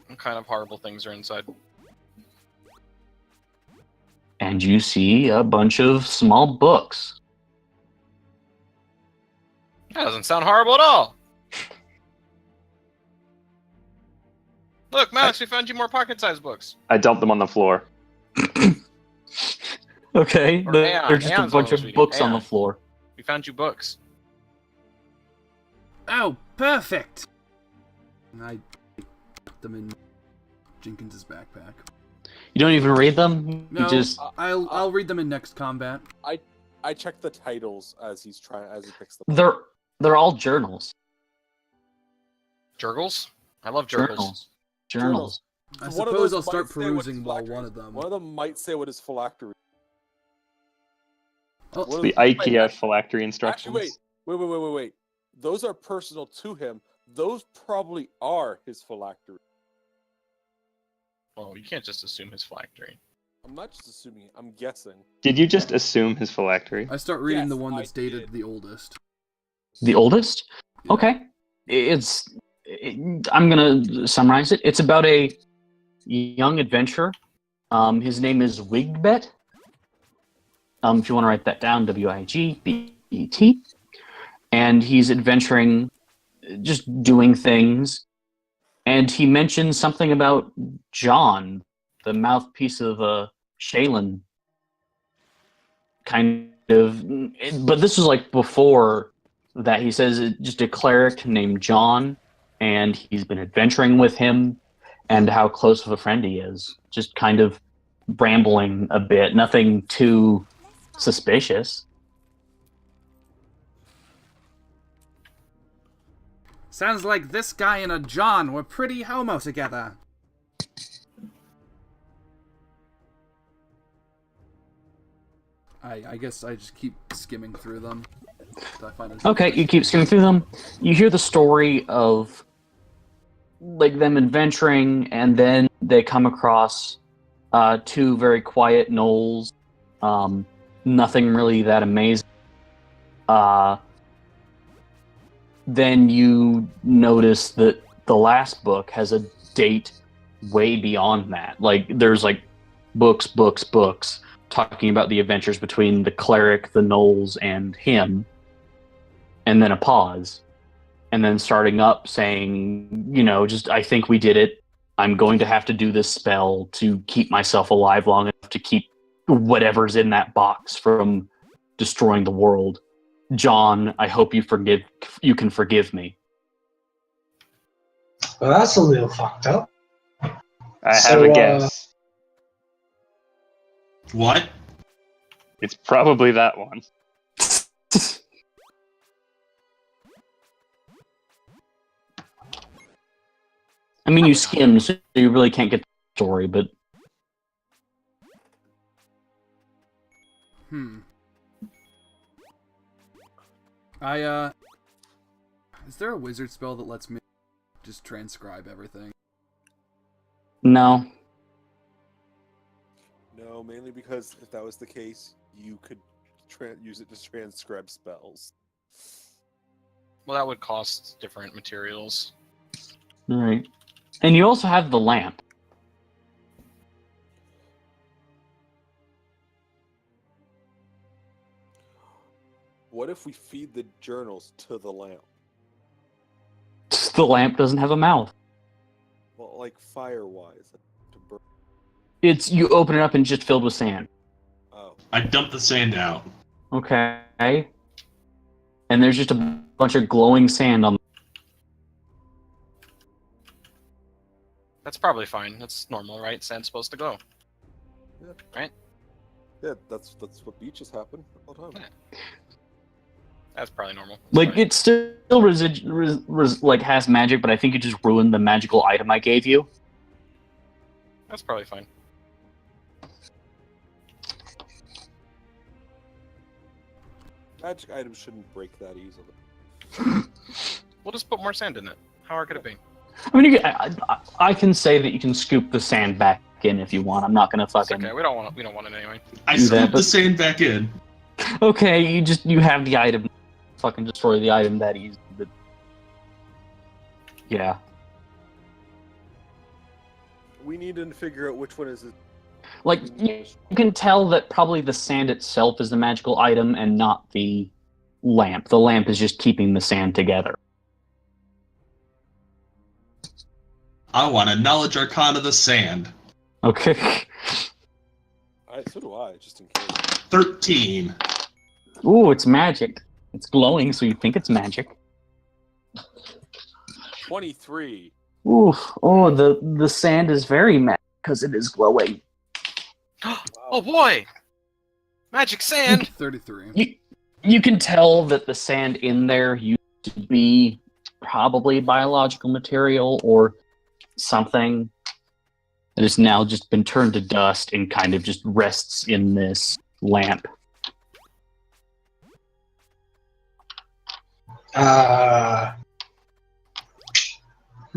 F: What kind of horrible things are inside?
A: And you see a bunch of small books.
F: That doesn't sound horrible at all. Look, Max, we found you more pocket-sized books.
G: I dumped them on the floor.
A: Okay,
F: Or
A: there's just a
F: Aeon's
A: bunch
F: almost
A: of
F: reading.
A: books on the
F: Aeon.
A: floor.
F: We found you books.
E: Oh, perfect! And I put them in Jenkins's backpack.
A: You don't even read them.
E: No,
A: You just
E: I'll read them in next combat.
C: I check the titles as he picks them.
A: they're all journals.
F: Jurgles? I love Jurgles.
A: Journals.
E: I
C: One of
E: suppose
C: those
E: I'll start
C: might say what his
E: perusing while
C: phylactery
E: one
C: is.
E: of them.
C: One of them might say what his phylactery.
E: Oh,
C: One of
G: The
C: them might-
G: IKEA phylactery instructions.
C: Actually, wait. Those are personal to him. Those probably are his phylactery.
F: Well, you can't just assume his phylactery.
C: I'm not just assuming it. I'm guessing.
G: Did you just assume his phylactery?
E: I start reading
C: Yes,
E: the one
C: I
E: that's dated
C: did.
E: the oldest.
A: The oldest?
E: Yeah.
A: Okay. I'm gonna summarize it. It's about a young adventurer. His name is Wigbet. If you want to write that down, Wigbet. And he's adventuring, just doing things. And he mentions something about John, the mouthpiece of Shaylin. Kind of, but this was like before that. He says it's just a cleric named John, and he's been adventuring with him, and how close of a friend he is. Just kind of rambling a bit, nothing too suspicious.
E: Sounds like this guy and a John were pretty homo together. I guess I just keep skimming through them. till I find a-
A: Okay, you keep skimming through them. You hear the story of like them adventuring, and then they come across two very quiet gnolls. Nothing really that amazing. Then you notice that the last book has a date way beyond that. Like there's like books, talking about the adventures between the cleric, the gnolls, and him, and then a pause, and then starting up saying, just, I think we did it. I'm going to have to do this spell to keep myself alive long enough to keep whatever's in that box from destroying the world. John, I hope you can forgive me.
B: Well, that's a little fucked up.
G: I have a guess.
D: What?
G: It's probably that one.
A: I mean, you skim, so you really can't get the story, but...
E: Is there a wizard spell that lets me just transcribe everything?
A: No.
C: No, mainly because if that was the case, you could use it to transcribe spells.
F: Well, that would cost different materials.
A: All right. And you also have the lamp.
C: What if we feed the journals to the lamp?
A: The lamp doesn't have a mouth.
C: Well, like fire-wise. To burn.
A: You open it up and it's just filled with sand.
C: Oh.
D: I dumped the sand out.
A: Okay. And there's just a bunch of glowing sand on.
F: That's probably fine. That's normal, right? Sand's supposed to glow.
C: Yeah.
F: Right?
C: Yeah, that's what beaches happen all the time.
F: Yeah. That's probably normal. That's
A: Like,
F: fine.
A: it still has magic, but I think it just ruined the magical item I gave you.
F: That's probably fine.
C: Magic items shouldn't break that easily.
F: We'll just put more sand in it. How hard could it be?
A: I mean, I can say that you can scoop the sand back in if you want. I'm not gonna
F: It's
A: fucking...
F: okay. We don't want it anyway.
D: I
A: Do that,
D: scooped
A: but-
D: the sand back in.
A: Okay, you have the item. Fucking destroy the item that easy, but... Yeah.
C: We need to figure out which one is it.
A: Like, you can tell that probably the sand itself is the magical item and not the lamp. The lamp is just keeping the sand together.
D: I want a knowledge arcana of the sand.
A: Okay.
C: So do I, just in case.
D: 13.
A: Ooh, it's magic. It's glowing, so you think it's magic.
C: 23.
A: Ooh, oh, the sand is very magic because it is glowing.
F: Oh boy! Magic sand!
E: 33.
A: You can tell that the sand in there used to be probably biological material or something that has now just been turned to dust and kind of just rests in this lamp.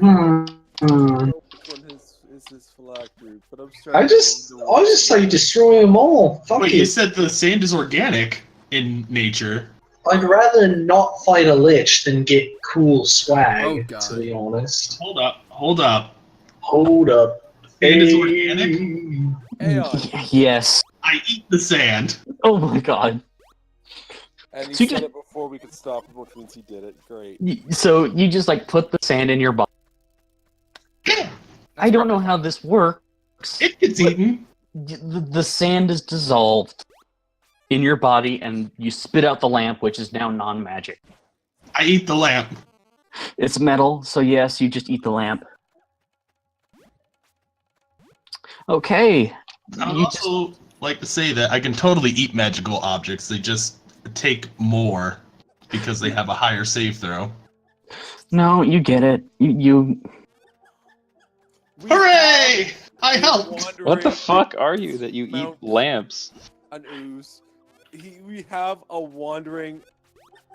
C: Which one is his phylactery? But I'm
B: I'll just say destroy them all. Fuck
D: Wait,
B: it.
D: you said the sand is organic in nature.
B: I'd rather not fight a lich than get cool swag,
E: Oh, God.
B: to be honest.
D: Hold up.
B: Hold up.
D: Sand is
B: Hey.
D: organic?
C: Aeon.
A: Yes.
D: I eat the sand.
A: Oh my god.
C: And he
A: So you
C: said
A: just-
C: it before we could stop him, which means he did it. Great.
A: So you just like put the sand in your body. I don't know how this works.
D: It gets eaten.
A: The sand is dissolved in your body and you spit out the lamp, which is now non-magic.
D: I eat the lamp.
A: It's metal, so yes, you just eat the lamp. Okay.
D: I would
A: You
D: also like to say that I can totally eat magical objects. They just take more because they have a higher save throw.
A: No, you get it. You
D: Hooray! I helped!
G: What the fuck are you that you eat
C: Mount-
G: lamps?
C: An ooze. We have a wandering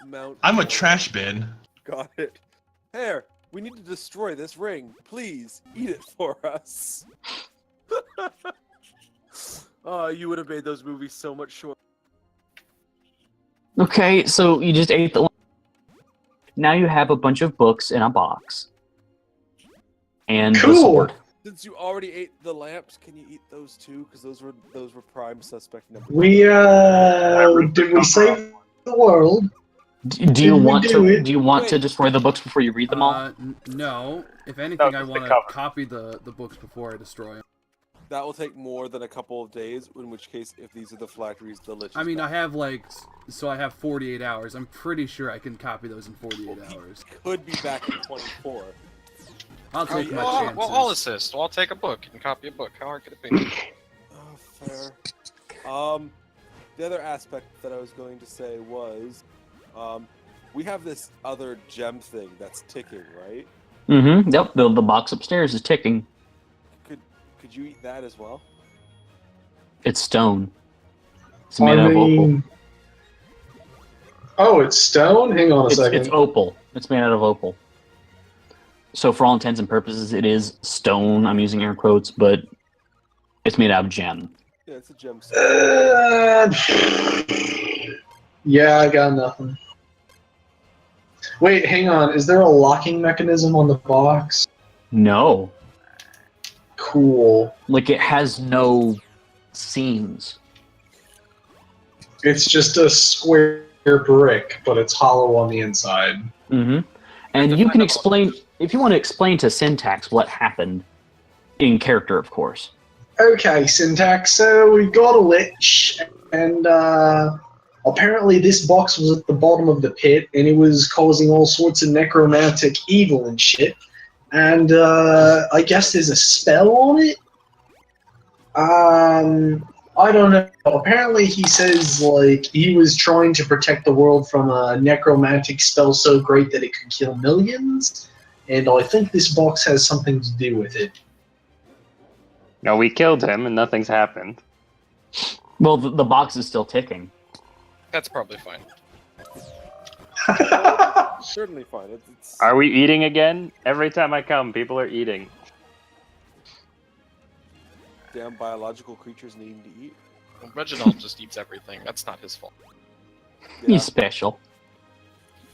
C: mount.
D: I'm a trash bin.
C: Got it. Here, we need to destroy this ring. Please, eat it for us. Oh, you would have made those movies so much shorter.
A: Okay, so you just ate the lamp. Now you have a bunch of books in a box. And the
B: Cool.
A: sword.
C: Since you already ate the lamps, can you eat those too? Because those were prime suspect number.
B: We did we save the world?
A: Do you
B: Did we
A: want
B: do
A: to?
B: it?
A: Do you want to
C: Wait.
A: destroy the books before you read them all?
E: No. If anything, I
G: just the
E: want to
G: cover.
E: copy the books before I destroy them.
C: That will take more than a couple of days. In which case, if these are the phylacteries, the lich.
E: I
C: is
E: mean, I
C: back.
E: have I have 48 hours. I'm pretty sure I can copy those in 48 hours.
C: Could be back in 24.
E: I'll take my
F: well,
E: chances.
F: well, I'll assist. Well, I'll take a book and copy a book. How hard could it be?
C: Oh, fair. The other aspect that I was going to say was, we have this other gem thing that's ticking, right?
A: Mm-hmm. Yep. The box upstairs is ticking.
C: Could you eat that as well?
A: It's stone. It's made out of opal.
B: Oh, it's stone? Hang on a second.
A: It's opal. It's made out of opal. So for all intents and purposes, it is stone. I'm using air quotes, but it's made out of gem.
C: Yeah, it's a gem.
B: Yeah, I got nothing. Wait, hang on. Is there a locking mechanism on the box?
A: No.
B: Cool.
A: Like, it has no seams.
B: It's just a square brick, but it's hollow on the inside.
A: Mm-hmm. And you can explain, if you want to explain to Syntax what happened, in character, of course.
B: Okay, Syntax. So we got a lich, and apparently this box was at the bottom of the pit, and it was causing all sorts of necromantic evil and shit. And I guess there's a spell on it? I don't know. Apparently he says, like, he was trying to protect the world from a necromantic spell so great that it could kill millions, and I think this box has something to do with it.
G: No, we killed him and nothing's happened.
A: Well, the box is still ticking.
F: That's probably fine.
C: Certainly fine. It's
G: Are we eating again? Every time I come, people are eating.
C: damn biological creatures needing to eat.
F: Well, Reginald just eats everything. That's not his fault.
C: Yeah.
A: He's special.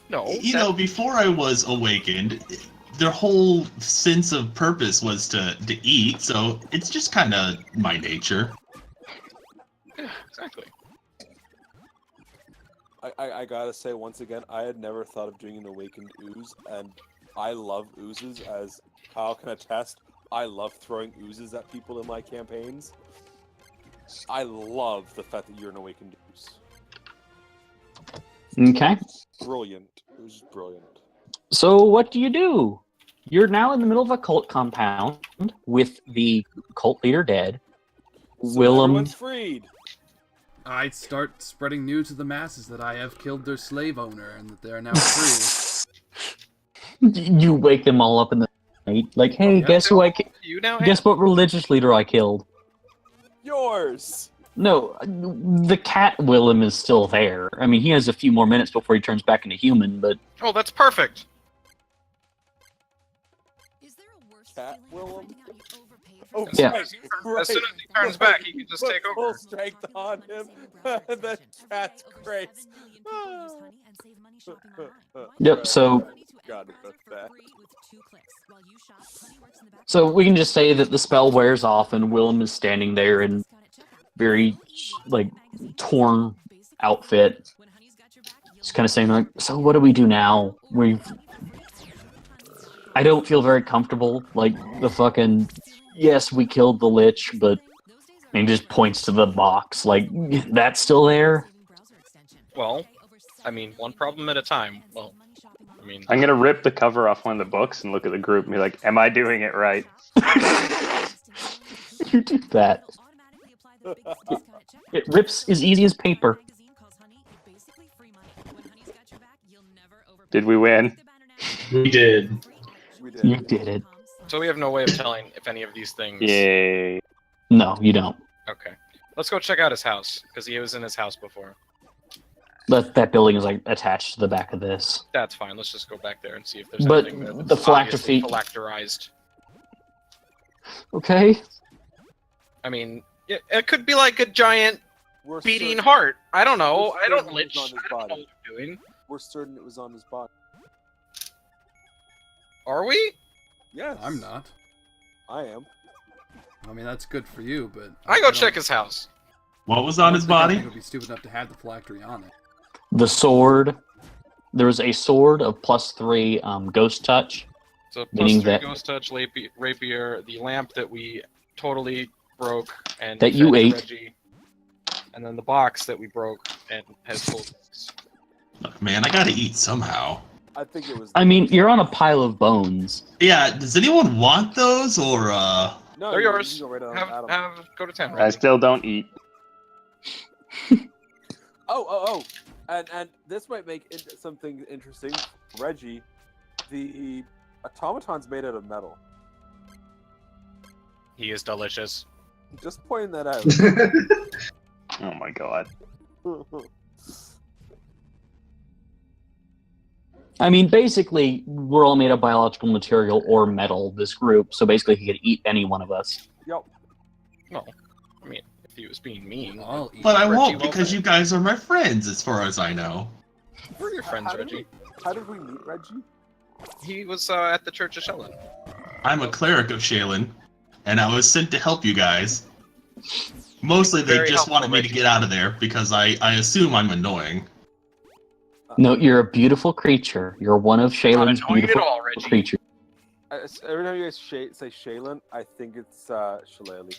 F: No.
D: You know, before I was awakened, their whole sense of purpose was to eat, so it's just kind of my nature.
F: Yeah, exactly.
C: I gotta say once again, I had never thought of doing an awakened ooze, and I love oozes, as Kyle can attest. I love throwing oozes at people in my campaigns. I love the fact that you're an awakened ooze.
A: Okay.
C: Brilliant. It was brilliant.
A: So what do? You're now in the middle of a cult compound with the cult leader dead.
C: So
A: Willem.
C: everyone's freed.
E: I start spreading news to the masses that I have killed their slave owner and that they are now free.
A: You wake them all up in the night, like, hey,
E: yeah.
A: guess who I killed?
F: You now
A: Guess what religious leader I killed?
C: Yours.
A: No, the cat Willem is still there. I mean, he has a few more minutes before he turns back into human, but
F: Oh, that's perfect.
C: Cat Willem.
A: Yeah.
F: As soon as he turns back, he can just take
C: Full
F: over.
C: strength on him. The cat's great.
A: Yep, so
C: God, that's bad.
A: So we can just say that the spell wears off and Willem is standing there in very, like, torn outfit. Just kind of saying, like, so what do we do now? I don't feel very comfortable. Like, the fucking, yes, we killed the lich, but he just points to the box. Like, that's still there?
F: Well, I mean, one problem at a time. Well, I mean,
G: I'm gonna rip the cover off one of the books and look at the group and be like, am I doing it right?
A: You do that. It rips as easy as paper.
G: Did we win?
B: We did.
C: We did.
A: You did it.
F: so we have no way of telling if any of these things.
G: Yay.
A: No, you don't.
F: Okay. Let's go check out his house, because he was in his house before.
A: That building is, like, attached to the back of this.
F: That's fine. Let's just go back there and see if there's
A: But
F: anything that's
A: the
F: obviously
A: phylactery-
F: phylacterized.
A: Okay?
F: I mean, it could be like a giant
C: We're
F: beating
C: certain-
F: heart. I don't know.
C: We're
F: I don't
C: certain
F: lich.
C: it was on his
F: I don't know
C: body.
F: what I'm doing.
C: We're certain it was on his body.
F: Are we?
C: Yes.
E: I'm not.
C: I am.
E: I mean, that's good for you, but
F: I go check his house.
D: What was on his body?
E: Would be stupid enough to have the phylactery on it.
A: The sword. There was a sword of +3 ghost touch.
F: So
A: Meaning
F: +3
A: that-
F: ghost touch rapier, the lamp that we totally broke and
A: That you
F: fed to
A: ate.
F: Reggie, and then the box that we broke and has full.
D: Look, man, I gotta eat somehow.
C: I think it was.
A: I mean, you're on a pile of bones.
D: Yeah, does anyone want those, or,
C: No,
F: They're
C: you
F: yours.
C: can go right on Adam.
F: Go to 10.
G: I
F: Reggie.
G: still don't eat.
C: Oh. And this might make something interesting. Reggie, the automaton's made out of metal.
F: He is delicious.
C: Just pointing that out.
G: Oh my god.
A: I mean, basically, we're all made of biological material or metal, this group, so basically he could eat any one of us.
C: Yep.
F: No, I mean, if he was being mean,
E: I'll eat.
D: but I
F: Reggie
D: won't
F: will
D: because
F: say.
D: you guys are my friends, as far as I know.
F: we're your friends,
C: How did
F: Reggie.
C: How did we meet Reggie?
F: He was at the Church of Shellen.
D: I'm a cleric of Shaylin, and I was sent to help you guys. Mostly, they
F: Very
D: just
F: helpful,
D: wanted me to
F: Reggie.
D: get out of there because I assume I'm annoying.
A: No, you're a beautiful creature. You're one of Shaylin's
F: annoying at
A: beautiful
F: all, Reggie.
A: creatures.
C: Every time you guys say Shaylin, I think it's Shillelagh.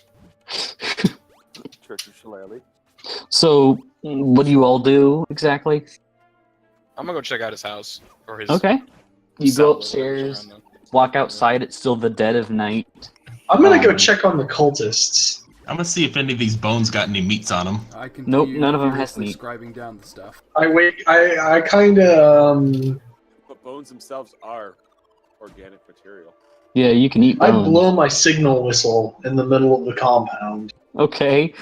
C: Church of Shillelagh.
A: So, what do you all do exactly?
F: I'm gonna go check out his house or his.
A: Okay. You
F: cell
A: go
F: or whatever's
A: upstairs,
F: around there.
A: walk outside, it's still the dead of night.
B: I'm gonna go
A: Um,
B: check on the cultists.
D: I'm gonna see if any of these bones got any meats on them.
E: I continue
A: none of them has
E: furiously
A: meat.
E: scribing down the stuff.
B: I kind of
C: But bones themselves are organic material.
A: Yeah, you can eat
B: I
A: bones.
B: blow my signal whistle in the middle of the compound.
A: Okay,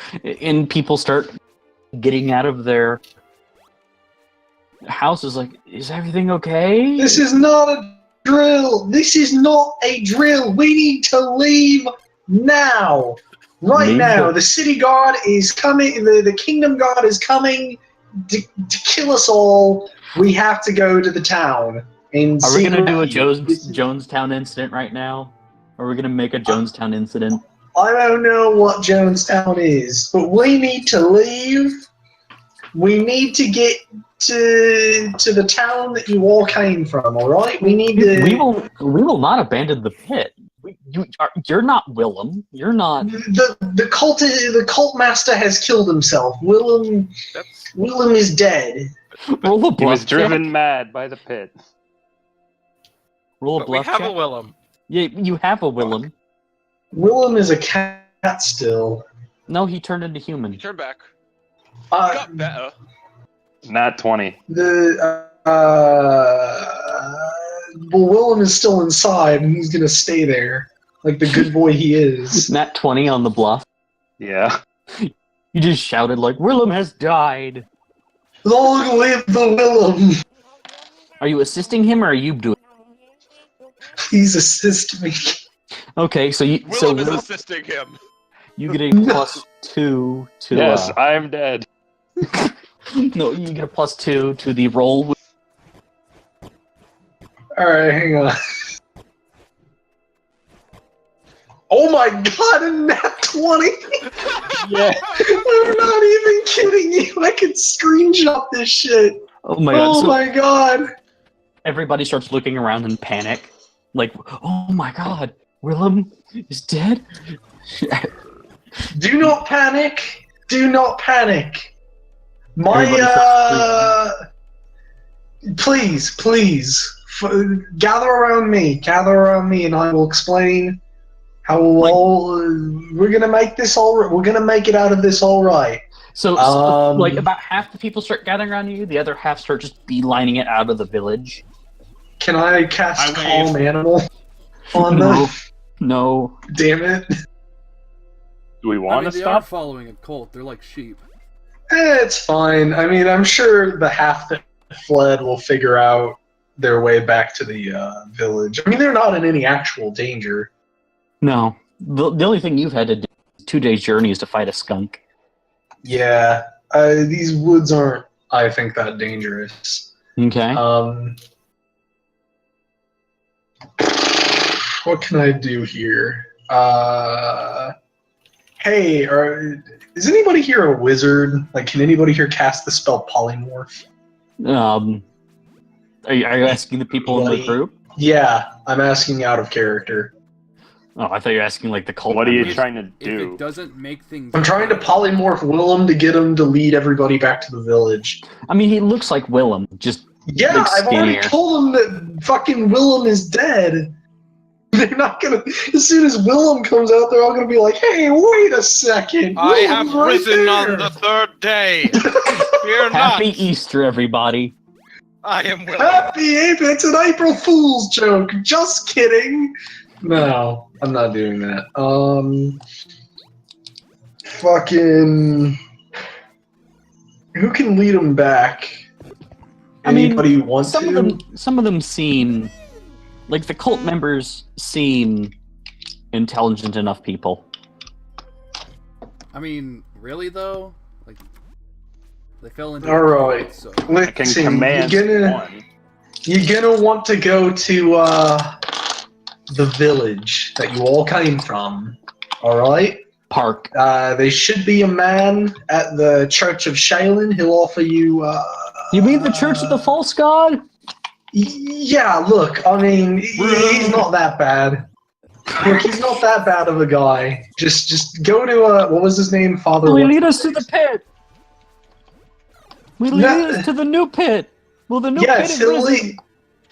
A: and people start getting out of their houses like, is everything okay?
B: This is not a drill. This is not a drill. We need to leave now. Right
A: Leave
B: now.
A: the-
B: The city guard is coming. The kingdom guard is coming to kill us all. We have to go to the town. And
A: Are we gonna do a
B: This is-
A: Jonestown incident right now? Are we gonna make a Jonestown incident?
B: I don't know what Jonestown is, but we need to leave. We need to get to the town that you all came from. All right, we need to.
A: We will not abandon the pit. You're not Willem. You're not.
B: The cult master has killed himself. Willem is dead.
A: Roll a
G: He
A: bluff
G: was driven
A: check.
G: mad by the pit.
A: Roll a
F: But we
A: bluff
F: have
A: check.
F: a Willem.
A: Yeah, you have a Willem.
B: Willem is a cat still.
A: No, he turned into human.
I: Turn back.
B: Uh,
I: Got better.
G: Not 20.
B: Well, Willem is still inside, and he's gonna stay there, like the good boy he is.
A: Nat 20 on the bluff.
G: Yeah.
A: You just shouted like, Willem has died.
B: Long live the Willem!
A: Are you assisting him or are you doing?
B: Please assist me.
A: Okay, so you
I: Willem is
A: Willem,
I: assisting him.
A: you get a +2 to.
G: Yes, I'm dead.
A: No, you get a +2 to the roll.
B: Alright, hang on. Oh my god, a nat 20!
G: Yeah.
B: I'm not even kidding you. I can screenshot this shit.
A: Oh my god!
B: Oh
A: So
B: my god.
A: everybody starts looking around in panic, like, oh my god, Willem is dead.
B: Do not panic. Do not panic.
A: Everybody
B: Please, gather around me, and I will explain how we're gonna make this all. We're gonna make it out of this all right.
A: So like about half the people start gathering around you, the other half start just beelining it out of the village.
B: Can I cast
D: I
B: Calm
D: wave.
B: Animal on
A: No,
B: them?
A: no.
B: Damn it!
G: Do we
E: I
G: want
E: mean,
G: to
E: they are
G: stop?
E: following a cult. They're like sheep.
B: It's fine. I mean, I'm sure the half that fled will figure out their way back to the village. I mean, they're not in any actual danger.
A: No. The only thing you've had to do 2 days journey is to fight a skunk.
B: Yeah, these woods aren't, I think, that dangerous.
A: Okay.
B: What can I do here? Hey, is anybody here a wizard? Like, can anybody here cast the spell polymorph?
A: Are you asking the people in the
B: Anybody?
A: group?
B: Yeah, I'm asking out of character.
A: Oh, I thought you were asking like the cult.
G: What are you
A: members.
G: trying to
E: If
G: do?
E: it doesn't make things
B: I'm trying to
E: better-
B: polymorph Willem to get him to lead everybody back to the village.
A: I mean, he looks like Willem, just
B: Yeah,
A: like
B: I've already
A: skinnier.
B: told them that fucking Willem is dead. They're not gonna. As soon as Willem comes out, they're all gonna be like, "Hey, wait a second!
F: I
B: Willem's
F: have
B: right
F: risen
B: there."
F: on the third day. Fear
A: Happy
F: not.
A: Easter, everybody!
F: I am willing.
B: Happy April! It's an April Fool's joke. Just kidding. No, I'm not doing that. Fucking. Who can lead them back?
A: I mean,
B: Anybody want
A: Some
B: to?
A: of them seem like the cult members seem intelligent enough people.
E: I mean, really though, like they fell into.
B: All
E: a
B: right.
E: cult, so
G: I can
B: Listen,
G: command one.
B: you're gonna want to go to the village that you all came from. All right.
A: Park.
B: There should be a man at the Church of Shaylin. He'll offer you.
A: You mean the Church of the False God?
B: Yeah. Look, I mean, he's not that bad. Look, he's not that bad of a guy. Just go to what was his name? Father.
A: Will he
B: what-
A: lead us to the pit? Will he
B: No.
A: lead us to the new pit? Will the new pit
B: Yes,
A: have risen?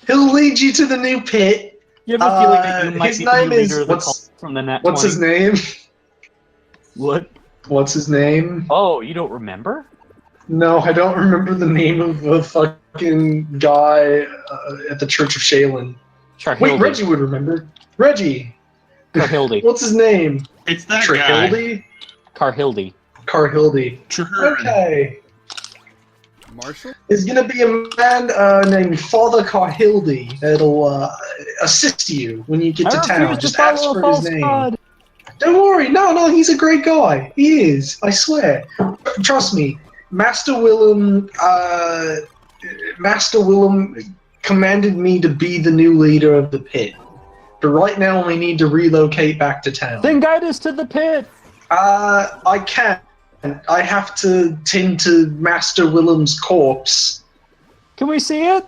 B: he'll lead you to the new pit.
A: You have a feeling that you might
B: his
A: be the
B: name
A: new
B: is-
A: leader of the
B: what's-
A: cult from the Nat
B: What's
A: 20.
B: his name?
A: What?
B: What's his name?
A: Oh, you don't remember?
B: No, I don't remember the name of the fucking guy at the Church of Shaylin. Wait,
A: Charhildy.
B: Reggie would remember. Reggie.
A: Carhildy.
B: What's his name?
D: It's that guy.
B: Trihildy?
A: Carhildy.
B: Carhildy.
D: Traherne.
B: Okay.
E: Marshall.
B: There's gonna be a man named Father Carhildy that'll assist you when you get to
A: I
B: town.
A: refuse to
B: Just ask
A: follow a
B: for his
A: false
B: name.
A: god.
B: Don't worry. No, he's a great guy. He is. I swear. Trust me. Master Willem commanded me to be the new leader of the pit. But right now we need to relocate back to town.
A: Then guide us to the pit.
B: I can't. I have to tend to Master Willem's corpse.
A: Can we see it?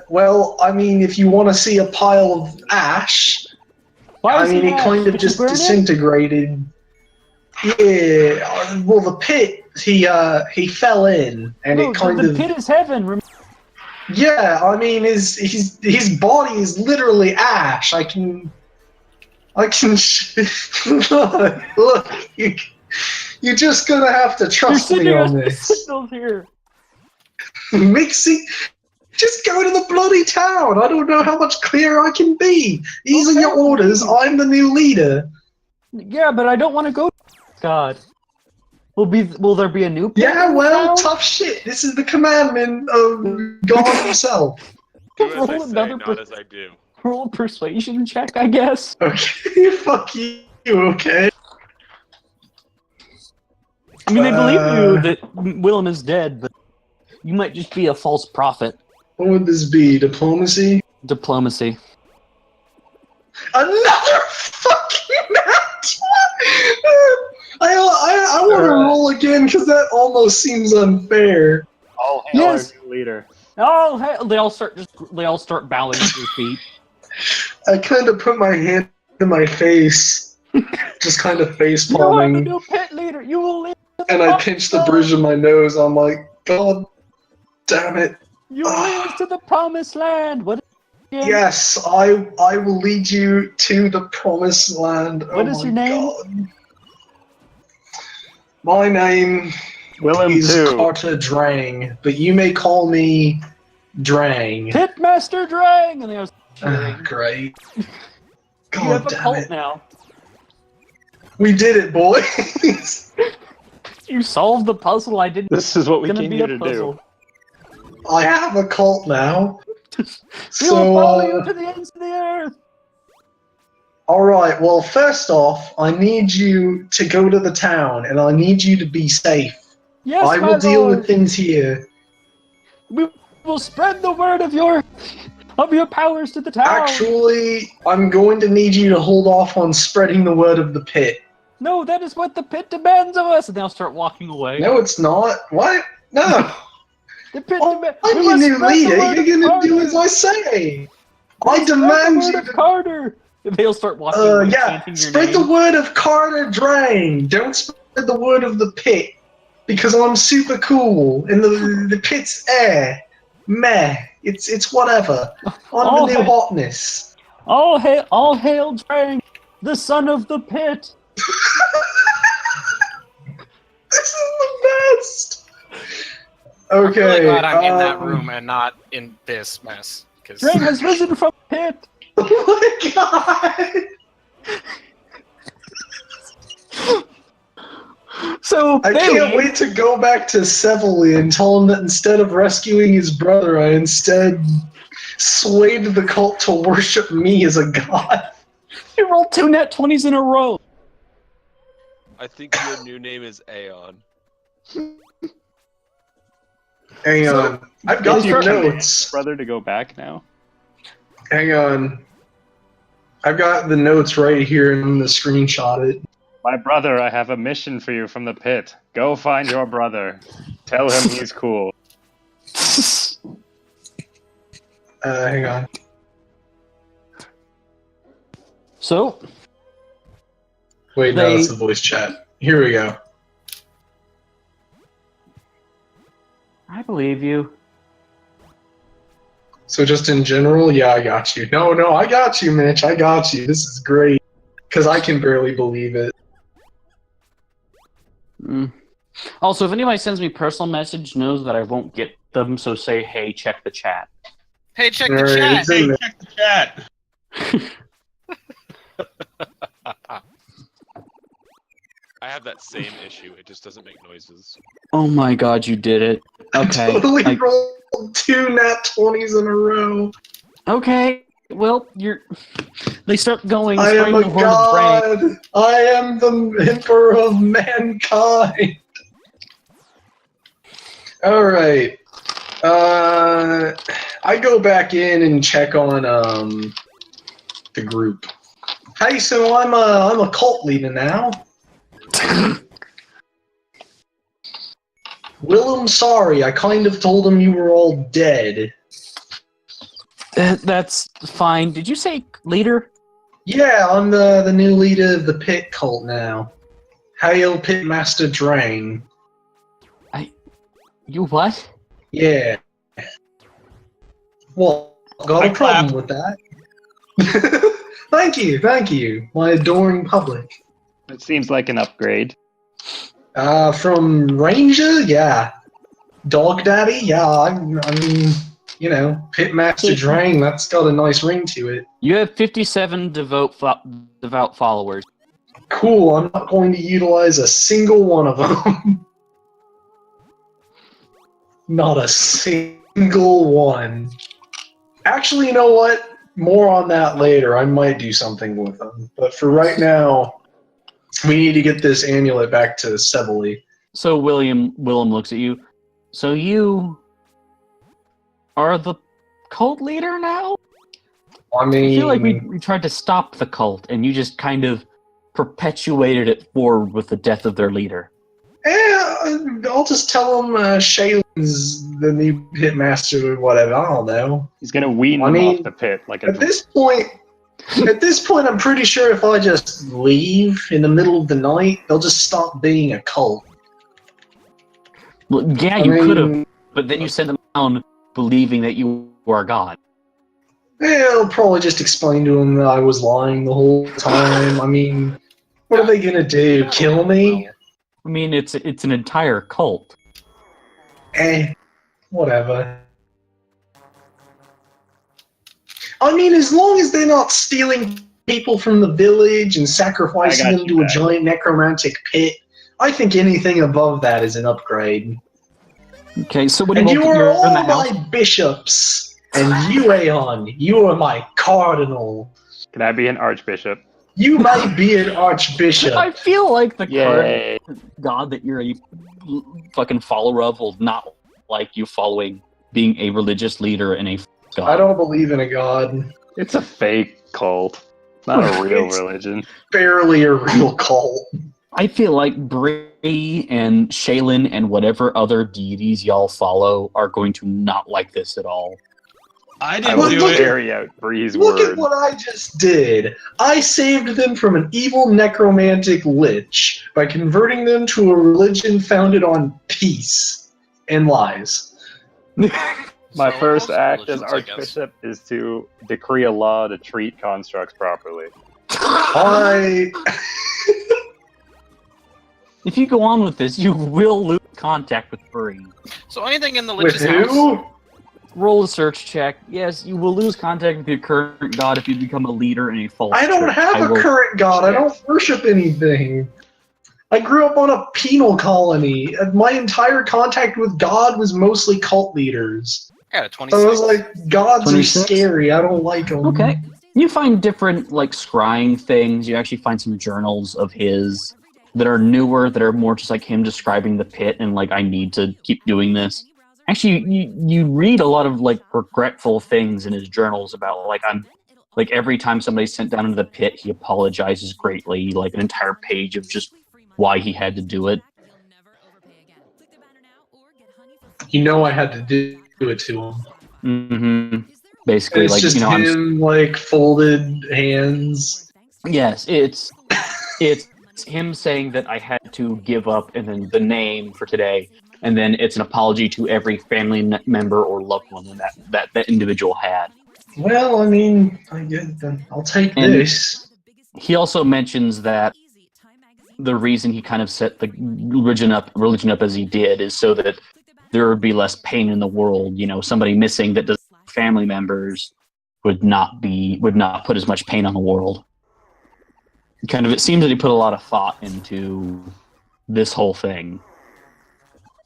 B: Well, I mean, if you want to see a pile of ash,
A: Why
B: I
A: is
B: mean,
A: he
B: it
A: ash?
B: kind of
A: Did you
B: just
A: burn it?
B: disintegrated. Yeah, well, the pit, he fell in, and
A: No,
B: it kind
A: the
B: of.
A: pit is heaven.
B: Yeah, I mean, his body is literally ash. I can. Look, you're just gonna have to
A: You're
B: trust me
A: sending us
B: on this.
A: signals here.
B: Mixing. Just go to the bloody town. I don't know how much clearer I can be. These are your
A: Okay,
B: orders.
A: please.
B: I'm the new leader.
A: Yeah, but I don't want to go. God. Will there be a new pit
B: Yeah,
A: in the
B: well,
A: town?
B: tough shit. This is the commandment of God himself.
C: Do as I
A: Roll
C: say,
A: another
C: not as I do.
A: roll a persuasion check, I guess.
B: Okay, fuck you, okay?
A: I mean, they believe you that Willem is dead, but you might just be a false prophet.
B: What would this be? Diplomacy?
A: Diplomacy.
B: Another fucking match! I want to roll again because that almost seems unfair.
G: All hail
A: Yes.
G: our new leader.
A: Oh, hey, they all start bowing at your feet.
B: I kind of put my hand in my face, just kind of face
A: You are the
B: palming,
A: new pit leader. You will lead. us to
B: and I
A: promised
B: pinch the
A: land.
B: bridge of my nose. I'm like, God damn it.
A: You will lead us to the promised land. What? Again?
B: Yes, I will lead you to the promised land.
A: What is your name?
B: God. My name
G: Willem
B: is
G: too.
B: Carter Drang, but you may call me Drang.
A: Pitmaster Drang, and they are
B: Ah, great.
A: You
B: God
A: have a
B: damn
A: cult
B: it.
A: now.
B: We did it, boys.
A: You solved the puzzle. I didn't.
G: This is what we
A: Gonna
G: came
A: be
G: here
A: a
G: to
A: puzzle.
G: do.
B: I have a cult now.
A: We
B: So,
A: will follow you to the ends of the earth.
B: alright, well, first off, I need you to go to the town, and I need you to be safe.
A: Yes,
B: I
A: my
B: will deal
A: lord.
B: with things here.
A: We will spread the word of your powers to the town.
B: Actually, I'm going to need you to hold off on spreading the word of the pit.
A: No, that is what the pit demands of us. And they'll start walking away.
B: No, it's not. What? No.
A: The pit
B: Oh,
A: demands.
B: I'm your new leader. You're gonna do as I say. I demand you
A: of
B: to.
A: Carter. And they'll start walking away,
B: Yeah.
A: chanting your
B: Spread
A: name.
B: the word of Carter Drain. Don't spread the word of the pit, because I'm super cool and the pit's air. Meh. It's whatever. I'm the new hotness.
A: All hail Drang, the son of the pit.
B: This is the best. Okay.
F: I'm really glad I'm in that room and not in this mess.
A: Drang has risen from the pit.
B: Oh my god!
A: So
B: I can't wait to go back to Seville and tell him that instead of rescuing his brother, I instead swayed the cult to worship me as a god.
A: You rolled 2 nat 20s in a row.
C: I think your new name is Aeon.
B: Hang on. I've got
G: Did you
B: the
G: tell your
B: notes.
G: brother to go back now?
B: Hang on. I've got the notes right here and I'm going to screenshot it.
G: My brother, I have a mission for you from the pit. Go find your brother. Tell him he's cool.
B: Hang on.
A: So,
B: Wait, no, that's the voice chat. Here we go.
A: I believe you.
B: So just in general, yeah, I got you. No, I got you, Mitch. I got you. This is great. Because I can barely believe it.
A: Also, if anybody sends me a personal message, knows that I won't get them, so say, hey, check the chat.
F: Hey, check
B: All
F: the
B: right,
F: chat!
B: it's in there.
D: Check the chat.
C: I have that same issue. It just doesn't make noises.
A: Oh my god, you did it. Okay.
B: Totally
A: like-
B: rolled 2 nat 20s in a row.
A: okay. Well, they start going.
B: I am
A: spraying
B: a
A: the horn of Drang.
B: god. I am the emperor of mankind. All right. I go back in and check on the group. Hey, so I'm a cult leader now. Willem, sorry, I kind of told him you were all dead.
A: That's fine. Did you say leader?
B: Yeah, I'm the new leader of the pit cult now. Hail Pitmaster Drain.
A: You what?
B: Yeah. Well, got
D: I
B: a problem with that. Thank you, my adoring public.
G: It seems like an upgrade.
B: From Ranger, yeah. Dog Daddy, yeah, I mean, you know, Pitmaster Drain, that's got a nice ring to it.
A: You have 57 devout followers.
B: Cool, I'm not going to utilize a single one of them. Not a single one. Actually, you know what? More on that later. I might do something with them. But for right now, we need to get this amulet back to Seville.
A: So Willem looks at you. So you are the cult leader now?
B: I mean,
A: I feel like we tried to stop the cult, and you just kind of perpetuated it forward with the death of their leader.
B: I'll just tell them Shaylin's the new pitmaster or whatever. I don't know.
G: He's gonna wean them off the pit like a.
B: At this point, I'm pretty sure if I just leave in the middle of the night, they'll just stop being a cult.
A: Well, yeah, you could have, but then you sent them down believing that you were a god.
B: Yeah, I'll probably just explain to them that I was lying the whole time. I mean, what are they gonna do? Kill me?
A: I mean, it's an entire cult.
B: Whatever. I mean, as long as they're not stealing people from the village and sacrificing them to a giant necromantic pit, I think anything above that is an upgrade.
A: Okay, so what do
B: And
A: you
B: you
A: want?
B: are
A: You're in
B: all
A: the
B: my
A: house.
B: bishops, and you, Aeon, you are my cardinal.
G: Can I be an archbishop?
B: You may be an archbishop.
A: I feel like the
G: Yay!
A: god that you're a fucking follower of will not like you following being a religious leader and a god.
B: I don't believe in a god.
G: It's a fake cult, not a real
B: It's
G: religion.
B: barely a real cult.
A: I feel like Bree and Shaylin and whatever other deities y'all follow are going to not like this at all.
D: I
G: I
D: didn't
G: will
D: do it.
G: carry out Bree's
B: Look at
G: word.
B: what I just did. I saved them from an evil necromantic lich by converting them to a religion founded on peace and lies.
G: My
F: So
G: first
F: most
G: act as
F: religions, I guess.
G: Archbishop is to decree a law to treat constructs properly.
B: I
A: If you go on with this, you will lose contact with Bree.
F: So anything in the
B: with
F: Lich's house?
B: who?
A: Roll a search check. Yes, you will lose contact with your current god if you become a leader in a false
B: I don't
A: church.
B: have
A: I
B: a
A: will-
B: current god. I don't worship anything. I grew up on a penal colony. My entire contact with God was mostly cult leaders.
F: I got a 26.
B: So I was like, gods
A: 26?
B: are scary. I don't like them.
A: Okay. You find different, like, scrying things. You actually find some journals of his that are newer, that are more just like him describing the pit and, like, I need to keep doing this. Actually, you read a lot of, like, regretful things in his journals about, like, every time somebody's sent down into the pit, he apologizes greatly, like, an entire page of just why he had to do it.
B: You know I had to do it to him.
A: Mm-hmm.
B: And
A: Basically,
B: it's
A: like,
B: just
A: you know,
B: him, like, folded hands.
A: Yes, it's him saying that I had to give up, and then the name for today, and then it's an apology to every family member or loved one that individual had.
B: Well, I mean, I'll take
A: And-
B: this.
A: He also mentions that the reason he kind of set the religion up as he did is so that there would be less pain in the world. You know, somebody missing that does family members would not put as much pain on the world. Kind of, it seems that he put a lot of thought into this whole thing,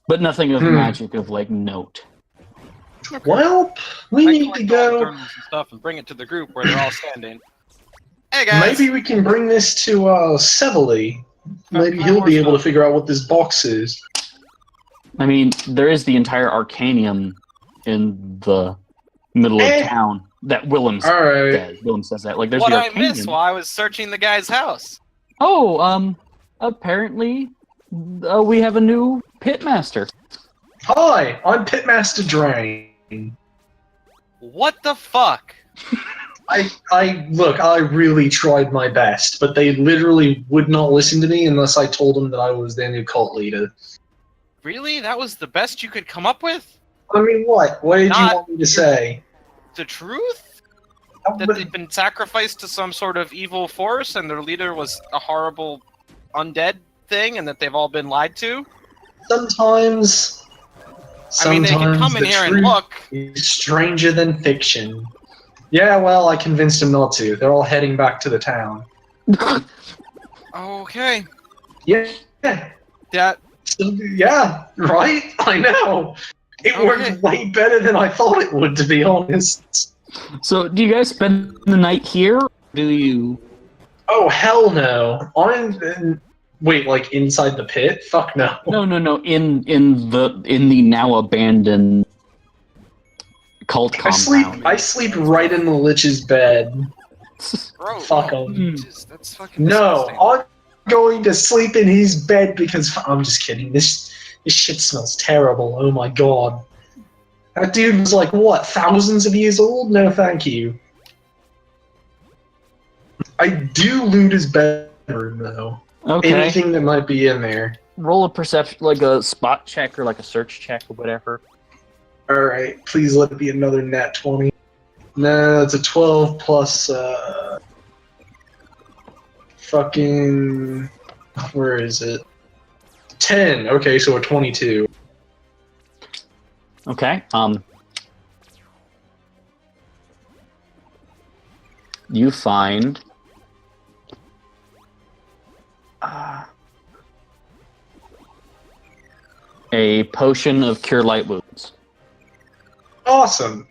A: but nothing of magic of like note.
B: Well, we
F: I
B: need to
F: collect all the
B: go.
F: journals and stuff and bring it to the group where they're all standing. Hey guys.
B: Maybe we can bring this to Sevely. Maybe he'll be able to figure out what this box is.
A: I mean, there is the entire Arcanium in the middle of town that Willem
B: All right.
A: says. Willem says that. Like, there's
F: What
A: the
F: I missed
A: Arcanium.
F: while I was searching the guy's house.
A: Oh, apparently, we have a new pitmaster.
B: Hi, I'm Pitmaster Drain.
F: What the fuck?
B: I really tried my best, but they literally would not listen to me unless I told them that I was their new cult leader.
F: Really? That was the best you could come up with?
B: I mean, what? What did you
F: Not
B: want me to say?
F: The truth? That they've been sacrificed to some sort of evil force and their leader was a horrible undead thing and that they've all been lied to?
B: Sometimes.
F: I mean, they can come in
B: the
F: here and
B: truth
F: look.
B: is stranger than fiction. Yeah, well, I convinced them not to. They're all heading back to the town.
F: Okay.
B: Yeah.
F: That
B: Yeah, right? I know. It
F: Okay.
B: worked way better than I thought it would, to be honest.
A: So, do you guys spend the night here? Or do you?
B: Oh, hell no. Wait, like inside the pit? Fuck no.
A: No. In the now abandoned cult compound.
B: I sleep right in the Lich's bed.
F: bro,
B: Fuck
F: no,
B: 'em.
F: that's fucking
B: No,
F: disgusting.
B: I'm going to sleep in his bed because I'm just kidding. This shit smells terrible. Oh my god. That dude was like, what, thousands of years old? No, thank you. I do loot his bedroom, though.
A: Okay.
B: Anything that might be in there.
A: Roll a perception, like a spot check or like a search check or whatever.
B: Alright, please let it be another nat 20. No, it's a 12 plus, fucking... Where is it? 10. Okay, so a 22.
A: Okay. You find a potion of cure light wounds.
B: Awesome.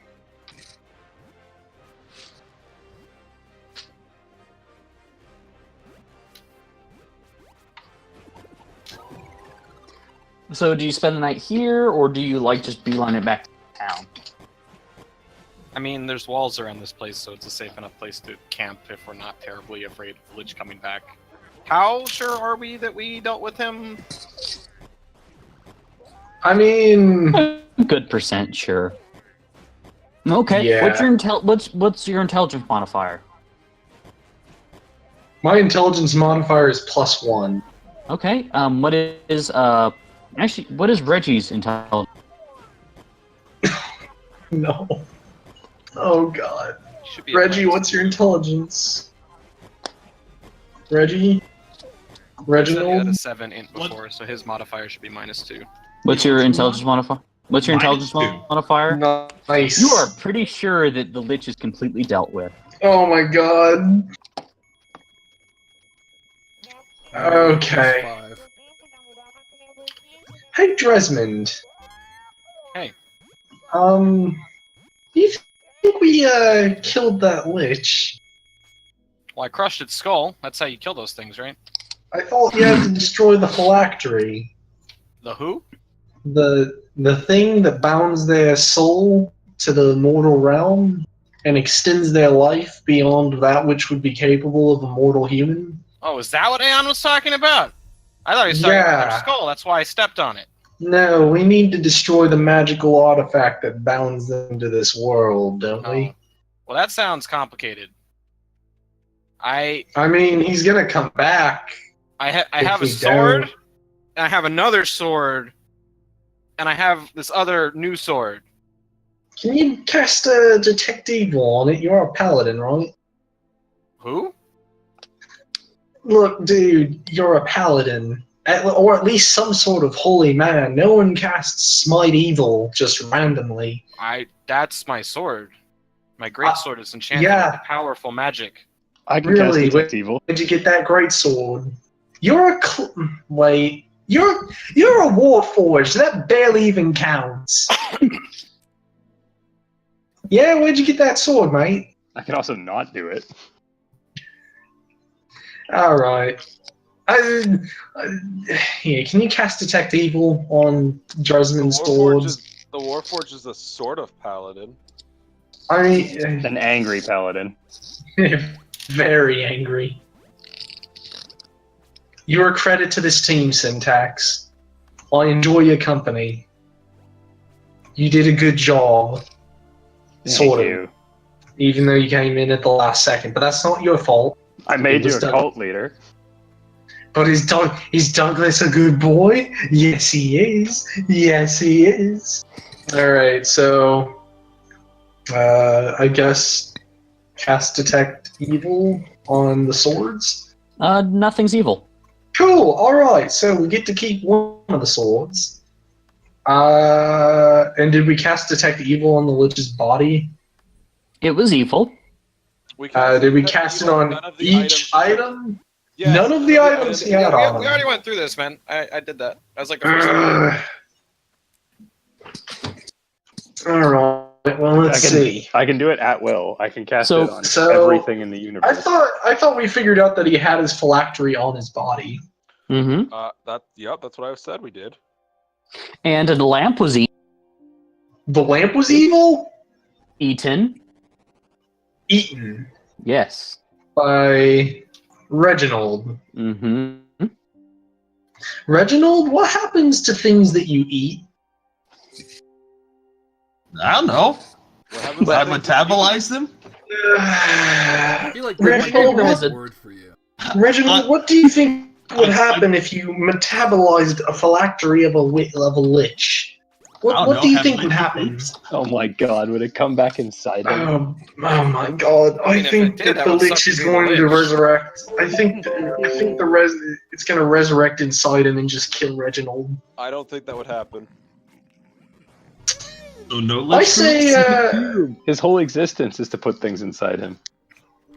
A: So, do you spend the night here, or do you like just beeline it back to town?
F: I mean, there's walls around this place, so it's a safe enough place to camp if we're not terribly afraid of the Lich coming back. How sure are we that we dealt with him?
B: I mean,
A: Good percent, sure. Okay.
B: Yeah.
A: What's your intelligence modifier?
B: my intelligence modifier is +1.
A: Okay. What is actually what is Reggie's intelligence?
B: No. Oh god.
F: Should be
B: Reggie, what's your intelligence? Reggie?
F: He said he had
B: Reginald?
F: a 7 int before, so his modifier should be -2.
A: What's your intelligence modifier? What's your
D: Minus
A: intelligence
D: 2.
A: modifier?
B: Nice.
A: You are pretty sure that the Lich is completely dealt with.
B: Oh my god. Okay.
E: 5.
B: Hey, Dresmond.
F: Hey.
B: Do you think we, killed that Lich?
F: Well, I crushed its skull. That's how you kill those things, right?
B: I thought you had to destroy the phylactery.
F: The who?
B: The thing that bounds their soul to the mortal realm and extends their life beyond that which would be capable of a mortal human.
F: Oh, is that what Aeon was talking about? I thought he was talking about their
B: Yeah.
F: skull. That's why I stepped on it.
B: No, we need to destroy the magical artifact that bounds them to this world, don't we?
F: Oh. Well, that sounds complicated. I
B: mean, he's gonna come back.
F: I have
B: If
F: a
B: we
F: sword,
B: don't-
F: and I have another sword, and I have this other new sword.
B: Can you cast a Detect Evil on it? You're a paladin, right?
F: Who?
B: Look, dude, you're a paladin. Or at least some sort of holy man. No one casts Smite Evil just randomly.
F: That's my sword. My great sword is enchanted
B: yeah.
F: with powerful magic.
G: I can
B: Really?
G: cast Detect Evil.
B: Where'd you get that great sword? You're a wait. You're a warforged. That barely even counts. Yeah, where'd you get that sword, mate?
G: I can also not do it.
B: All right. Yeah, can you cast Detect Evil on Dresmond's swords?
C: The Warforged is a sort of paladin.
G: An angry paladin.
B: Very angry. You're a credit to this team, Syntax. I enjoy your company. You did a good job. Sort of.
G: You.
B: Even though you came in at the last second, but that's not your fault.
G: I made you
B: was
G: a
B: done.
G: cult leader.
B: But is Douglas a good boy? Yes, he is. Yes, he is. All right, so I guess cast Detect Evil on the swords.
A: Nothing's evil.
B: Cool. All right, so we get to keep one of the swords. And did we cast Detect Evil on the Lich's body?
A: It was evil.
B: Did we cast it on each item?
C: Yes,
B: None of the items he had on
F: we
B: him.
F: already went through this, man. I did that. I was like the first time.
B: All right. Well, let's see.
G: I can do it at will. I can cast
A: So-
G: it on
B: so-
G: everything in the universe.
B: I thought we figured out that he had his phylactery on his body.
A: Mm-hmm.
C: That's what I said we did.
A: And the lamp was
B: The lamp was evil?
A: eaten.
B: Eaten
A: Yes.
B: by Reginald.
A: Mm-hmm.
B: Reginald, what happens to things that you eat?
D: I don't know.
C: What happens
D: I
C: if they-
D: metabolize them?
E: I feel like
B: Reginald,
E: there might be
A: was
E: a
A: a-
E: word for you.
B: Reginald, what do you think would happen if you metabolized a phylactery of a lich?
D: I don't
B: What
D: know,
B: do you
D: have
B: think would
D: liquid
B: happen?
D: boobs?
G: Oh my god, would it come back inside him?
B: Oh my god!
F: I mean,
B: I
F: if
B: think
F: it did,
B: that
F: that
B: the
F: would suck
B: lich
F: to
B: is
F: be the
B: going to
F: lich.
B: resurrect. I think it's going to resurrect inside him and just kill Reginald.
C: I don't think that would happen.
D: So no
B: I
D: lich
B: say,
D: boobs?
G: His whole existence is to put things inside him.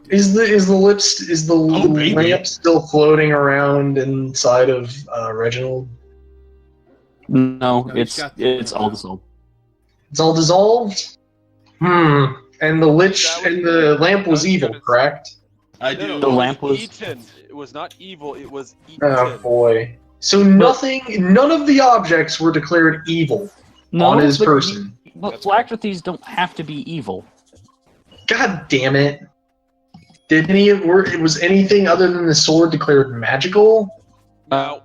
B: is the
D: maybe.
B: lamp still floating around inside of Reginald?
A: No,
E: No, he's got the
A: it's
E: lamp
A: all
E: now.
A: dissolved.
B: It's all dissolved. And the lich
C: That would-
B: and the lamp was
C: that's
B: evil,
C: good.
B: correct?
D: I
C: No,
D: do.
A: The
C: it
A: lamp was-
C: eaten. It was not evil. It was eaten.
B: Oh boy! So none of the objects were declared evil
A: No,
B: on his
A: but
B: person.
A: But
C: That's
A: phylacteries don't have to be evil.
B: God damn it! Was anything other than the sword declared magical?
C: Now,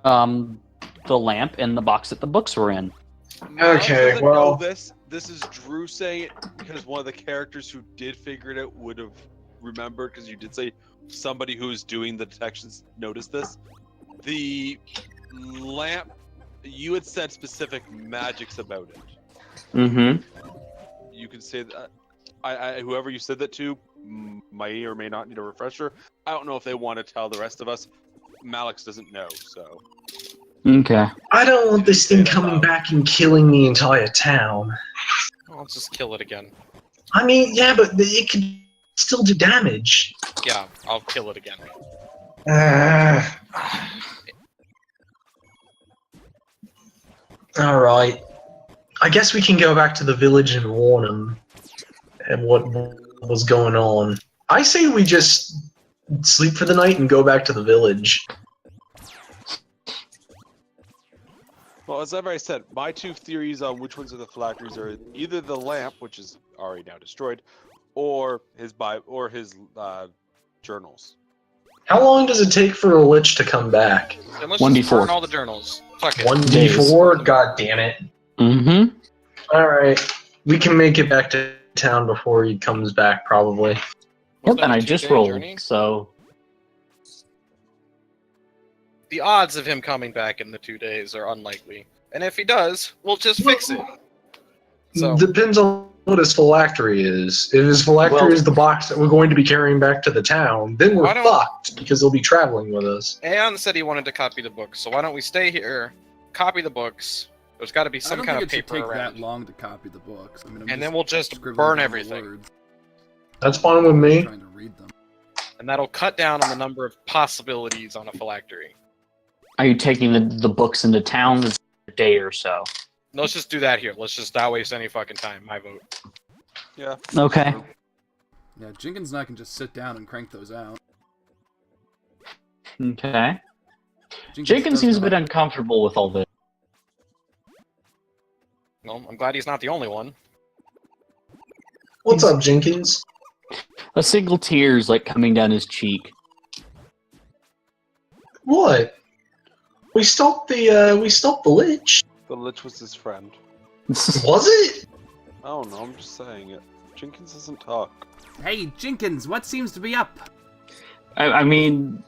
A: The lamp and the box that the books were in.
C: Miles
B: Okay,
C: doesn't
B: well-
C: know this. This is Drew saying it because one of the characters who did figure it out would have remembered, because you did say somebody who was doing the detections noticed this. The lamp, you had said specific magics about it.
A: Mm-hmm.
C: You can say that. Whoever you said that to may or may not need a refresher. I don't know if they want to tell the rest of us. Malix doesn't know, so.
A: Okay.
B: I don't want this
C: Say
B: thing
C: that
B: coming
C: loud.
B: back and killing the entire town.
F: I'll just kill it again.
B: I mean, yeah, but it could still do damage.
F: Yeah, I'll kill it again.
B: Alright. I guess we can go back to the village and warn them and what was going on. I say we just sleep for the night and go back to the village.
C: Well, as I've already said, my two theories on which ones of the phylacteries are either the lamp, which is already now destroyed, or his journals.
B: How long does it take for a lich to come back?
F: Then let's
A: 1d4.
F: just burn all the journals. Fuck it.
B: 1d4? God damn it.
A: Mm-hmm.
B: Alright. We can make it back to town before he comes back, probably.
A: Yep,
F: Wasn't
A: and
F: that
A: I
F: a
A: just
F: 2-day
A: rolled,
F: journey?
A: so...
F: The odds of him coming back in the 2 days are unlikely. And if he does, we'll just fix it. So,
B: Depends on what his phylactery is. If his phylactery
A: Well-
B: is the box that we're going to be carrying back to the town, then we're
F: Why don't-
B: fucked, because they'll be traveling with us.
F: Aeon said he wanted to copy the books, so why don't we stay here, copy the books? There's got to be
E: I
F: some
E: don't
F: kind
E: think
F: of
E: it should
F: paper
E: take
F: around.
E: that long to copy the books. I mean, I'm
F: And then we'll just
E: scribbling
F: burn
E: down the
F: everything.
E: words.
B: That's fine with me.
E: Trying to read them.
F: And that'll cut down on the number of possibilities on a phylactery.
A: Are you taking the books into town this day or so?
F: Let's just do that here. Let's just not waste any fucking time. My vote.
C: Yeah.
A: Okay.
E: Yeah, Jenkins and I can just sit down and crank those out.
A: Okay.
E: does
A: Jenkins seems a
E: know
A: bit
E: how-
A: uncomfortable with all this.
F: Well, I'm glad he's not the only one.
B: What's up, Jenkins?
A: A single tear's like coming down his cheek.
B: What? We stopped the lich.
C: The Lich was his friend.
B: Was it?
C: I don't know, I'm just saying it. Jenkins doesn't talk.
E: Hey, Jenkins, what seems to be up?
A: I mean,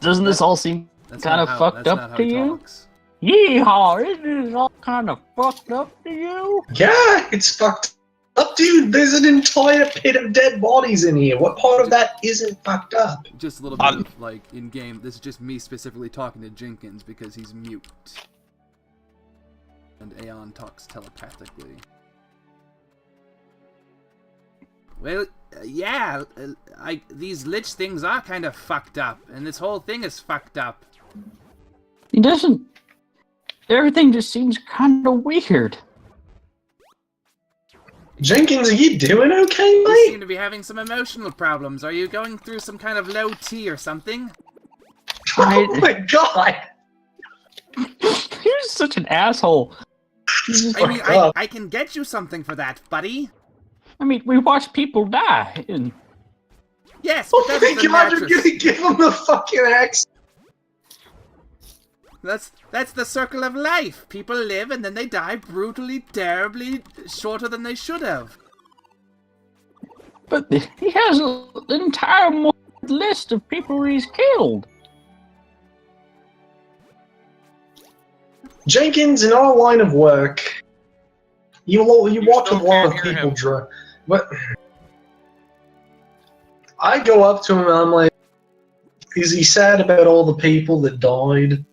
A: doesn't this all seem
E: That's
A: kind
E: not
A: of
E: how-
A: fucked
E: that's
A: up
E: not how
A: to
E: he
A: you?
E: talks.
A: Yeehaw! Isn't this all kind of fucked up to you?
B: Yeah, it's fucked up, dude. There's an entire pit of dead bodies in here. What part of that isn't fucked up?
E: Just a little bit of, like, in-game, this is just me specifically talking to Jenkins because he's mute. And Aeon talks telepathically. Well, yeah, these lich things are kind of fucked up, and this whole thing is fucked up.
A: He doesn't. Everything just seems kind of weird.
B: Jenkins, are you doing okay,
E: You
B: mate?
E: seem to be having some emotional problems. Are you going through some kind of low T or something?
B: Oh my god!
A: You're such an asshole.
E: I mean,
B: Fucked up.
E: I can get you something for that, buddy.
A: I mean, we watch people die, and
E: Yes, but
B: Oh
E: that's
B: my
E: the
B: god, you're
E: mattress.
B: gonna give him the fucking axe!
E: That's the circle of life. People live and then they die brutally, terribly, shorter than they should have.
A: but he has an entire list of people he's killed.
B: Jenkins, in our line of work, you watch a
F: still
B: lot of
F: can't hear
B: people
F: him.
B: draw. What? I go up to him and I'm like, is he sad about all the people that died?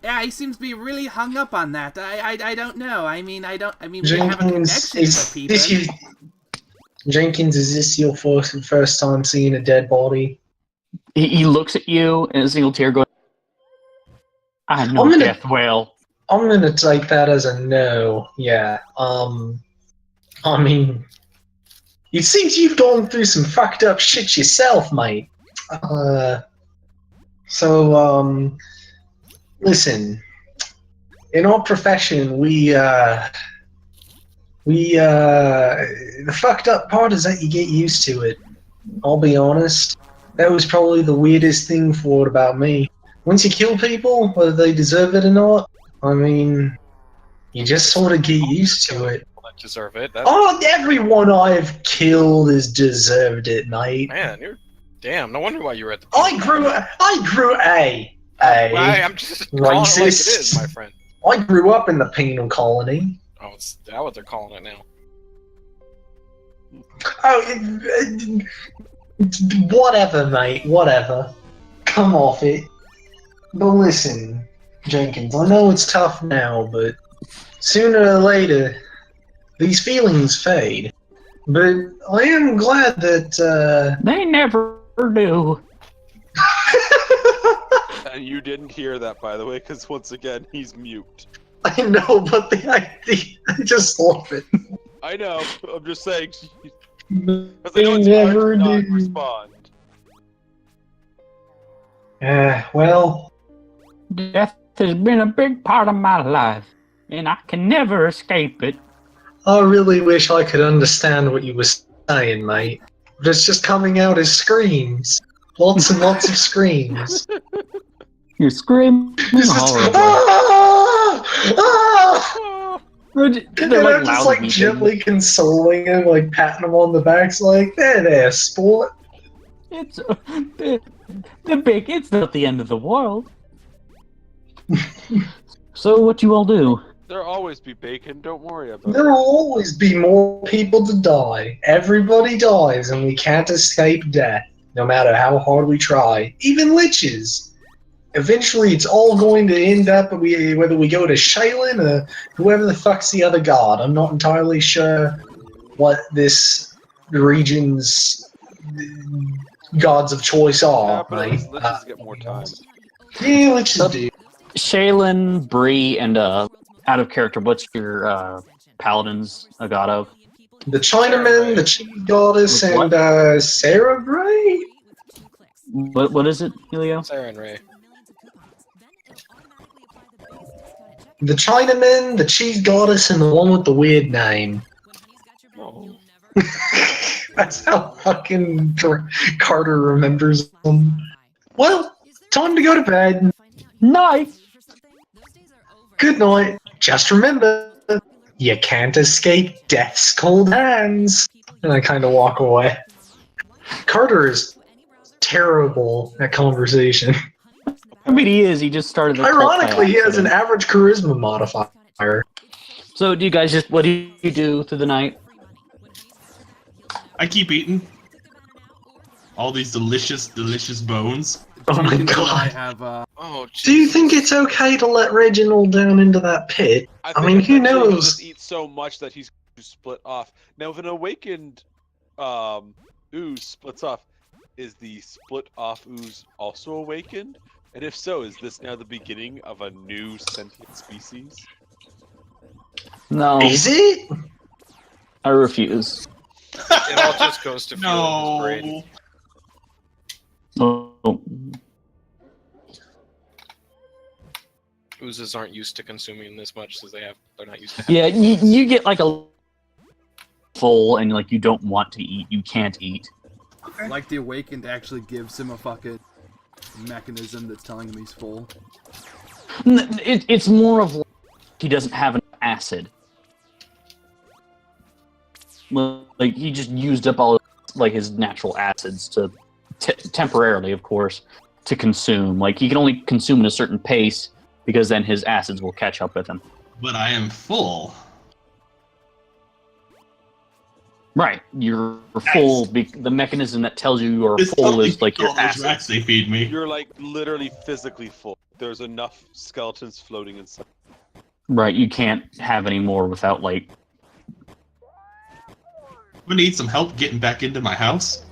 E: Yeah, he seems to be really hung up on that. I don't know. I mean, we have a connection
B: Jenkins,
E: with people.
B: Jenkins, is this your first time seeing a dead body?
A: He looks at you, and a single tear goes. I know
B: I'm gonna-
A: death well.
B: I'm gonna take that as a no. Yeah. I mean, it seems you've gone through some fucked up shit yourself, mate. Listen. In our profession, the fucked up part is that you get used to it. I'll be honest. That was probably the weirdest thing for it about me. Once you kill people, whether they deserve it or not, I mean, you just sort of get used to it.
F: People that deserve it. That,
B: Oh, everyone I've killed has deserved it, mate.
F: man, you're damn. No wonder why you were at the.
B: I'm
F: just calling it like it is,
B: racist.
F: my friend.
B: I grew up in the penal colony.
F: Oh, it's that what they're calling it now.
B: Oh, whatever, mate. Whatever. Come off it. But listen, Jenkins, I know it's tough now, but sooner or later, these feelings fade. But I am glad that,
A: They never do.
C: And you didn't hear that, by the way, because once again, he's mute.
B: I know, but the idea, I just love it.
C: I know. I'm just saying.
B: They
C: Because I know it's
B: never
C: hard to not
B: do.
C: respond.
B: Well,
A: Death has been a big part of my life, and I can never escape it.
B: I really wish I could understand what you were saying, mate. But it's just coming out as screams. Lots and lots of screams.
A: You're screaming
B: It's just,
A: horrible.
B: ah!
A: They're
B: And
A: like
B: I'm just
A: loud
B: like
A: weeping.
B: gently consoling him, like patting him on the back, like, there, sport.
A: It's it's not the end of the world. So what you all do?
C: There'll always be bacon. Don't worry about
B: There
C: it.
B: will always be more people to die. Everybody dies, and we can't escape death, no matter how hard we try. Even liches. Eventually, it's all going to end up whether we go to Shaylin or whoever the fuck's the other god. I'm not entirely sure what this region's gods of choice
C: Yeah,
B: are.
C: but at
B: mate.
C: least let's just get more time.
B: Yeah, liches do.
A: Shaylin, Bree, and out of character, what's your paladins a god of?
B: The Chinaman, the Chief Goddess,
A: What?
B: and Sarah Gray?
A: What is it, Helio?
F: Sarah and Ray.
B: The Chinaman, the Chief Goddess, and the one with the weird name.
F: Oh.
B: That's how fucking Carter remembers them. Well, time to go to bed.
A: Night.
B: Good night. Just remember, you can't escape death's cold hands. And I kind of walk away. Carter is terrible at conversation.
A: I mean, he is. He just started the cult by
B: Ironically, he has an
A: accident.
B: average charisma modifier.
A: So, do you guys what do you do through the night?
D: I keep eating all these delicious, delicious bones.
B: Oh my
E: Jenkins and I
B: god.
E: have,
F: Oh,
B: Do you
F: Jesus.
B: think it's okay to let Reginald down into that pit?
C: I
B: I mean,
C: think
B: who
C: eventually he'll
B: knows?
C: just eat so much that he's going to split off. Now, if an awakened ooze splits off, is the split off ooze also awakened? And if so, is this now the beginning of a new sentient species?
A: No,
B: Is it?
A: I refuse.
F: It all just goes to fuel his brain.
D: No.
A: Oh.
F: Oozes aren't used to consuming this much, so they're not used to.
A: Yeah, you get like a full, and like you don't want to eat, you can't eat.
E: like, the Awakened actually gives him a fucking mechanism that's telling him he's full.
A: It's more of like he doesn't have enough acid. Like he just used up all like his natural acids to temporarily, of course, to consume. Like he can only consume at a certain pace because then his acids will catch up with him.
D: But I am full.
A: Right, you're full. The mechanism that tells you you're
D: It's
A: full
D: totally
A: is like your
D: all those
A: acid.
D: rats they feed me.
C: You're like literally physically full. There's enough skeletons floating inside.
A: Right, you can't have any more without like.
D: I'm gonna need some help getting back into my house.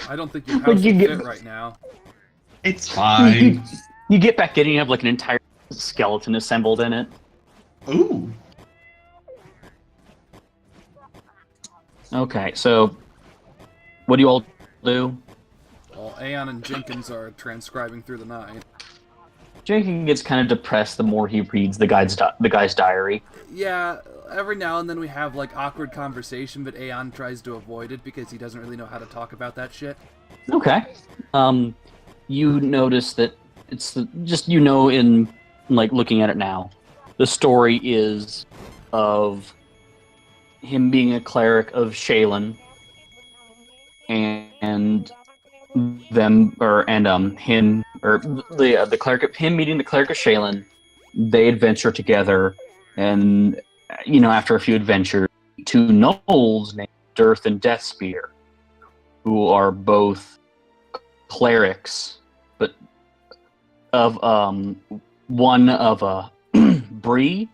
E: I don't think your
A: But
E: house
A: you
E: will
A: get-
E: fit right now.
D: It's fine.
A: You get back in, and you have like an entire skeleton assembled in it.
D: Ooh.
A: Okay, so what do you all do?
E: Well, Aeon and Jenkins are transcribing through the night.
A: Jenkins gets kind of depressed the more he reads the guy's diary.
E: Yeah, every now and then we have like awkward conversation, but Aeon tries to avoid it because he doesn't really know how to talk about that shit.
A: Okay. You notice that it's just in like looking at it now, the story is of him being a cleric of Shaylin, and the cleric of him meeting the cleric of Shaylin. They adventure together, and after a few adventures, two gnolls named Dearth and Deathspear, who are both clerics, but of one of a Bree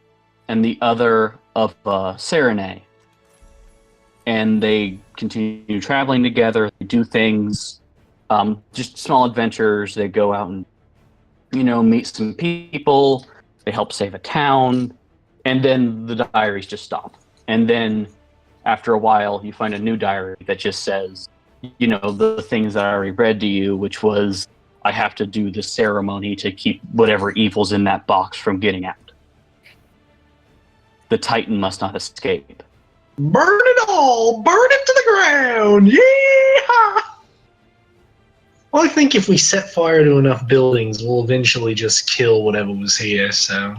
A: and the other of Serenay. And they continue traveling together. They do things, just small adventures. They go out and meet some people. They help save a town, and then the diaries just stop. And then after a while, you find a new diary that just says, the things that I already read to you, which was, I have to do the ceremony to keep whatever evil's in that box from getting out. The Titan must not escape.
B: Burn it all! Burn it to the ground! Yeehaw! Well, I think if we set fire to enough buildings, we'll eventually just kill whatever was here, so...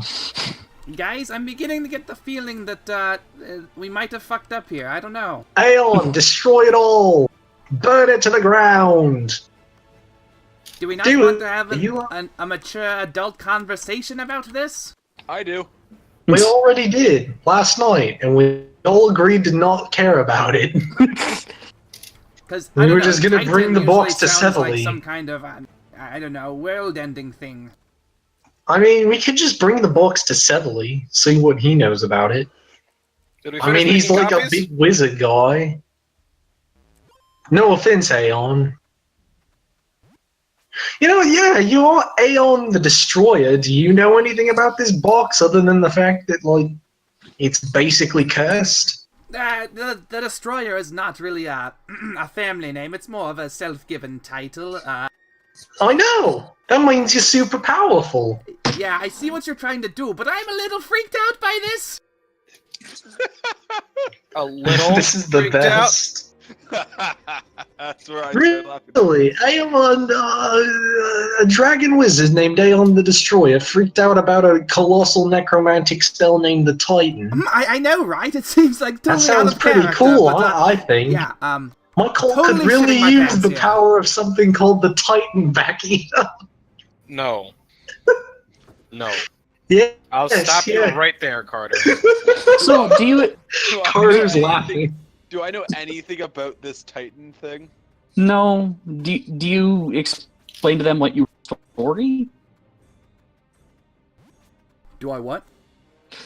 E: Guys, I'm beginning to get the feeling that we might have fucked up here. I don't know.
B: Aeon, destroy it all! Burn it to the ground!
E: Do we not
B: Do
E: want
B: it.
E: to have
B: You-
E: a mature adult conversation about this?
C: I do.
B: We already did, last night, and we all agreed to not care about it.
E: Because
B: We were just gonna bring the box to
E: sounds
B: Severly.
E: like some kind of, I don't know, world-ending thing.
B: I mean, we could just bring the box to Severly, see what he knows about it.
F: Did we
B: I
F: finish
B: mean, he's
F: making
B: like
F: copies?
B: a big wizard guy. No offense, Aeon. Yeah, you are Aeon the Destroyer. Do you know anything about this box other than the fact that, like, it's basically cursed?
E: The Destroyer is not really a family name. It's more of a self-given title.
B: I know! That means you're super powerful.
E: Yeah, I see what you're trying to do, but I'm a little freaked out by this.
F: A little.
B: This is the
F: freaked out.
B: best.
C: That's where I started laughing.
B: Really? Aeon, a dragon wizard named Aeon the Destroyer freaked out about a colossal necromantic spell named the Titan.
E: I know, right? It seems like totally
B: That sounds
E: out of
B: pretty
E: character,
B: cool,
E: but,
B: I think.
E: yeah,
B: My cult
E: totally
B: could really
E: shitting my
B: use
E: pants
B: the
E: here.
B: power of something called the Titan backing up.
F: No. No.
B: Yeah.
F: I'll
B: Yes,
F: stop
B: yeah.
F: you right there, Carter.
A: So, do you...
C: Do I know
B: Carter's
C: anything-
B: laughing.
C: Do I know anything about this Titan thing?
A: No. Do you explain to them what you story?
E: do I what?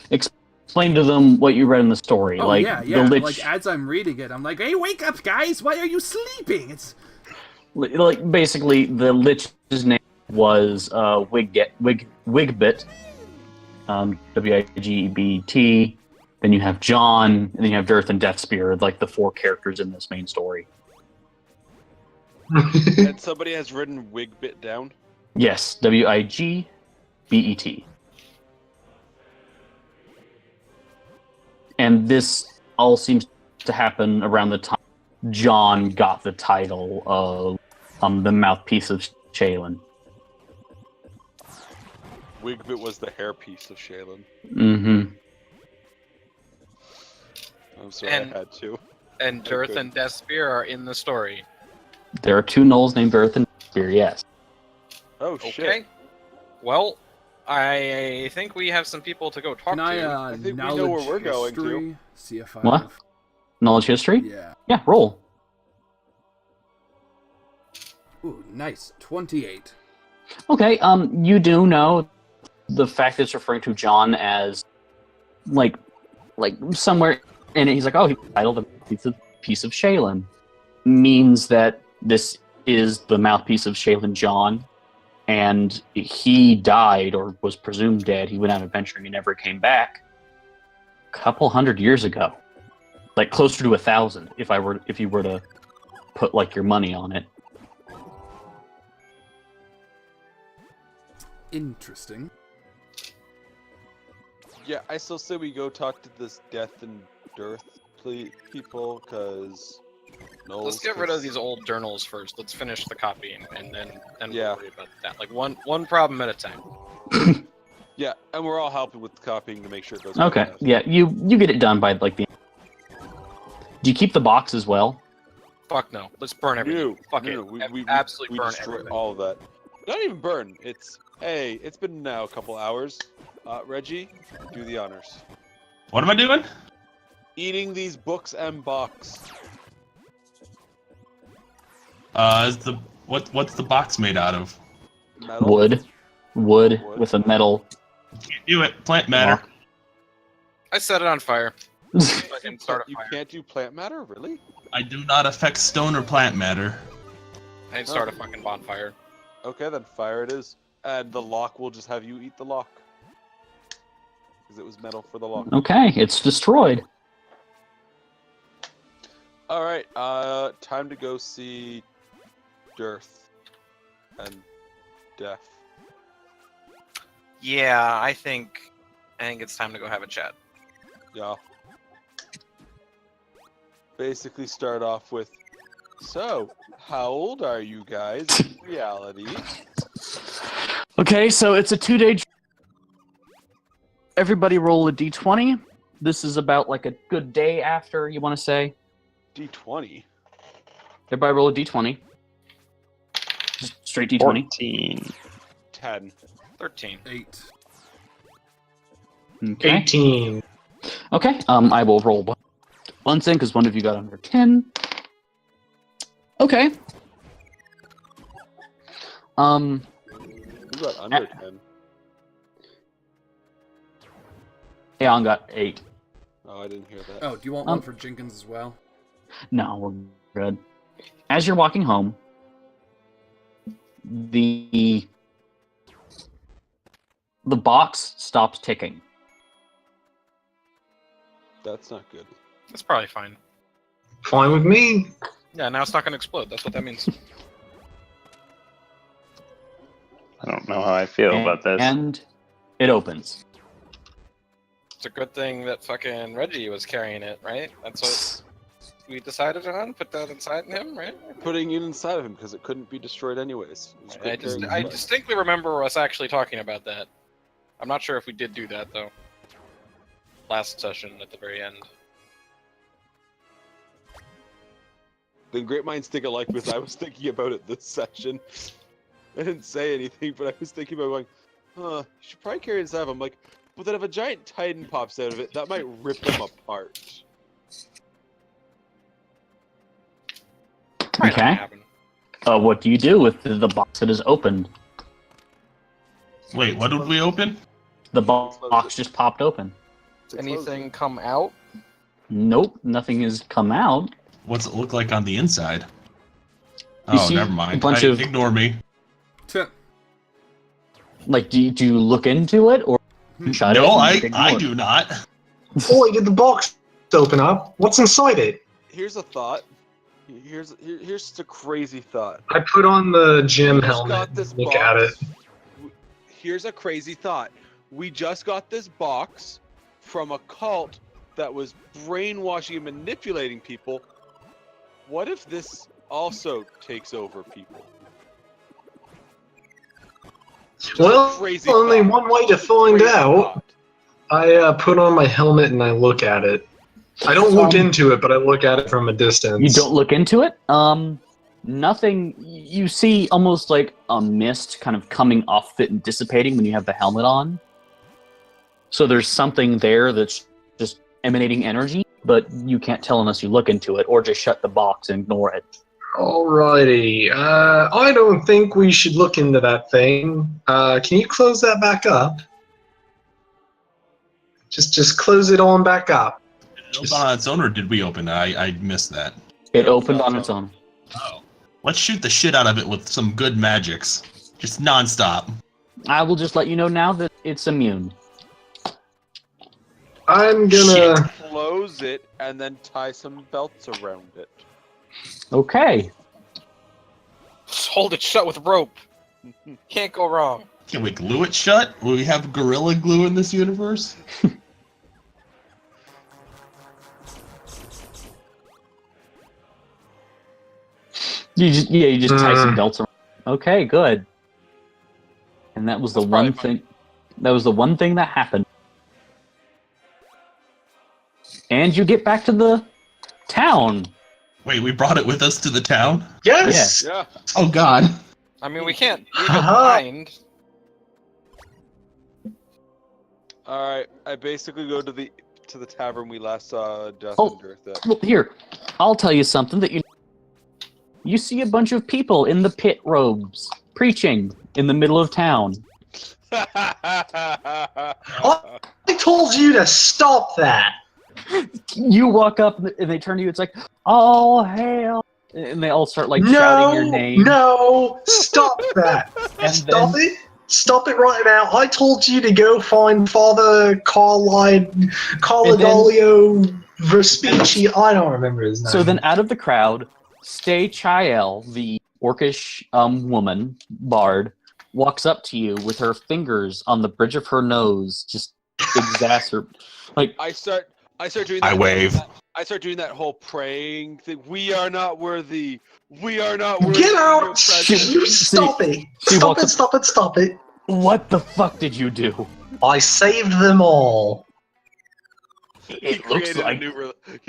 A: Explain to them what you read in the story.
E: Oh,
A: like
E: yeah.
A: the lich,
E: Like, as I'm reading it, I'm like, hey, wake up, guys! Why are you sleeping? It's...
A: like basically the lich's name was Wigbit, Wigbet. Then you have John, and then you have Dearth and Deathspear, like the four characters in this main story.
C: And somebody has written Wigbit down.
A: Yes, Wigbet. And this all seems to happen around the time John got the title of the mouthpiece of Shaylin.
C: Wigbit was the hairpiece of Shaylin.
A: Mm-hmm.
C: I'm sorry,
F: And-
C: I had to.
F: And Dearth and Deathspear are in the story.
A: There are two gnolls named Dearth and Deathspear, yes.
C: Oh shit!
F: Okay. Well, I think we have some people to go talk
E: Can I,
F: to.
C: I think we know
E: knowledge
C: where we're going to.
E: history? See if I
A: What?
E: have...
A: Knowledge history?
E: Yeah.
A: Yeah, roll.
E: Ooh, nice. 28.
A: Okay, you do know the fact that it's referring to John as, like somewhere in it, he's like, oh, he titled a piece of Shaylin. Means that this is the mouthpiece of Shaylin John, and he died, or was presumed dead. He went out adventuring and never came back a couple 100 years ago. Like, closer to 1,000, if you were to put, like, your money on it.
C: Yeah, I still say we go talk to this death and dearth people, because...
F: Let's get rid of these old journals first. Let's finish the copying, and then
C: Yeah.
F: we'll worry about that. Like one problem at a time.
C: Yeah, and we're all helping with the copying to make sure it goes
A: Okay,
C: fast.
A: yeah, you get it done by like the. Do you keep the box as well?
F: Fuck no. Let's burn everything. Fuck it.
C: We
F: Absolutely burn
C: destroy
F: everything.
C: all of that. Not even burn. It's been now a couple hours. Reggie, do the honors.
D: What am I doing?
C: Eating these books and box.
D: What's the box made out of?
C: Metal.
A: Wood with a metal.
D: Can't do it. Plant matter.
F: I set it on fire. I can start a
C: You
F: fire.
C: can't do plant matter, really?
D: I do not affect stone or plant matter.
F: I can start a fucking bonfire.
C: Okay, then fire it is. And the lock will just have you eat the lock. Because it was metal for the lock.
A: Okay, it's destroyed.
C: Alright, time to go see Dearth and Death.
F: Yeah, I think it's time to go have a chat.
C: Yeah. Basically start off with, so, how old are you guys in reality?
A: Okay, so it's a 2-day. Everybody roll a d20. This is about like a good day after, you want to say.
C: D20?
A: Everybody roll a d20. Just straight d20.
G: 14.
C: 10.
F: 13.
E: 8.
A: Okay.
B: 18.
A: Okay, I will roll one thing because one of you got under 10. Okay.
C: Who got under 10?
A: Aeon got 8.
C: Oh, I didn't hear that.
E: Oh, do you want one for Jenkins as well?
A: No, we're good. As you're walking home, the box stops ticking.
C: That's not good.
F: That's probably fine.
B: Fine with me.
F: Yeah, now it's not gonna explode. That's what that means.
G: I don't know how I feel about this.
A: And it opens.
F: It's a good thing that fucking Reggie was carrying it, right? That's what we decided on. Put that inside him, right?
C: Putting it inside of him because it couldn't be destroyed anyways. It was
F: I
C: good carrying
F: I
C: it.
F: distinctly remember us actually talking about that. I'm not sure if we did do that though. Last session at the very end.
C: The great minds think alike because I was thinking about it this session. I didn't say anything, but I was thinking about going, you should probably carry it inside of him. Like, but then if a giant titan pops out of it, that might rip him apart.
F: Probably not gonna
A: Okay.
F: happen.
A: What do you do with the box that is opened?
D: Wait, what did we open?
A: The box just popped open.
F: Anything come out?
A: Nope, nothing has come out.
D: What's it look like on the inside?
A: You
D: Oh,
A: see
D: never
A: a
D: mind.
A: bunch of-
D: Ignore me.
A: Like, do you look into it or shut it?
D: No,
A: and ignore
D: I
A: it?
D: do not.
B: Boy, did the box open up. What's inside it?
C: Here's a thought. Here's just a crazy thought.
B: I put on the gym
C: We just
B: helmet.
C: got this
B: and Look at it.
C: Here's a crazy thought. We just got this box from a cult that was brainwashing and manipulating people. What if this also takes over people? Just a
B: Well,
C: crazy
B: only
C: thought.
B: one way to
C: Just a
B: find
C: crazy
B: out.
C: thought.
B: I put on my helmet and I look at it. I don't look into it, but I look at it from a distance.
A: You don't look into it? Nothing. You see almost like a mist kind of coming off it and dissipating when you have the helmet on. So there's something there that's just emanating energy, but you can't tell unless you look into it or just shut the box and ignore it.
B: Alrighty. I don't think we should look into that thing. Can you close that back up? Just close it on back up.
D: Did it open on its own, or did we open it? I missed that.
A: It opened on its own.
D: Oh. Let's shoot the shit out of it with some good magics. Just nonstop.
A: I will just let you know now that it's immune.
B: I'm gonna...
C: Close it and then tie some belts around it.
A: Okay.
F: Just hold it shut with rope. Can't go wrong.
D: Can we glue it shut? Will we have gorilla glue in this universe?
A: You just tie some belts around. Okay, good. And that was the
C: That's
A: one
C: probably
A: thing. That was the one thing that happened. And you get back to the town.
D: Wait, we brought it with us to the town?
B: Yes.
C: Yeah.
D: Oh god.
F: I mean, we can't leave it
B: Haha.
F: behind.
I: Alright, I basically go to the tavern we last saw Death
A: Oh.
I: and Dirt at.
A: Well, here, I'll tell you something that you see a bunch of people in the pit robes preaching in the middle of town.
B: I told you to stop that.
A: You walk up and they turn to you. It's like, "Oh hail!" And they all start like shouting your name.
B: No, stop that.
A: And
B: Stop
A: then-
B: it. Stop it right now. I told you to go find Father Carladolio Vespici. I don't remember his name.
A: So then, out of the crowd, Stay Chael, the orcish woman bard, walks up to you with her fingers on the bridge of her nose, just like
I: I start doing that.
D: I wave.
I: I start doing that whole praying thing. We are not worthy. We are not worthy.
B: Get
I: of
B: out!
I: your presence."
B: You stop it!
A: she
B: Stop
A: walks
B: it!
A: up-
B: Stop it! Stop it!
A: what the fuck did you do?
B: I saved them all.
I: He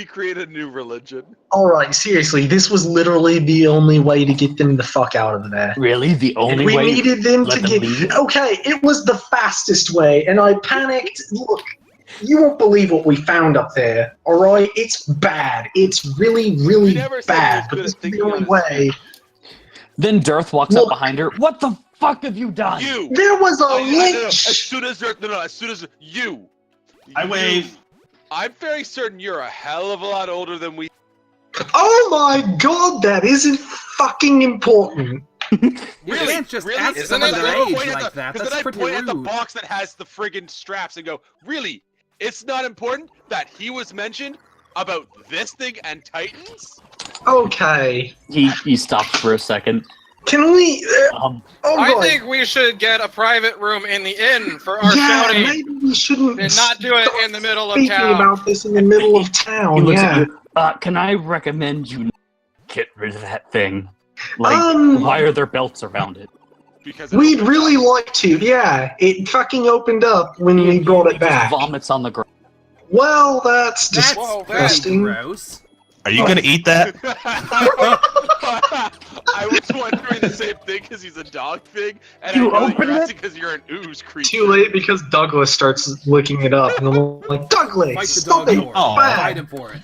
I: created a new religion.
B: Alright, seriously, this was literally the only way to get them the fuck out of there.
A: Really the only
B: We
A: way
B: needed them
A: let
B: to
A: them
B: get.
A: leave?
B: Okay, it was the fastest way, and I panicked. Look, you won't believe what we found up there, alright? It's bad. It's really, really
I: We never said he
B: bad,
I: was
B: but
I: good
B: this
I: at
B: is the
I: thinking on
B: only
I: his
B: way.
A: Then Dirth walks
B: Look.
A: up behind her. What the fuck have you done?
I: You.
B: There was a
I: No, as
B: lich!
I: soon as you.
D: I wave.
I: I'm very certain you're a hell of a lot older than we.
B: Oh my god, that isn't fucking important.
E: You
I: Really?
E: can't just
I: Really?
E: ask
F: Isn't
E: someone
F: it
E: their
F: though?
E: age like that.
I: Because
E: That's
I: then I
E: pretty
I: point at the
E: rude.
I: box that has the friggin' straps and go, really? It's not important that he was mentioned about this thing and Titans?
B: Okay.
A: He stops for a second.
B: Can we.
A: Um,
B: Oh
F: I
B: god.
F: think we should get a private room in the inn for our
B: Yeah,
F: shouting
B: maybe we shouldn't.
F: and not do it
B: stop
F: in the middle of
B: speaking
F: town.
B: about this in the middle of
A: he
B: town.
A: looks at
B: Yeah.
A: you. Can I recommend you get rid of that thing? Like,
B: Um,
A: why are there belts around it?
I: Because
B: We'd really like to. Yeah, it fucking opened up when we brought it
A: It just
B: back.
A: vomits on the ground.
B: Well, that's
E: That's
F: Whoa,
E: pretty
B: disgusting.
E: gross.
D: Are you gonna eat that?
I: I was wondering the same thing because he's a dog thing, and
A: You
I: I know that
A: opened
I: you're
A: it?
I: asking because you're an ooze creature.
B: Too late because Douglas starts licking it up, and I'm like, Douglas,
E: Fight the
B: stop
E: dog
B: it!
E: for it.
D: Oh.
E: Fight him for it.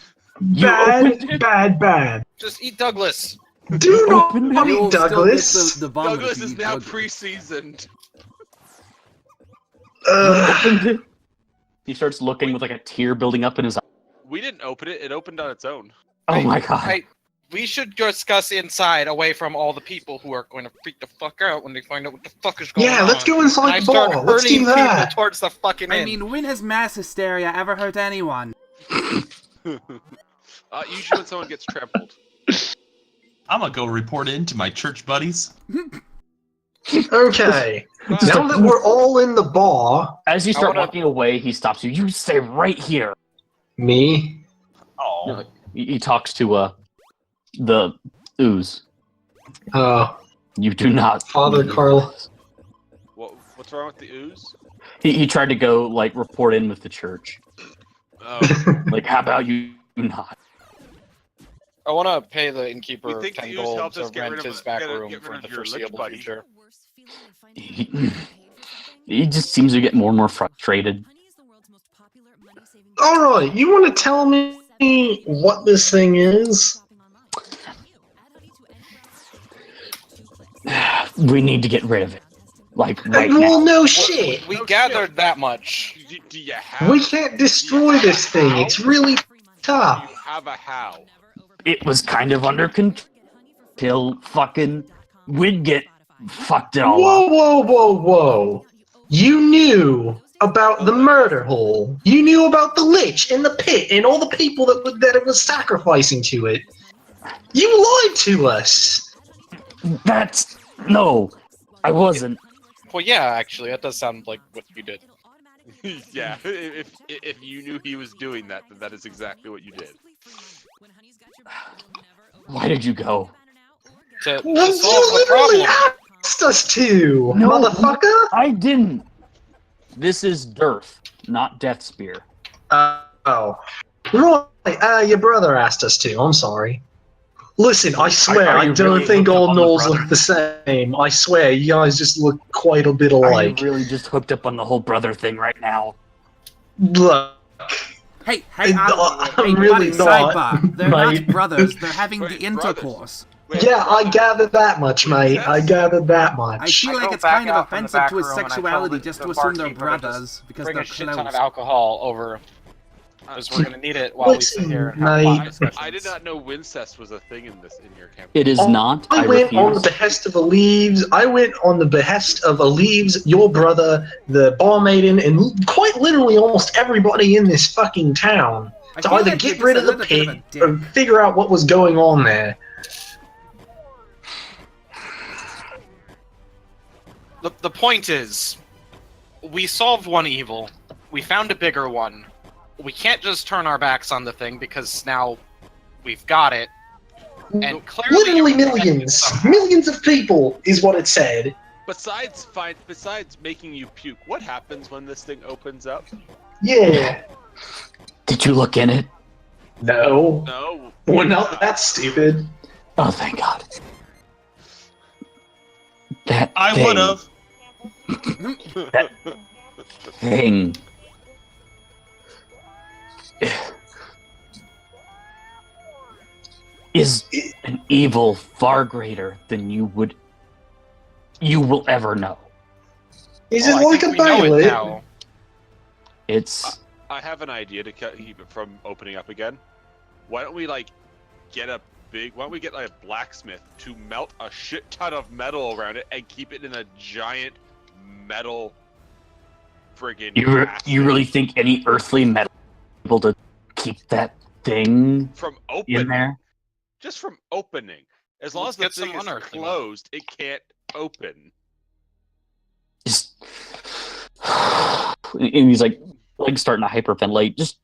A: You opened
B: Bad,
A: it?
B: bad, bad.
F: Just eat Douglas.
B: Do not
A: opened it?
E: You'll
B: eat
E: still get
B: Douglas.
E: the vomit
I: Douglas
E: if you
I: is
E: eat
I: now
E: Douglas.
I: pre-seasoned.
A: Opened it? He starts looking with like a tear building up in his eye.
I: We didn't open it; it opened on its own.
A: Oh my god.
F: Hey, we should discuss inside, away from all the people who are going to freak the fuck out when they find out what the fuck is going on.
B: Yeah, let's go
F: And
B: inside
F: I
B: the
F: start
B: bar. Let's
F: herding
B: do
F: people
B: that.
F: towards the fucking inn.
E: I mean, when has mass hysteria ever hurt anyone?
I: Usually when someone gets trampled.
D: I'm gonna go report in to my church buddies.
B: Okay. Now that we're all in the bar,
A: As you start
F: wanna-
A: walking away, he stops you. You stay right here.
B: me.
D: Oh.
A: No, he talks to the ooze. You do not.
B: Father Carl.
I: What's wrong with the ooze?
A: He tried to go like report in with the church.
I: Oh,
A: Like, how about you not?
F: I want to pay the innkeeper
I: We think the
F: 10
I: ooze
F: gold
I: helped
F: to
I: us get rid
F: rent
I: of
F: his
I: it.
F: back
I: Get
F: room
I: rid
F: for
I: of
F: the
I: your lich
F: foreseeable
I: buddy.
F: future.
A: He just seems to get more and more frustrated.
B: Alright, you want to tell me what this thing is?
A: We need to get rid of it. Like, right
B: Well,
A: now.
B: no shit.
F: We gathered that much.
I: do you have?
B: We can't destroy this thing. It's really
I: Do
B: tough.
I: you have a how?
A: It was kind of under control till fucking Widget fucked it all
B: Whoa,
A: up.
B: whoa, whoa, whoa. You knew about the murder hole. You knew about the lich and the pit and all the people that it was sacrificing to it. You lied to us.
A: No, I wasn't.
F: Well, yeah, actually, that does sound like what you did.
I: Yeah, if you knew he was doing that, then that is exactly what you did.
A: Why did you go?
F: To
B: Well, you
F: solve the
B: literally
F: problem.
B: asked us to,
A: No,
B: motherfucker!
A: I didn't. This is Dearth, not Death Spear.
B: Oh. Right, your brother asked us to, I'm sorry. Listen, I swear,
A: Are
B: I
A: you
B: don't
A: really
B: think
A: hooked up
B: all
A: on the
B: gnolls
A: brother?
B: look the same. I swear, you guys just look quite a bit
A: Are
B: alike.
A: you really just hooked up on the whole brother thing right now?
B: Look,
E: Hey,
B: I'm
E: hey,
B: really
E: buddy,
B: not,
E: sidebar. They're
B: mate.
E: not brothers. They're having
I: Wait,
E: the
I: brothers.
E: intercourse.
I: Wait,
B: Yeah, I
I: brothers?
B: gathered that much, mate. I
I: Incest?
B: gathered that
E: I
B: much.
E: feel
F: I
E: like
F: go
E: it's
F: back
E: kind of
F: out from the
E: offensive
F: back
E: to his
F: room and I tell
E: sexuality
F: the-
E: just
F: the
E: to assume they're
F: barkeeper to just
E: brothers because
F: bring
E: they're
F: a shit ton of
E: close.
F: alcohol over, because we're gonna need it while we sit here and have
B: Listen,
F: plot
B: mate.
F: discussions.
I: I did not know Wincest was a thing in your campaign.
A: It is not.
B: I
A: I
B: went on the
A: refuse.
B: behest of Aleaves. I went on the behest of Aleaves, your brother, the barmaiden, and quite literally almost everybody in this fucking town
E: I
B: to
E: feel
B: either
E: like
B: get
E: you're
B: rid
E: just
B: of
E: a
B: the
E: little bit of
B: pit
E: a dick.
B: or figure out what was going on there.
F: The point is, we solved one evil. We found a bigger one. We can't just turn our backs on the thing because now we've got it. And clearly,
B: Literally
F: you're protecting
B: millions.
F: somehow.
B: Millions of people is what it said.
I: Besides making you puke, what happens when this thing opens up?
B: Yeah.
A: Did you look in it?
B: No.
I: No.
B: We're not that stupid.
A: Oh, thank God. That
D: I
A: thing,
D: would have.
A: thing. Is an evil far greater than you will ever know.
B: Is
F: Well,
B: it
F: I
B: like
F: think
B: a
F: we know it
B: pilot?
F: now.
A: It's
I: I have an idea to keep it from opening up again. Why don't we get a blacksmith to melt a shit ton of metal around it and keep it in a giant metal friggin'
A: you
I: casket
A: really think any earthly metal is able to keep that thing
I: from
A: in
I: opening?
A: there?
I: Just from opening. As long
F: Let's
I: as the
F: get some
I: thing is
F: unearthly metal.
I: closed, it can't open.
A: Just and he's like starting to hyperventilate. Just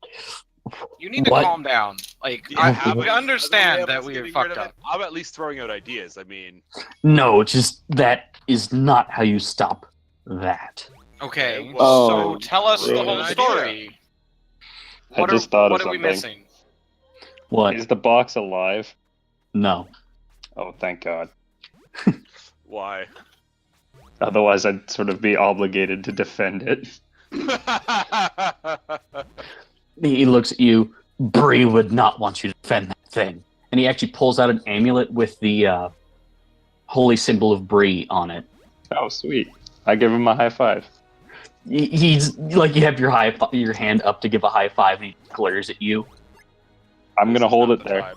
F: You need to
A: What?
F: calm down. Like,
I: Do you have
F: we
I: any
F: understand
I: other way
F: that
I: of
F: we are
I: getting rid
F: fucked
I: of it?
F: up.
I: I'm at least throwing out ideas. I mean,
A: no, just that is not how you stop that.
F: Okay,
G: Oh,
F: so tell us the
G: really?
F: whole story.
G: I just thought
F: what
G: of
F: are we
G: something.
F: missing?
A: What?
G: Is the box alive?
A: No.
G: Oh, thank God.
I: why?
G: Otherwise, I'd sort of be obligated to defend it.
A: He looks at you. Bree would not want you to defend that thing. And he actually pulls out an amulet with the holy symbol of Bree on it.
G: Oh, sweet. I give him a high five.
A: He's like, you have your hand up to give a high five, and he glares at you.
G: I'm
I: This
G: gonna
I: is
G: hold
I: not
G: it
I: the
G: there.
I: time.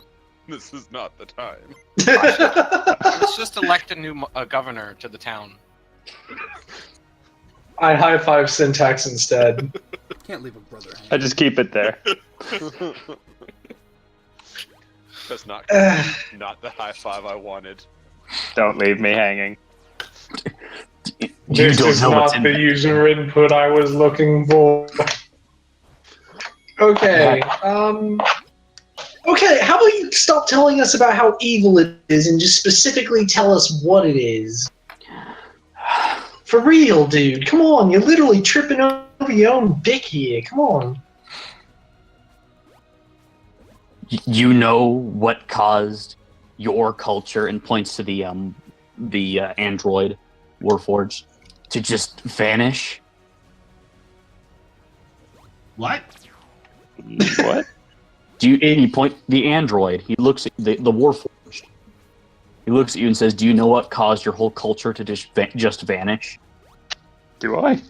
I: This is not the time.
F: Let's just elect a new governor to the town.
B: I high five Syntax instead.
E: Can't leave a brother hanging.
G: I just keep it there.
I: That's not the high five I wanted.
G: Don't leave me hanging.
A: You
B: This
A: don't
B: is
A: know what's
B: not
A: in
B: the
A: there.
B: user input I was looking for. Okay, okay, how about you stop telling us about how evil it is and just specifically tell us what it is? For real, dude. Come on, you're literally tripping over your own dick here. Come on.
A: You know what caused your culture, and points to the android Warforged, to just vanish?
D: What?
G: What?
A: He point the android. He looks at the Warforged. He looks at you and says, "Do you know what caused your whole culture to just vanish?"
G: Do I?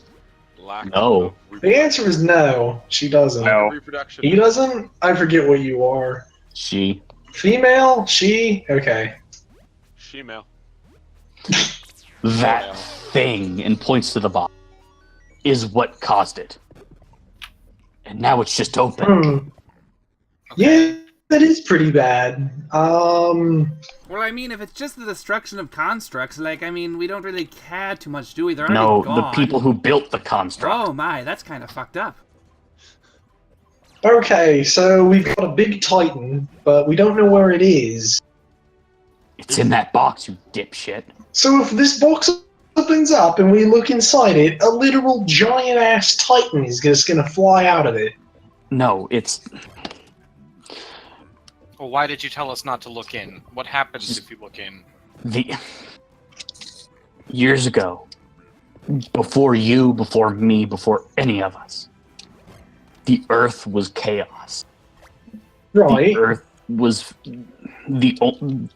I: Lack
A: No.
I: of
B: The answer is no. She doesn't.
G: No.
I: reproduction.
B: He doesn't? I forget what you are.
A: She.
B: Female? She? Okay.
I: Shemale.
A: That thing, and points to the box, is what caused it. And now it's just open.
B: Hmm.
F: Okay.
B: Yeah, That is pretty bad.
E: Well, I mean, if it's just the destruction of constructs, like, I mean, we don't really care too much, do we? They're already
A: No,
E: gone.
A: the people who built the construct.
E: Oh my, that's kind of fucked up.
B: Okay, so we've got a big Titan, but we don't know where it is.
A: It's in that box, you dipshit.
B: So if this box opens up and we look inside it, a literal giant-ass Titan is just gonna fly out of it.
A: No, it's...
F: Well, why did you tell us not to look in? What happens if you look in?
A: Years ago, before you, before me, before any of us, the Earth was chaos.
B: Right.
A: The Earth was... The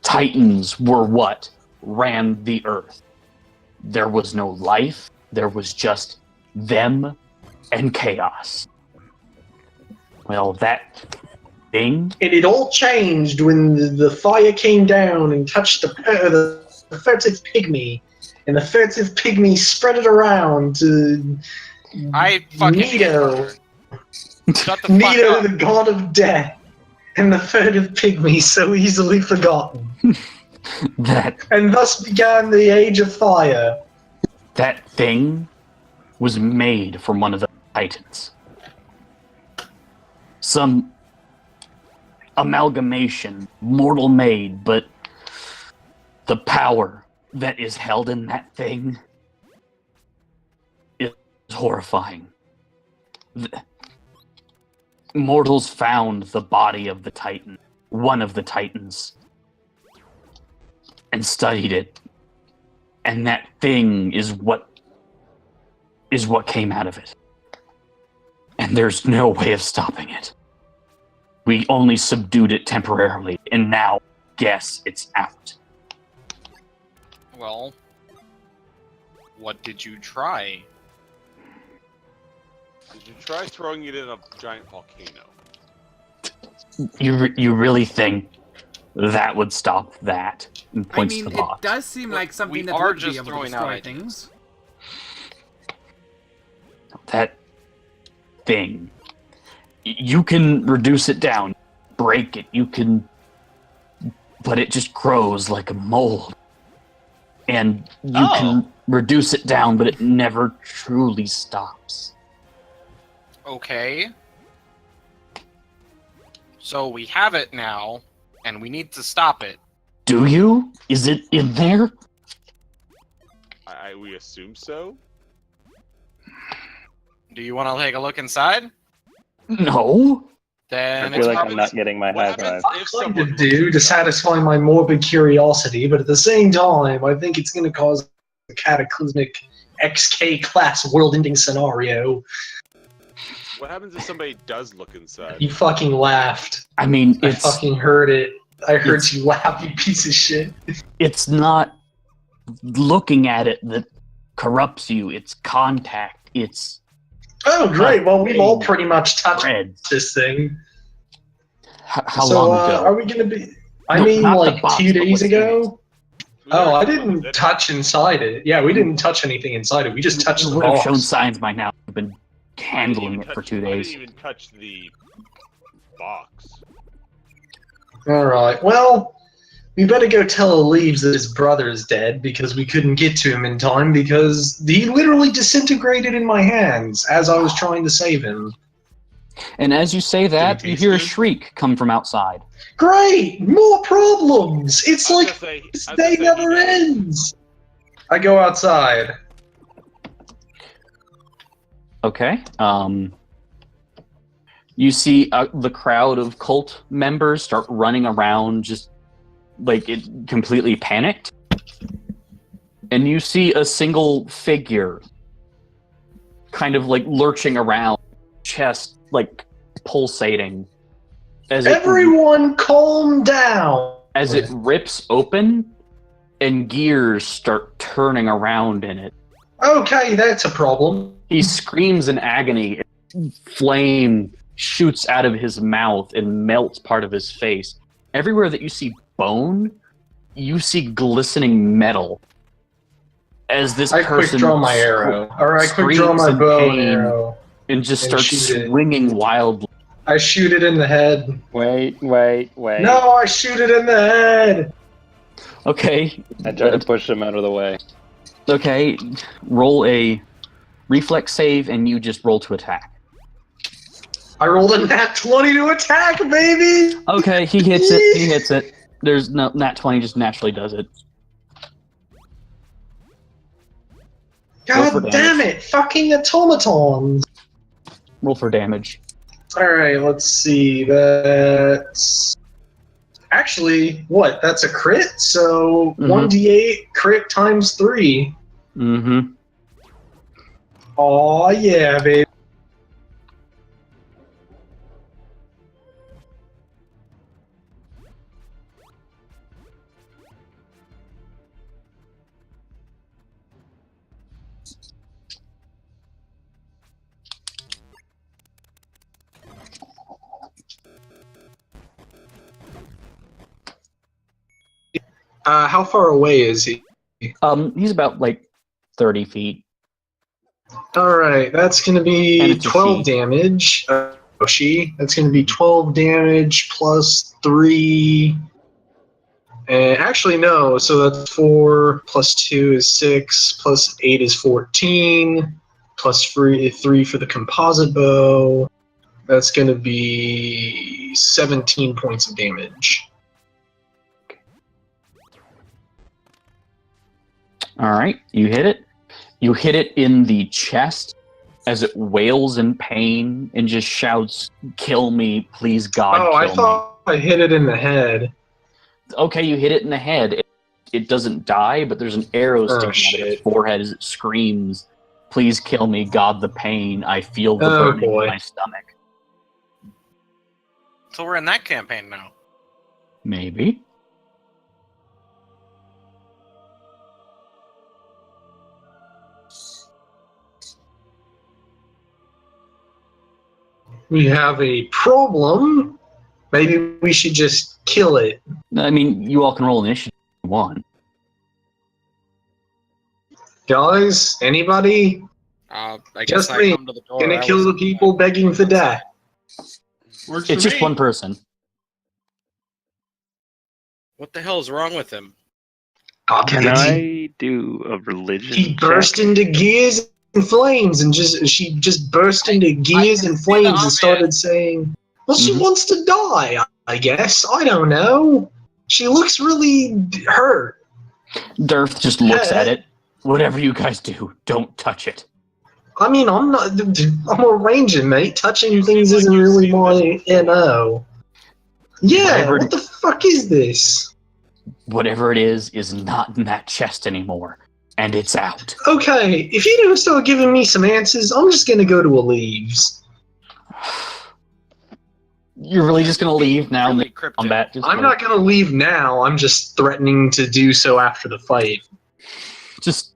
A: Titans were what ran the Earth. There was no life. There was just them and chaos. Well, that thing...
B: And it all changed when the fire came down and touched the furtive pygmy. And the furtive pygmy spread it around to
F: I fucking
B: Nito.
F: Shut the fuck
B: Nito,
F: up.
B: the god of death. And the furtive pygmy so easily forgotten. And thus began the Age of Fire.
A: That thing was made from one of the Titans. Some amalgamation, mortal made, but the power that is held in that thing is horrifying. Mortals found the body of the Titan, one of the Titans, and studied it. And that thing is what came out of it. And there's no way of stopping it. We only subdued it temporarily, and now, guess it's out.
F: Well, what did you try?
I: Did you try throwing it in a giant volcano?
A: You really think that would stop that? And
E: I
A: points
E: mean,
A: to the
E: it
A: box.
E: does seem like something
F: we
E: that
F: are
E: would be
F: just
E: able to
F: throwing out
E: destroy
F: ideas.
E: things.
A: That thing. You can reduce it down, break it, but it just grows like a mold. And you can reduce it down, but it never truly stops.
F: Okay. So we have it now, and we need to stop it.
A: Do you? Is it in there?
I: We assume so.
F: Do you want to take a look inside?
A: No.
F: Then
G: I
F: it's
G: feel like
F: probably
G: I'm not getting my high
I: What
G: five.
I: happens
B: I
I: if
B: kind
I: someone
B: of do to satisfy my morbid curiosity, but at the same time, I think it's going to cause a cataclysmic XK class world-ending scenario.
I: What happens if somebody does look inside?
B: You fucking laughed.
A: I mean,
B: I
A: it's
B: fucking heard it. I heard
A: it's-
B: you laugh, you piece of shit.
A: it's not looking at it that corrupts you. It's contact. It's
B: Oh, great. Well, we've all pretty much touched
A: red.
B: this thing.
A: How
B: So,
A: long ago?
B: are we going to be... I
A: No,
B: mean,
A: not the
B: like,
A: box,
B: 2
A: but
B: days
A: what it
B: ago?
I: We
B: Oh, I
I: already
B: didn't
I: looked at it.
B: touch inside it. Yeah, we didn't touch anything inside it. We just touched
A: You
B: the
A: would have shown
B: box.
A: signs by now. You've been
I: I didn't
A: handling
I: even
A: it for
I: touch-
A: 2
I: I
A: days.
I: didn't even touch the box.
B: Alright, well, we better go tell Leaves that his brother is dead because we couldn't get to him in time because he literally disintegrated in my hands as I was trying to save him.
A: And as you say that,
B: Didn't
A: you
B: taste
A: hear a
B: good?
A: shriek come from outside.
B: Great! More problems! It's
I: I was
B: like
I: gonna say-
B: this
I: I was gonna
B: day
I: say
B: never
I: he knows.
B: ends! I go outside.
A: Okay. You see the crowd of cult members start running around, just like it completely panicked. And you see a single figure kind of like lurching around, chest like pulsating as
B: Everyone calm down!
A: it rips open and gears start turning around in it.
B: Okay, that's a problem.
A: He screams in agony. Flame shoots out of his mouth and melts part of his face. Everywhere that you see bone, you see glistening metal. As this
B: I quick
A: person
B: draw my arrow. Or I quick draw
A: screams
B: my
A: in
B: bow and
A: pain
B: arrow.
A: and just
B: and
A: starts
B: shoot it.
A: swinging wildly.
B: I shoot it in the head.
G: Wait.
B: No, I shoot it in the head.
A: Okay.
G: I try to push him out of the way.
A: Okay. Roll a reflex save, and you just roll to attack.
B: I rolled a nat 20 to attack, baby.
A: Okay, he hits it. He hits it. There's no nat 20. Just naturally does it. Roll for
B: God damn
A: damage.
B: it! Fucking automatons.
A: Roll for damage.
B: All right, let's see. That's actually what? That's a crit. So
A: Mhm.
B: 1d8 crit times 3.
A: Mm-hmm.
B: Oh yeah, baby. How far away is he?
A: He's about like 30 feet.
B: All right, that's going to
A: And
B: be
A: it's a
B: 12
A: she.
B: damage. That's going to be 12 damage plus 3. And actually, no. So that's 4 plus 2 is 6 plus 8 is 14 plus 3 for the composite bow. That's going to be 17 points of damage.
A: All right, you hit it. You hit it in the chest as it wails in pain and just shouts, "Kill me, please, God,
B: Oh,
A: kill
B: I
A: me."
B: thought I hit it in the head.
A: Okay, you hit it in the head. It doesn't die, but there's an arrow
B: Oh,
A: sticking out of its
B: shit.
A: forehead as it screams, "Please kill me, God, the pain. I feel the
B: Oh,
A: burning
B: boy.
A: in my stomach."
F: So we're in that campaign now.
A: Maybe.
B: We have a problem. Maybe we should just kill it.
A: I mean, you all can roll initiative if you want.
B: Guys, anybody?
F: I guess
B: Just
F: I
B: me.
F: come to the door.
B: Gonna
F: I
B: kill
F: was-
B: the people begging for death.
D: Works
A: It's
D: for
A: just
D: me.
A: one person.
F: What the hell is wrong with him?
G: Can I do a religion
B: He
G: check?
B: burst into gears and flames, and she just burst into gears
F: can
B: and
F: see the
B: flames and
F: obvious.
B: started saying, "Well, she
A: Mhm.
B: wants to die. I guess. I don't know. She looks really hurt."
A: Dirth just looks at it. Whatever you guys do, don't touch it.
B: I mean, I'm a ranger, mate. Touching
C: You
B: things
C: seem like
B: isn't
C: you've
B: really
C: seen
B: my
C: this before.
B: MO. Yeah,
A: Whatever
B: what the fuck is this?
A: Whatever it is not in that chest anymore. And it's out.
B: Okay, if you don't start giving me some answers, I'm just gonna go to a leaves.
A: You're really just gonna leave now
F: Really
A: in
F: cryptic.
A: combat?
B: I'm not gonna leave now, I'm just threatening to do so after the fight.
A: Just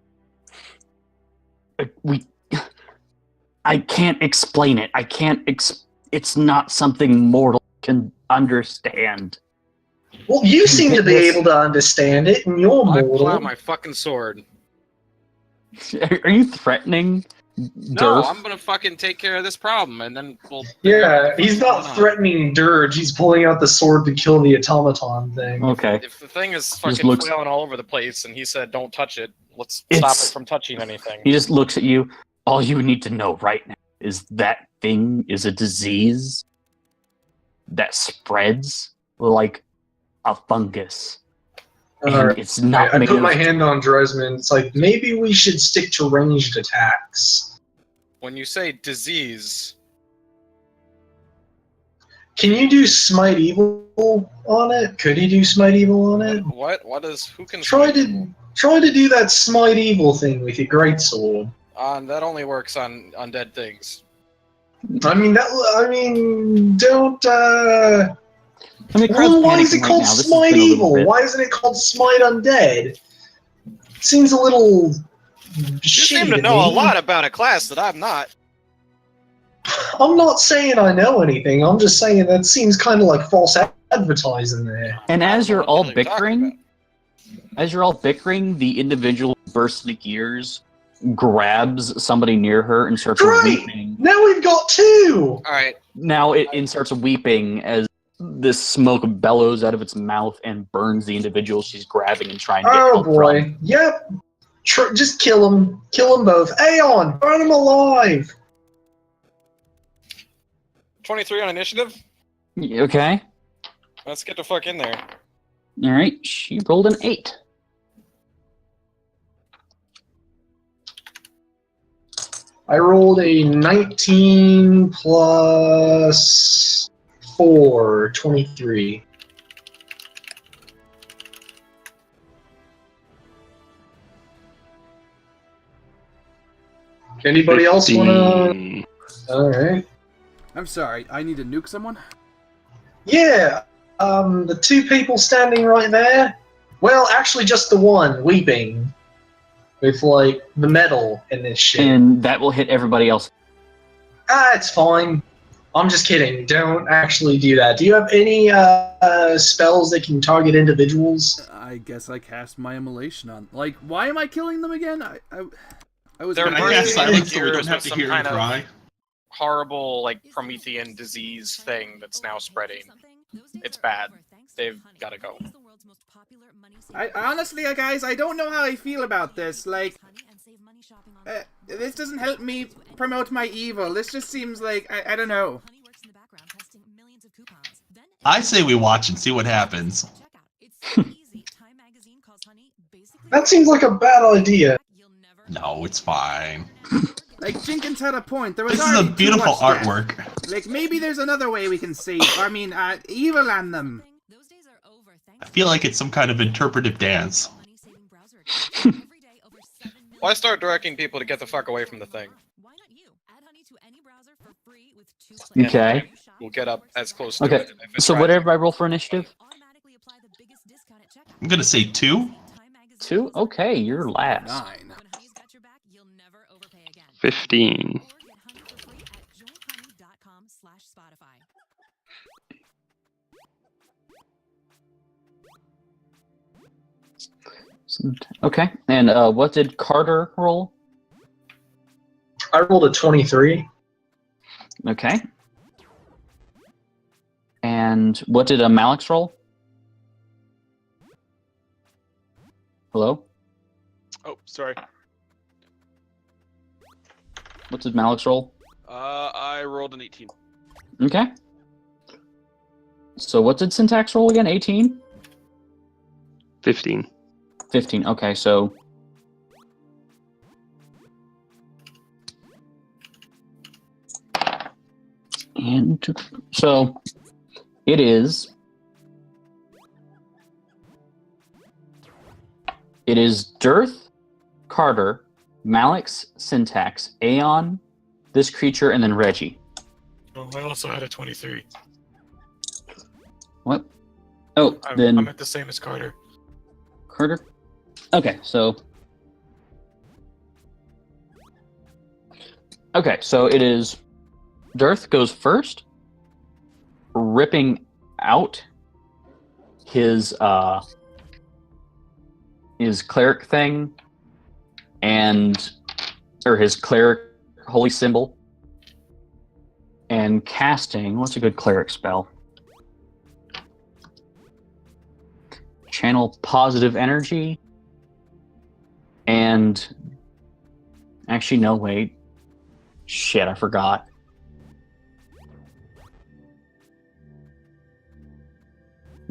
A: I can't explain it. I can't it's not something mortal can understand.
B: Well, you seem
A: hit
B: to be
A: this-
B: able to understand it, and you're
F: I pull out
B: mortal.
F: my fucking sword.
A: Are you threatening
F: No,
A: Dirth?
F: I'm gonna fucking take care of this problem, and then we'll.
B: Yeah, he's not threatening Dirge, he's pulling out the sword to kill the automaton thing.
A: Okay.
F: If the thing is fucking
A: looks-
F: flailing all over the place, and he said, "Don't touch it," let's stop
A: It's-
F: it from touching anything.
A: He just looks at you. All you need to know right now is that thing is a disease that spreads like a fungus. And
B: Alright.
A: it's not
B: I
A: made
B: put my
A: of-
B: hand on Dresman. It's like, maybe we should stick to ranged attacks.
F: When you say disease,
B: Can you do Smite Evil on it? Could he do Smite Evil on it?
F: what is who can
B: Try
F: smite
B: to do that Smite Evil thing with your greatsword.
F: that only works on undead things.
B: Don't. Well, why is it called Smite Evil? Why isn't it called Smite Undead? Seems a little.
F: You
B: shitty
F: seem to know a
B: me.
F: lot about a class that I'm not.
B: I'm not saying I know anything. I'm just saying that seems kind of like false advertising there.
A: And
F: I don't
A: as
F: know
A: you're
F: what the
A: all
F: hell you're talking
A: bickering, the individual bursts into gears grabs somebody near her and starts
B: Great!
A: weeping.
B: Now we've got two!
F: Alright.
A: Now it starts weeping as this smoke bellows out of its mouth and burns the individual she's grabbing and trying to get
B: Oh
A: help
B: boy.
A: from.
B: Yep. Just kill them. Kill them both. Aeon! Burn them alive!
F: 23 on initiative?
A: Okay.
F: Let's get the fuck in there.
A: All right. She rolled an 8.
B: I rolled a 19 plus 4, 23. Anybody else wanna?
G: 15.
B: Alright.
E: I'm sorry, I need to nuke someone?
B: Yeah, the two people standing right there. Well, actually, just the one weeping with like the medal and this shit.
A: And that will hit everybody else.
B: It's fine. I'm just kidding. Don't actually do that. Do you have any spells that can target individuals?
E: I guess I cast my immolation on. Like, why am I killing them again? I was.
F: They're
D: Can I
F: burning
D: cast
F: like
D: silence so we
F: ears
D: don't have
F: with
D: to
F: some
D: hear him
F: kind of
D: cry?
F: horrible, like, Promethean disease thing that's now spreading. It's bad. They've gotta go.
E: I honestly, guys, I don't know how I feel about this. Like, this doesn't help me promote my evil. This just seems like I don't know.
D: I say we watch and see what happens.
B: That seems like a bad idea.
D: No, it's fine.
E: Like, Jenkins had a point. There was
D: This is a
E: already too
D: beautiful
E: much death.
D: artwork.
E: Like, maybe there's another way we can save. Evil on them.
D: I feel like it's some kind of interpretive dance.
F: Well, I start directing people to get the fuck away from the thing.
A: Okay.
F: We'll get up as close to
A: Okay.
F: it. If it
A: So
F: tries-
A: what did everybody roll for initiative?
D: I'm gonna say 2.
A: 2? Okay, you're last.
E: 9.
G: 15.
A: Okay. And what did Carter roll?
B: I rolled a 23.
A: Okay. And what did Malix roll? Hello?
I: Oh, sorry.
A: What did Malix roll?
I: I rolled an 18.
A: Okay. So what did Syntax roll again? 18?
G: 15.
A: 15. Okay, so... And so it is Dearth, Carter, Malix, Syntax, Aeon, this creature, and then Reggie.
F: Oh, I also had a 23.
A: What? Oh, then
F: I'm at the same as Carter.
A: Carter? Okay, so... Okay, so it is... Dearth goes first, ripping out his cleric thing or his cleric holy symbol, and casting, what's a good cleric spell? Channel positive energy, and actually, no, wait. Shit, I forgot.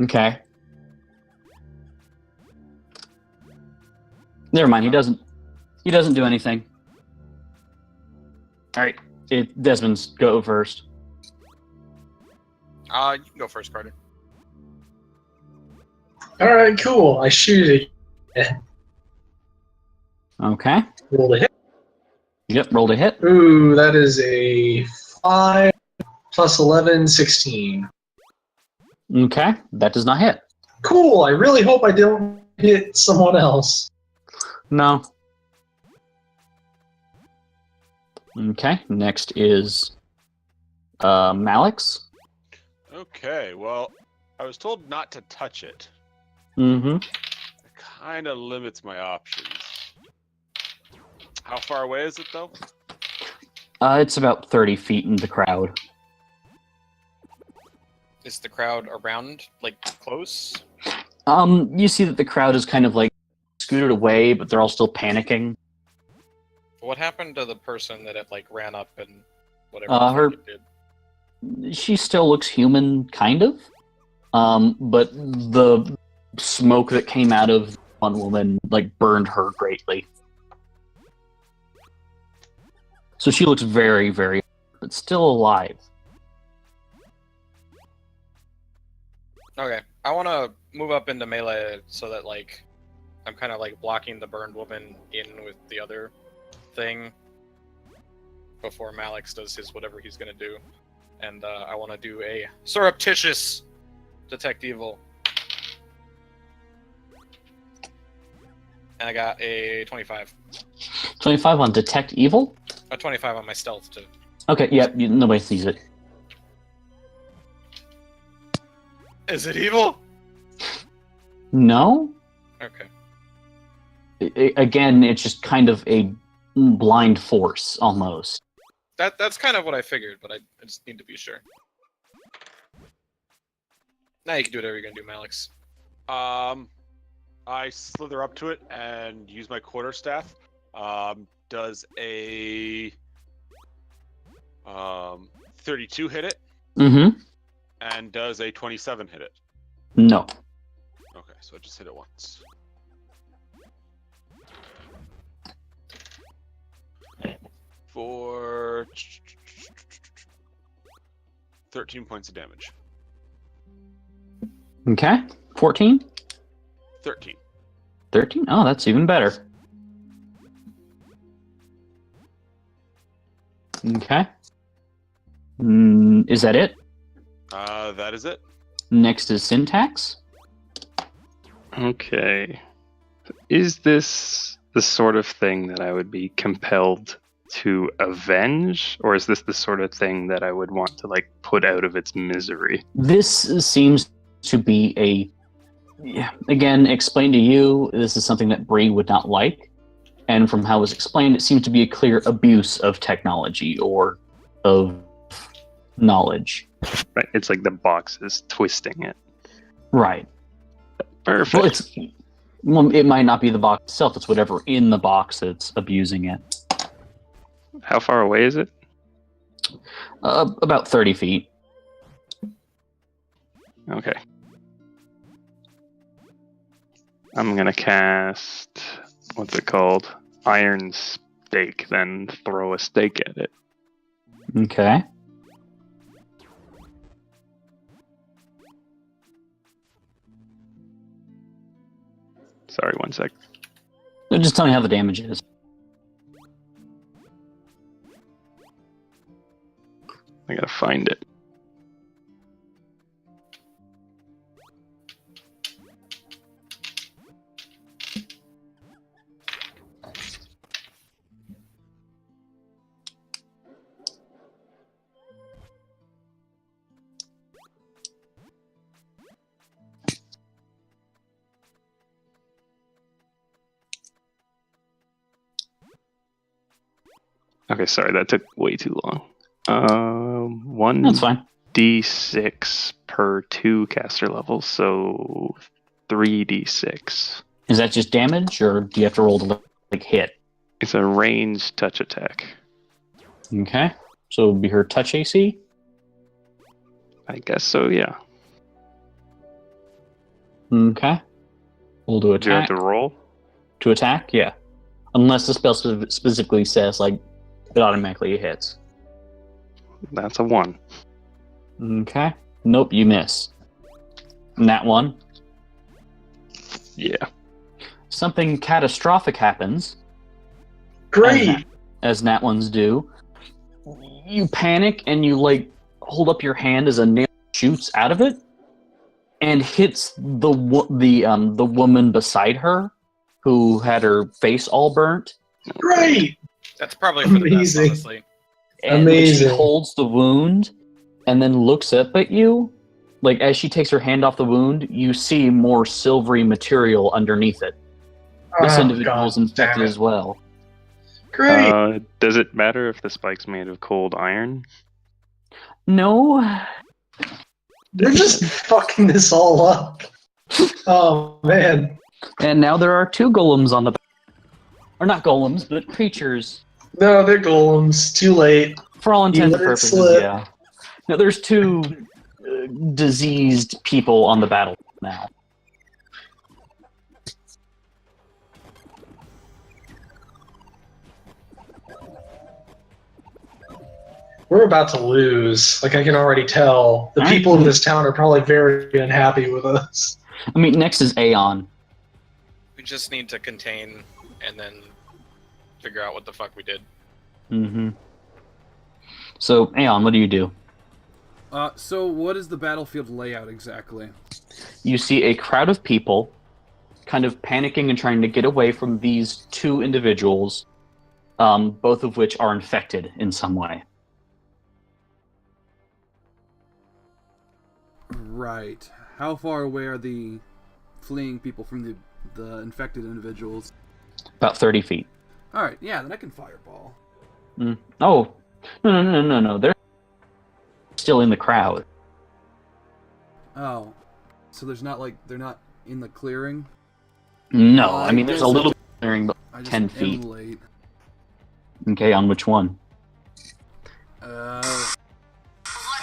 A: Okay. Never mind. He doesn't do anything. All right. Desmond's go first.
F: You can go first, Carter.
B: Alright, cool. I shoot it.
A: Okay.
B: Roll a hit.
A: Yep. Rolled a hit.
B: Ooh, that is a 5 plus 11, 16.
A: Okay. That does not hit.
B: Cool. I really hope I don't hit someone else.
A: No. Okay. Next is Malix.
I: Okay, well, I was told not to touch it.
A: Mm-hmm.
I: It kind of limits my options. How far away is it though?
A: It's about 30 feet in the crowd.
F: Is the crowd around, like, close?
A: You see that the crowd is kind of like scooted away, but they're all still panicking.
F: What happened to the person that like ran up and whatever
A: Her-
F: the fuck it did?
A: She still looks human, kind of. But the smoke that came out of one woman like burned her greatly. So she looks very, very, but still alive.
F: Okay, I want to move up into melee so that like I'm kind of like blocking the burned woman in with the other thing before Malix does his whatever he's gonna do, and I want to do a surreptitious detect evil, and I got a 25.
A: 25 on detect evil.
F: A 25 on my stealth too.
A: Okay, yeah, nobody sees it.
F: Is it evil?
A: No.
F: Okay.
A: Again, it's just kind of a blind force, almost.
F: That's kind of what I figured, but I just need to be sure. Now you can do whatever you're gonna do, Malix.
I: I slither up to it and use my quarterstaff. Does a 32 hit it?
A: Mm-hmm.
I: And does a 27 hit it?
A: No.
I: Okay, so I just hit it once. For 13 points of damage.
A: Okay. 14?
I: 13.
A: 13? Oh, that's even better. Okay. Is that it?
I: That is it.
A: Next is syntax.
J: Okay. Is this the sort of thing that I would be compelled to avenge, or is this the sort of thing that I would want to like put out of its misery?
A: This seems to be again, explained to you, this is something that Bree would not like. And from how it was explained, it seems to be a clear abuse of technology or of knowledge.
J: Right. It's like the box is twisting it.
A: Right.
J: Perfect.
A: Well, it might not be the box itself, it's whatever in the box that's abusing it.
J: How far away is it?
A: About 30 feet.
J: Okay. I'm gonna cast, what's it called? Iron Stake, then throw a stake at it.
A: Okay.
J: Sorry, one sec.
A: Just tell me how the damage is.
J: I gotta find it. Okay, sorry, that took way too long.
A: That's fine.
J: 1d6 per 2 caster levels, so 3d6.
A: Is that just damage, or do you have to roll to like hit?
J: It's a ranged touch attack.
A: Okay. So it would be her touch AC?
J: I guess so, yeah.
A: Okay. We'll do
J: Do you have
A: attack.
J: to roll?
A: To attack? Yeah. Unless the spell specifically says, like, it automatically hits.
J: That's a 1.
A: Okay. Nope, you miss. And that one.
J: Yeah.
A: Something catastrophic happens.
B: Great.
A: As nat ones do. You panic and you, like, hold up your hand as a nail shoots out of it and hits the woman beside her who had her face all burnt.
B: Great.
F: That's probably for the best,
B: Amazing.
F: honestly.
A: And when she
B: Amazing.
A: holds the wound and then looks up at you, like as she takes her hand off the wound, you see more silvery material underneath it. This
B: Oh,
A: individual is
B: God
A: infected
B: damn it.
A: as well.
B: Great.
J: Does it matter if the spike's made of cold iron?
A: No.
B: They're just fucking this all up. Oh man.
A: And now there are 2 golems on the or not golems, but creatures.
B: No, they're golems. Too late.
A: For all
B: You
A: intents
B: let
A: and
B: it
A: purposes,
B: slip.
A: yeah. Now there's 2 diseased people on the battle now.
B: We're about to lose. Like I can already tell. The
A: All right.
B: people in this town are probably very unhappy with us.
A: I mean, next is Aeon.
F: We just need to contain and then figure out what the fuck we did.
A: Mm-hmm. So, Aeon, what do you do?
E: So what is the battlefield layout exactly?
A: You see a crowd of people kind of panicking and trying to get away from these 2 individuals, both of which are infected in some way.
E: Right. How far away are the fleeing people from the infected individuals?
A: About 30 feet.
E: Alright, yeah, then I can fireball.
A: Oh, no. They're still in the crowd.
E: Oh. So there's not they're not in the clearing?
A: No, I mean, there's a
E: guess
A: little clearing, but
E: I just
A: 10
E: am
A: feet.
E: late.
A: Okay, on which one?
E: I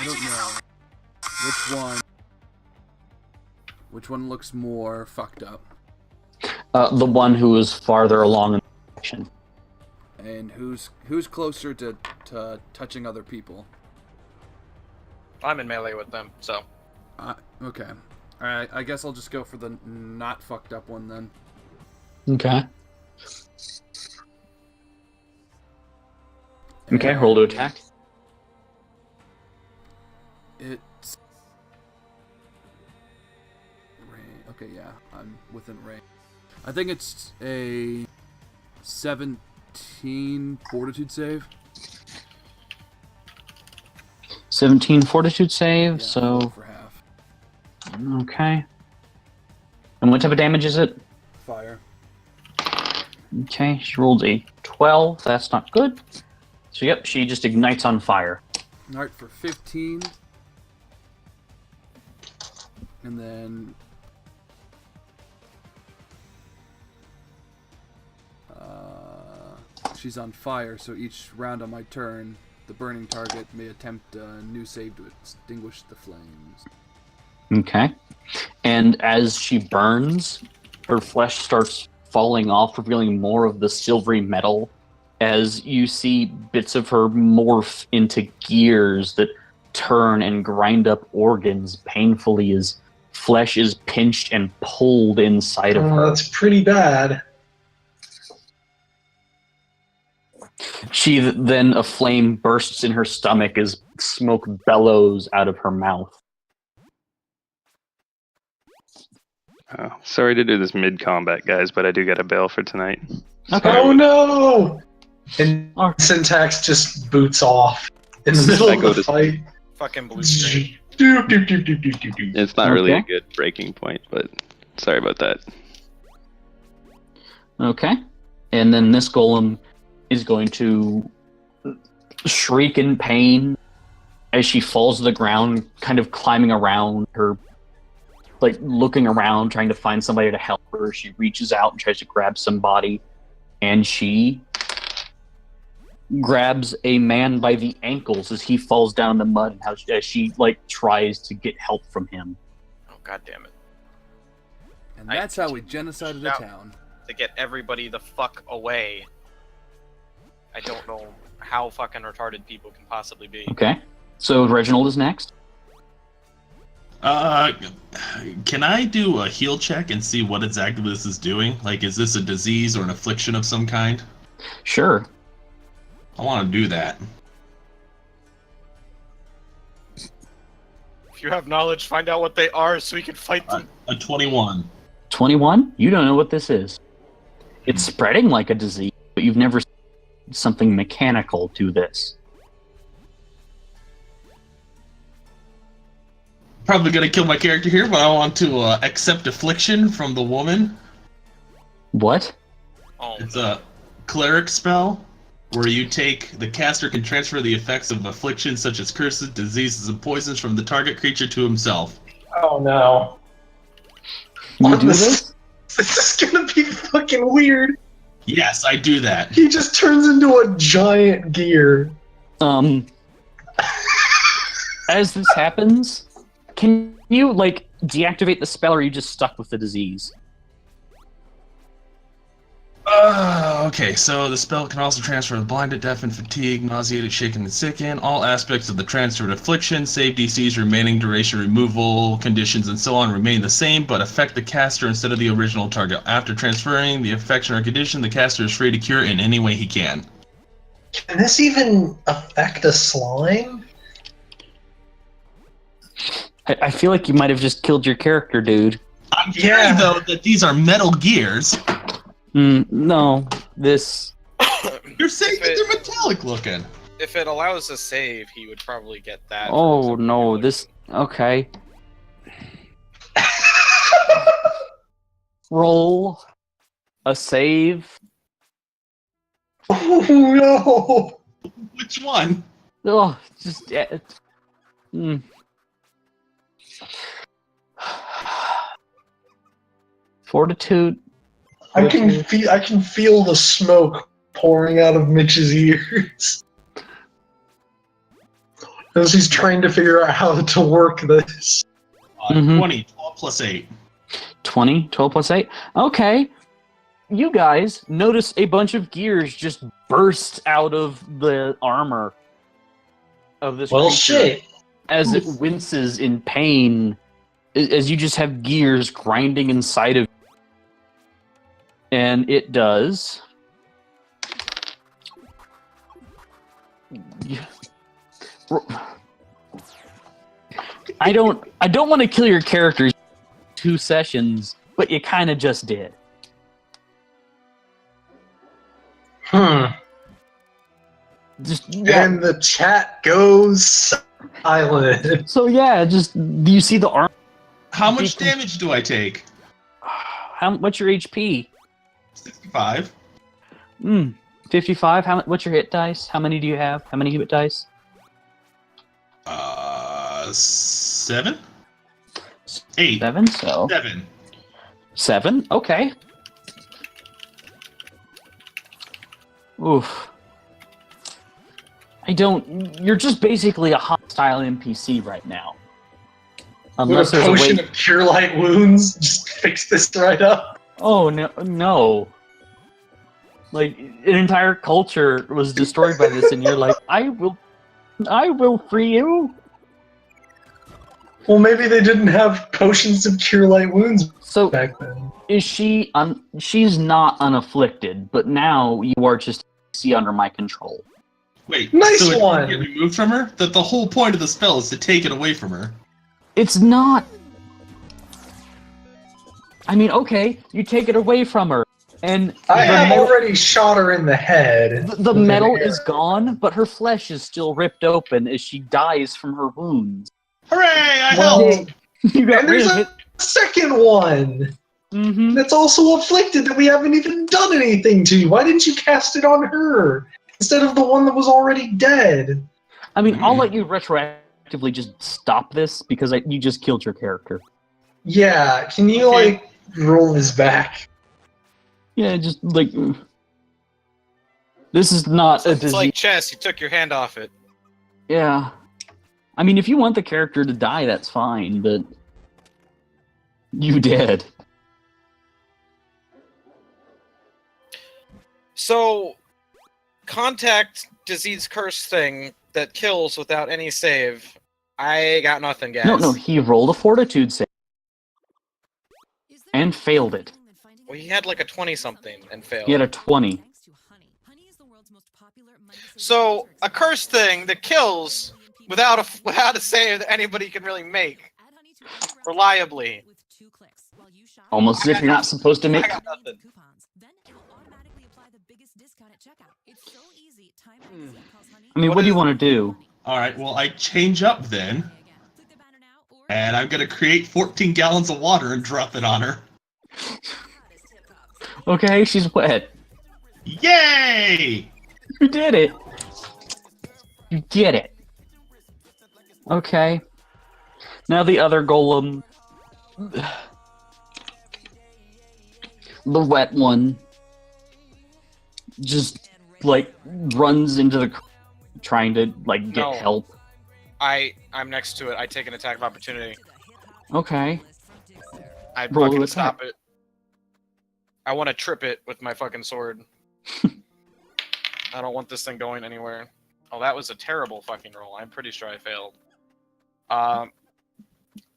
E: don't know. Which one? Which one looks more fucked up?
A: The one who is farther along in the action.
E: And who's closer to touching other people?
F: I'm in melee with them, so.
E: Okay. Alright, I guess I'll just go for the not fucked up one then.
A: Okay. Okay, roll to attack.
E: It's... Okay, yeah, I'm within range. I think it's a 17 fortitude save.
A: 17 fortitude save,
E: Yeah,
A: so...
E: for half.
A: Okay. And what type of damage is it?
E: Fire.
A: Okay, she rolled a 12. That's not good. So yep, she just ignites on fire.
E: Alright, for 15. And then... she's on fire, so each round on my turn, the burning target may attempt a new save to extinguish the flames.
A: Okay. And as she burns, her flesh starts falling off, revealing more of the silvery metal as you see bits of her morph into gears that turn and grind up organs painfully as flesh is pinched and pulled inside of her.
B: That's pretty bad.
A: Then a flame bursts in her stomach as smoke bellows out of her mouth.
J: Oh, sorry to do this mid-combat, guys, but I do get a bail for tonight.
A: Okay.
B: Oh no! And
A: Alright.
B: Syntax just boots off in the middle
J: I
B: of
J: go
B: the
J: to-
B: fight.
F: Fucking blue screen.
B: Doop, doop, doop, doop, doop, doop, doop.
J: It's not really a
A: Okay.
J: good breaking point, but sorry about that.
A: Okay. And then this golem is going to shriek in pain as she falls to the ground, kind of climbing around her, like looking around, trying to find somebody to help her. She reaches out and tries to grab somebody, and she grabs a man by the ankles as he falls down in the mud, and as she like tries to get help from him.
F: Oh, god damn it.
E: And that's how we genocided a town.
F: To get everybody the fuck away. I don't know how fucking retarded people can possibly be.
A: Okay. So Reginald is next.
D: Can I do a heal check and see what exactly this is doing? Like, is this a disease or an affliction of some kind?
A: Sure.
D: I want to do that.
F: If you have knowledge, find out what they are so we can fight them.
D: A 21.
A: 21? You don't know what this is. It's spreading like a disease, but you've never seen something mechanical do this.
D: Probably gonna kill my character here, but I want to accept affliction from the woman.
A: What?
F: Oh,
D: It's a cleric spell. where you take the caster can transfer the effects of afflictions such as curses, diseases, and poisons from the target creature to himself.
B: Oh no.
A: You do this?
B: This is gonna be fucking weird.
D: Yes, I do that.
B: He just turns into a giant gear.
A: As this happens, can you, like, deactivate the spell, or are you just stuck with the disease?
D: Okay, so the spell can also transfer the blinded, deafened, fatigued, nauseated, shaken, and sickened. All aspects of the transferred affliction, save DCs, remaining duration, removal, conditions, and so on remain the same, but affect the caster instead of the original target. After transferring the affection or condition, the caster is free to cure in any way he can.
B: Can this even affect a slime?
A: I feel like you might have just killed your character, dude.
D: I'm hearing, though, that these are Metal Gears.
A: No, this...
D: You're saying that they're metallic looking.
F: If it allows a save, he would probably get that.
A: Oh, no, this... Okay. Roll a save.
B: Oh no!
D: Which one?
A: Oh, just... Fortitude.
B: I can feel the smoke pouring out of Mitch's ears as he's trying to figure out how to work this.
D: 20, 12 plus 8.
A: 20, 12 plus 8. Okay. You guys notice a bunch of gears just burst out of the armor of this creature
B: shit.
A: as it winces in pain, as you just have gears grinding inside of you. And it does... I don't want to kill your characters 2 sessions, but you kind of just did.
B: And the chat goes silent.
A: So yeah, just do you see the arm?
D: How much damage do I take?
A: What's your HP?
D: 65.
A: 55. What's your hit dice? How many do you have? How many hit dice?
D: 7? 8.
A: 7. So
D: 7.
A: 7. Okay. Oof. You're just basically a hostile NPC right now. Unless
B: With a
A: there's
B: potion
A: a way...
B: of cure light wounds, just fix this right up.
A: Oh no. Like, an entire culture was destroyed by this, and you're like, I will free you.
B: Well, maybe they didn't have potions of cure light wounds back then.
A: Is she... she's not unafflicted, but now you are just under my control.
D: Wait,
B: nice
D: so
B: one!
D: it can get removed from her? That the whole point of the spell is to take it away from her.
A: It's not... I mean, okay, you take it away from her, and...
B: I have already shot her in the head.
A: The metal is gone, but her flesh is still ripped open as she dies from her wounds.
D: Hooray, I helped!
A: You got
B: and
A: rid
B: there's
A: of it.
B: a second one!
A: Mm-hmm.
B: That's also afflicted that we haven't even done anything to. Why didn't you cast it on her instead of the one that was already dead?
A: I mean, I'll let you retroactively just stop this because you just killed your character.
B: Yeah, can you like roll his back?
A: Yeah, just like this is not a disease.
F: It's like chess. You took your hand off it.
A: Yeah, I mean, if you want the character to die, that's fine, but you did.
F: So, contact disease curse thing that kills without any save. I got nothing, guys.
A: No, he rolled a fortitude save and failed it.
F: Well, he had like a 20-something and failed.
A: He had a 20.
F: So, a curse thing that kills without a save that anybody can really make reliably.
A: Almost as if you're not supposed to make.
F: I got nothing.
A: I mean, what do you want to do?
D: Alright, well, I change up then. And I'm gonna create 14 gallons of water and drop it on her.
A: Okay, she's wet.
D: Yay!
A: You did it. You get it. Okay. Now the other golem. The wet one. Just, like, runs into the... trying to, like, get
F: No.
A: help.
F: I'm next to it. I take an attack of opportunity.
A: Okay.
F: I
A: Roll
F: fucking
A: to
F: stop it. I want to trip it with my fucking sword. I don't want this thing going anywhere. Oh, that was a terrible fucking roll. I'm pretty sure I failed.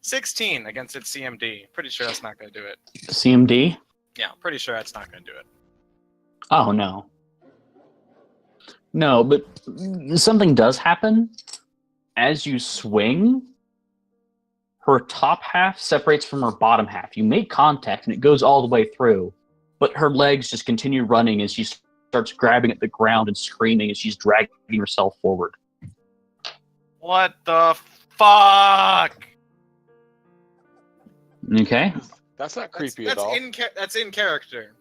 F: 16 against its CMD. Pretty sure that's not going to do it.
A: CMD?
F: Yeah, pretty sure that's not going to do it.
A: Oh, no. No, but something does happen. As you swing, her top half separates from her bottom half. You make contact, and it goes all the way through. But her legs just continue running as she starts grabbing at the ground and screaming as she's dragging herself forward.
F: What the fuck?
A: Okay.
I: That's not creepy at all.
F: That's in character.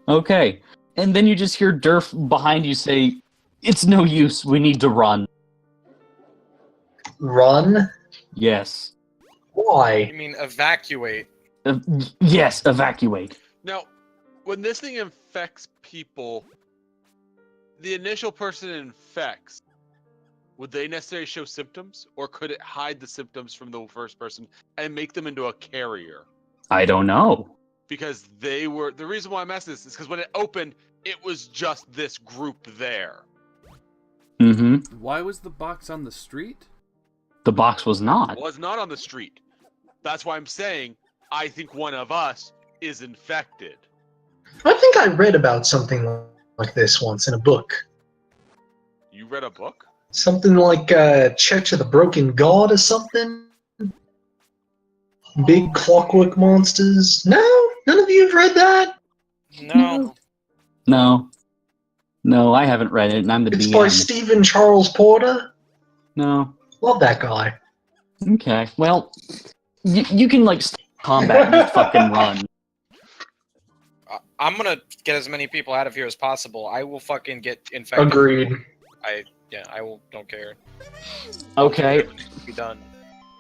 A: Okay. And then you just hear Durf behind you say, "It's no use, we need to run."
B: Run?
A: Yes.
B: Why?
F: You mean evacuate?
A: Yes, evacuate.
I: Now, when this thing infects people, the initial person it infects, would they necessarily show symptoms, or could it hide the symptoms from the first person and make them into a carrier?
A: I don't know.
I: Because the reason why I'm asking this is because when it opened, it was just this group there.
A: Mm-hmm.
E: Why was the box on the street?
A: The box was not.
I: Well, it's not on the street. That's why I'm saying I think one of us is infected.
B: I think I read about something like this once in a book.
I: You read a book?
B: Something like Church of the Broken God or something? Big clockwork monsters? No? None of you have read that?
F: No.
A: No, I haven't read it, and I'm the
B: It's
A: DM.
B: by Stephen Charles Porter.
A: No.
B: Love that guy.
A: Okay, well, you can, like, stop combat and just fucking run.
F: I'm gonna get as many people out of here as possible. I will fucking get infected.
B: Agreed.
F: I will. Don't care.
A: Okay.
F: Be done.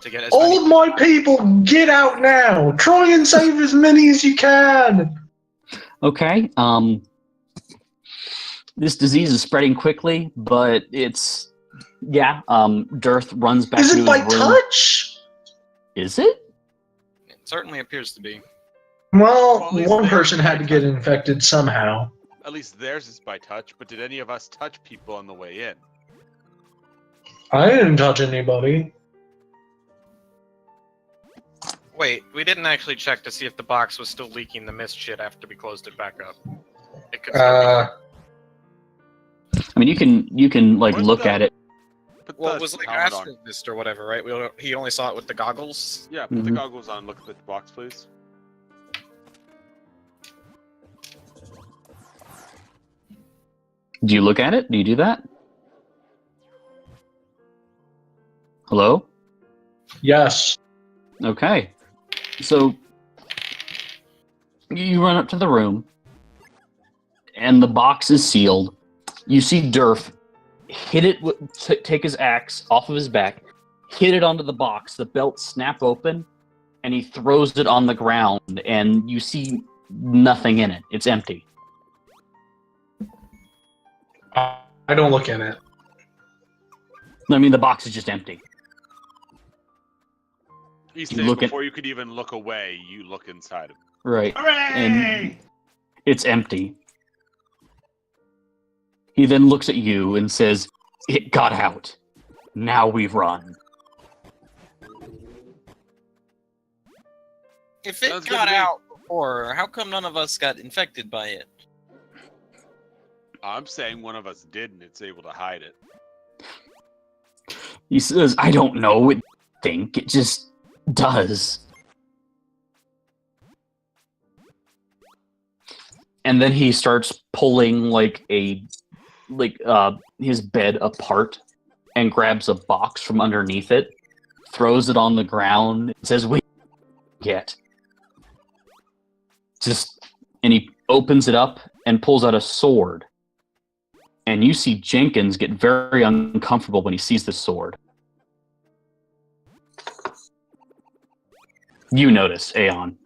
F: To get as
B: All
F: many.
B: of my people, get out now! Try and save as many as you can!
A: Okay, this disease is spreading quickly, but it's... Yeah, Dearth runs back
B: Is
A: into
B: it by
A: his room.
B: touch?
A: Is it?
F: It certainly appears to be.
B: Well,
I: Well, at least
B: one
I: theirs
B: person
I: is
B: had
I: by
B: to get
I: touch.
B: infected somehow.
I: At least theirs is by touch, but did any of us touch people on the way in?
B: I didn't touch anybody.
F: Wait, we didn't actually check to see if the box was still leaking the mist shit after we closed it back up. It could still
A: I mean, you can like
I: Where's
A: look
I: the-
A: at it.
I: Put
F: well,
I: the
F: it was like
I: helmet on.
F: astral mist or whatever, right? He only saw it with the goggles.
I: Yeah, put the
A: Mhm.
I: goggles on. Look at the box, please.
A: Do you look at it? Do you do that? Hello?
B: Yes.
A: Okay. So you run up to the room, and the box is sealed. You see Durf hit it, take his axe off of his back, hit it onto the box. The belt snap open, and he throws it on the ground, and you see nothing in it. It's empty.
B: I don't look in it.
A: I mean, the box is just empty.
I: He's
A: You
I: saying
A: look at-
I: before you could even look away, you look inside him.
A: Right. And it's empty. He then looks at you and says, "It got out. Now we run."
K: If it
I: Sounds good
K: got
I: to me.
K: out before, how come none of us got infected by it?
I: I'm saying one of us did, and it's able to hide it.
A: He says, "I don't know. It think it just does." And then he starts pulling his bed apart and grabs a box from underneath it, throws it on the ground, and says, "We get." And he opens it up and pulls out a sword and you see Jenkins get very uncomfortable when he sees the sword. You notice, Aeon.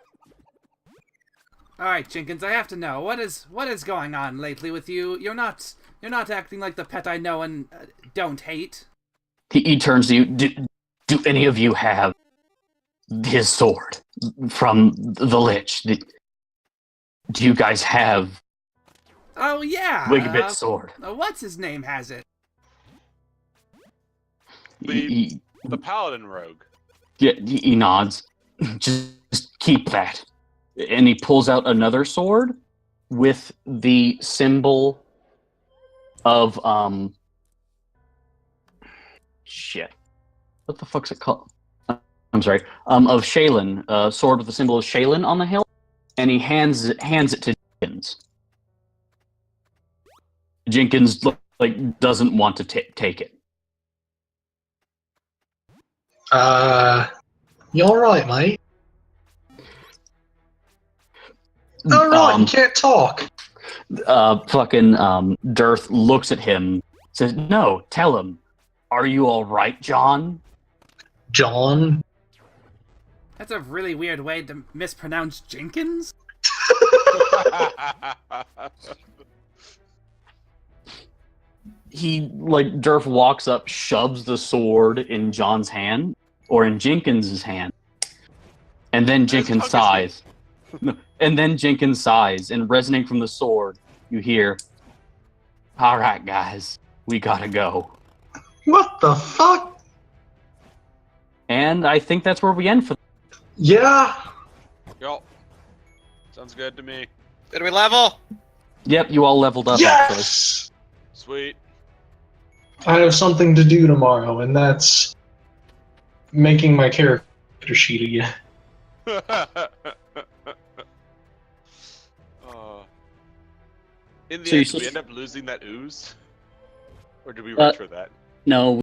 E: All right, Jenkins, I have to know what is going on lately with you. You're not acting like the pet I know and don't hate.
A: He turns to you. Do any of you have his sword from the Lich? Do you guys have
E: Oh yeah,
A: Wigbit's sword?
E: What's his name has it?
I: The paladin rogue.
A: Yeah, he nods. Just keep that. And he pulls out another sword with the symbol of shit. What the fuck's it called? I'm sorry. Of Shaylin. A sword with the symbol of Shaylin on the hilt, and he hands it to Jenkins. Jenkins doesn't want to take it.
B: You alright, mate? Alright, you can't talk.
A: Fucking Dirth looks at him, says, "No, tell him. Are you all right, John?"
B: John?
E: That's a really weird way to mispronounce Jenkins.
A: He Dirth walks up, shoves the sword in John's hand or in Jenkins' hand, and then Jenkins sighs. And then Jenkins sighs, and resonating from the sword, you hear, "All right, guys, we gotta go."
B: What the fuck?
A: And I think that's where we end for.
B: Yeah.
I: Yo, sounds good to me.
F: Did we level?
A: Yep, you all leveled up.
B: Yes!
I: Sweet.
B: I have something to do tomorrow, and that's making my character sheet again.
I: In the
A: So
I: end, did we end up losing that ooze? Or did we
A: Uh,
I: retro that?
A: No,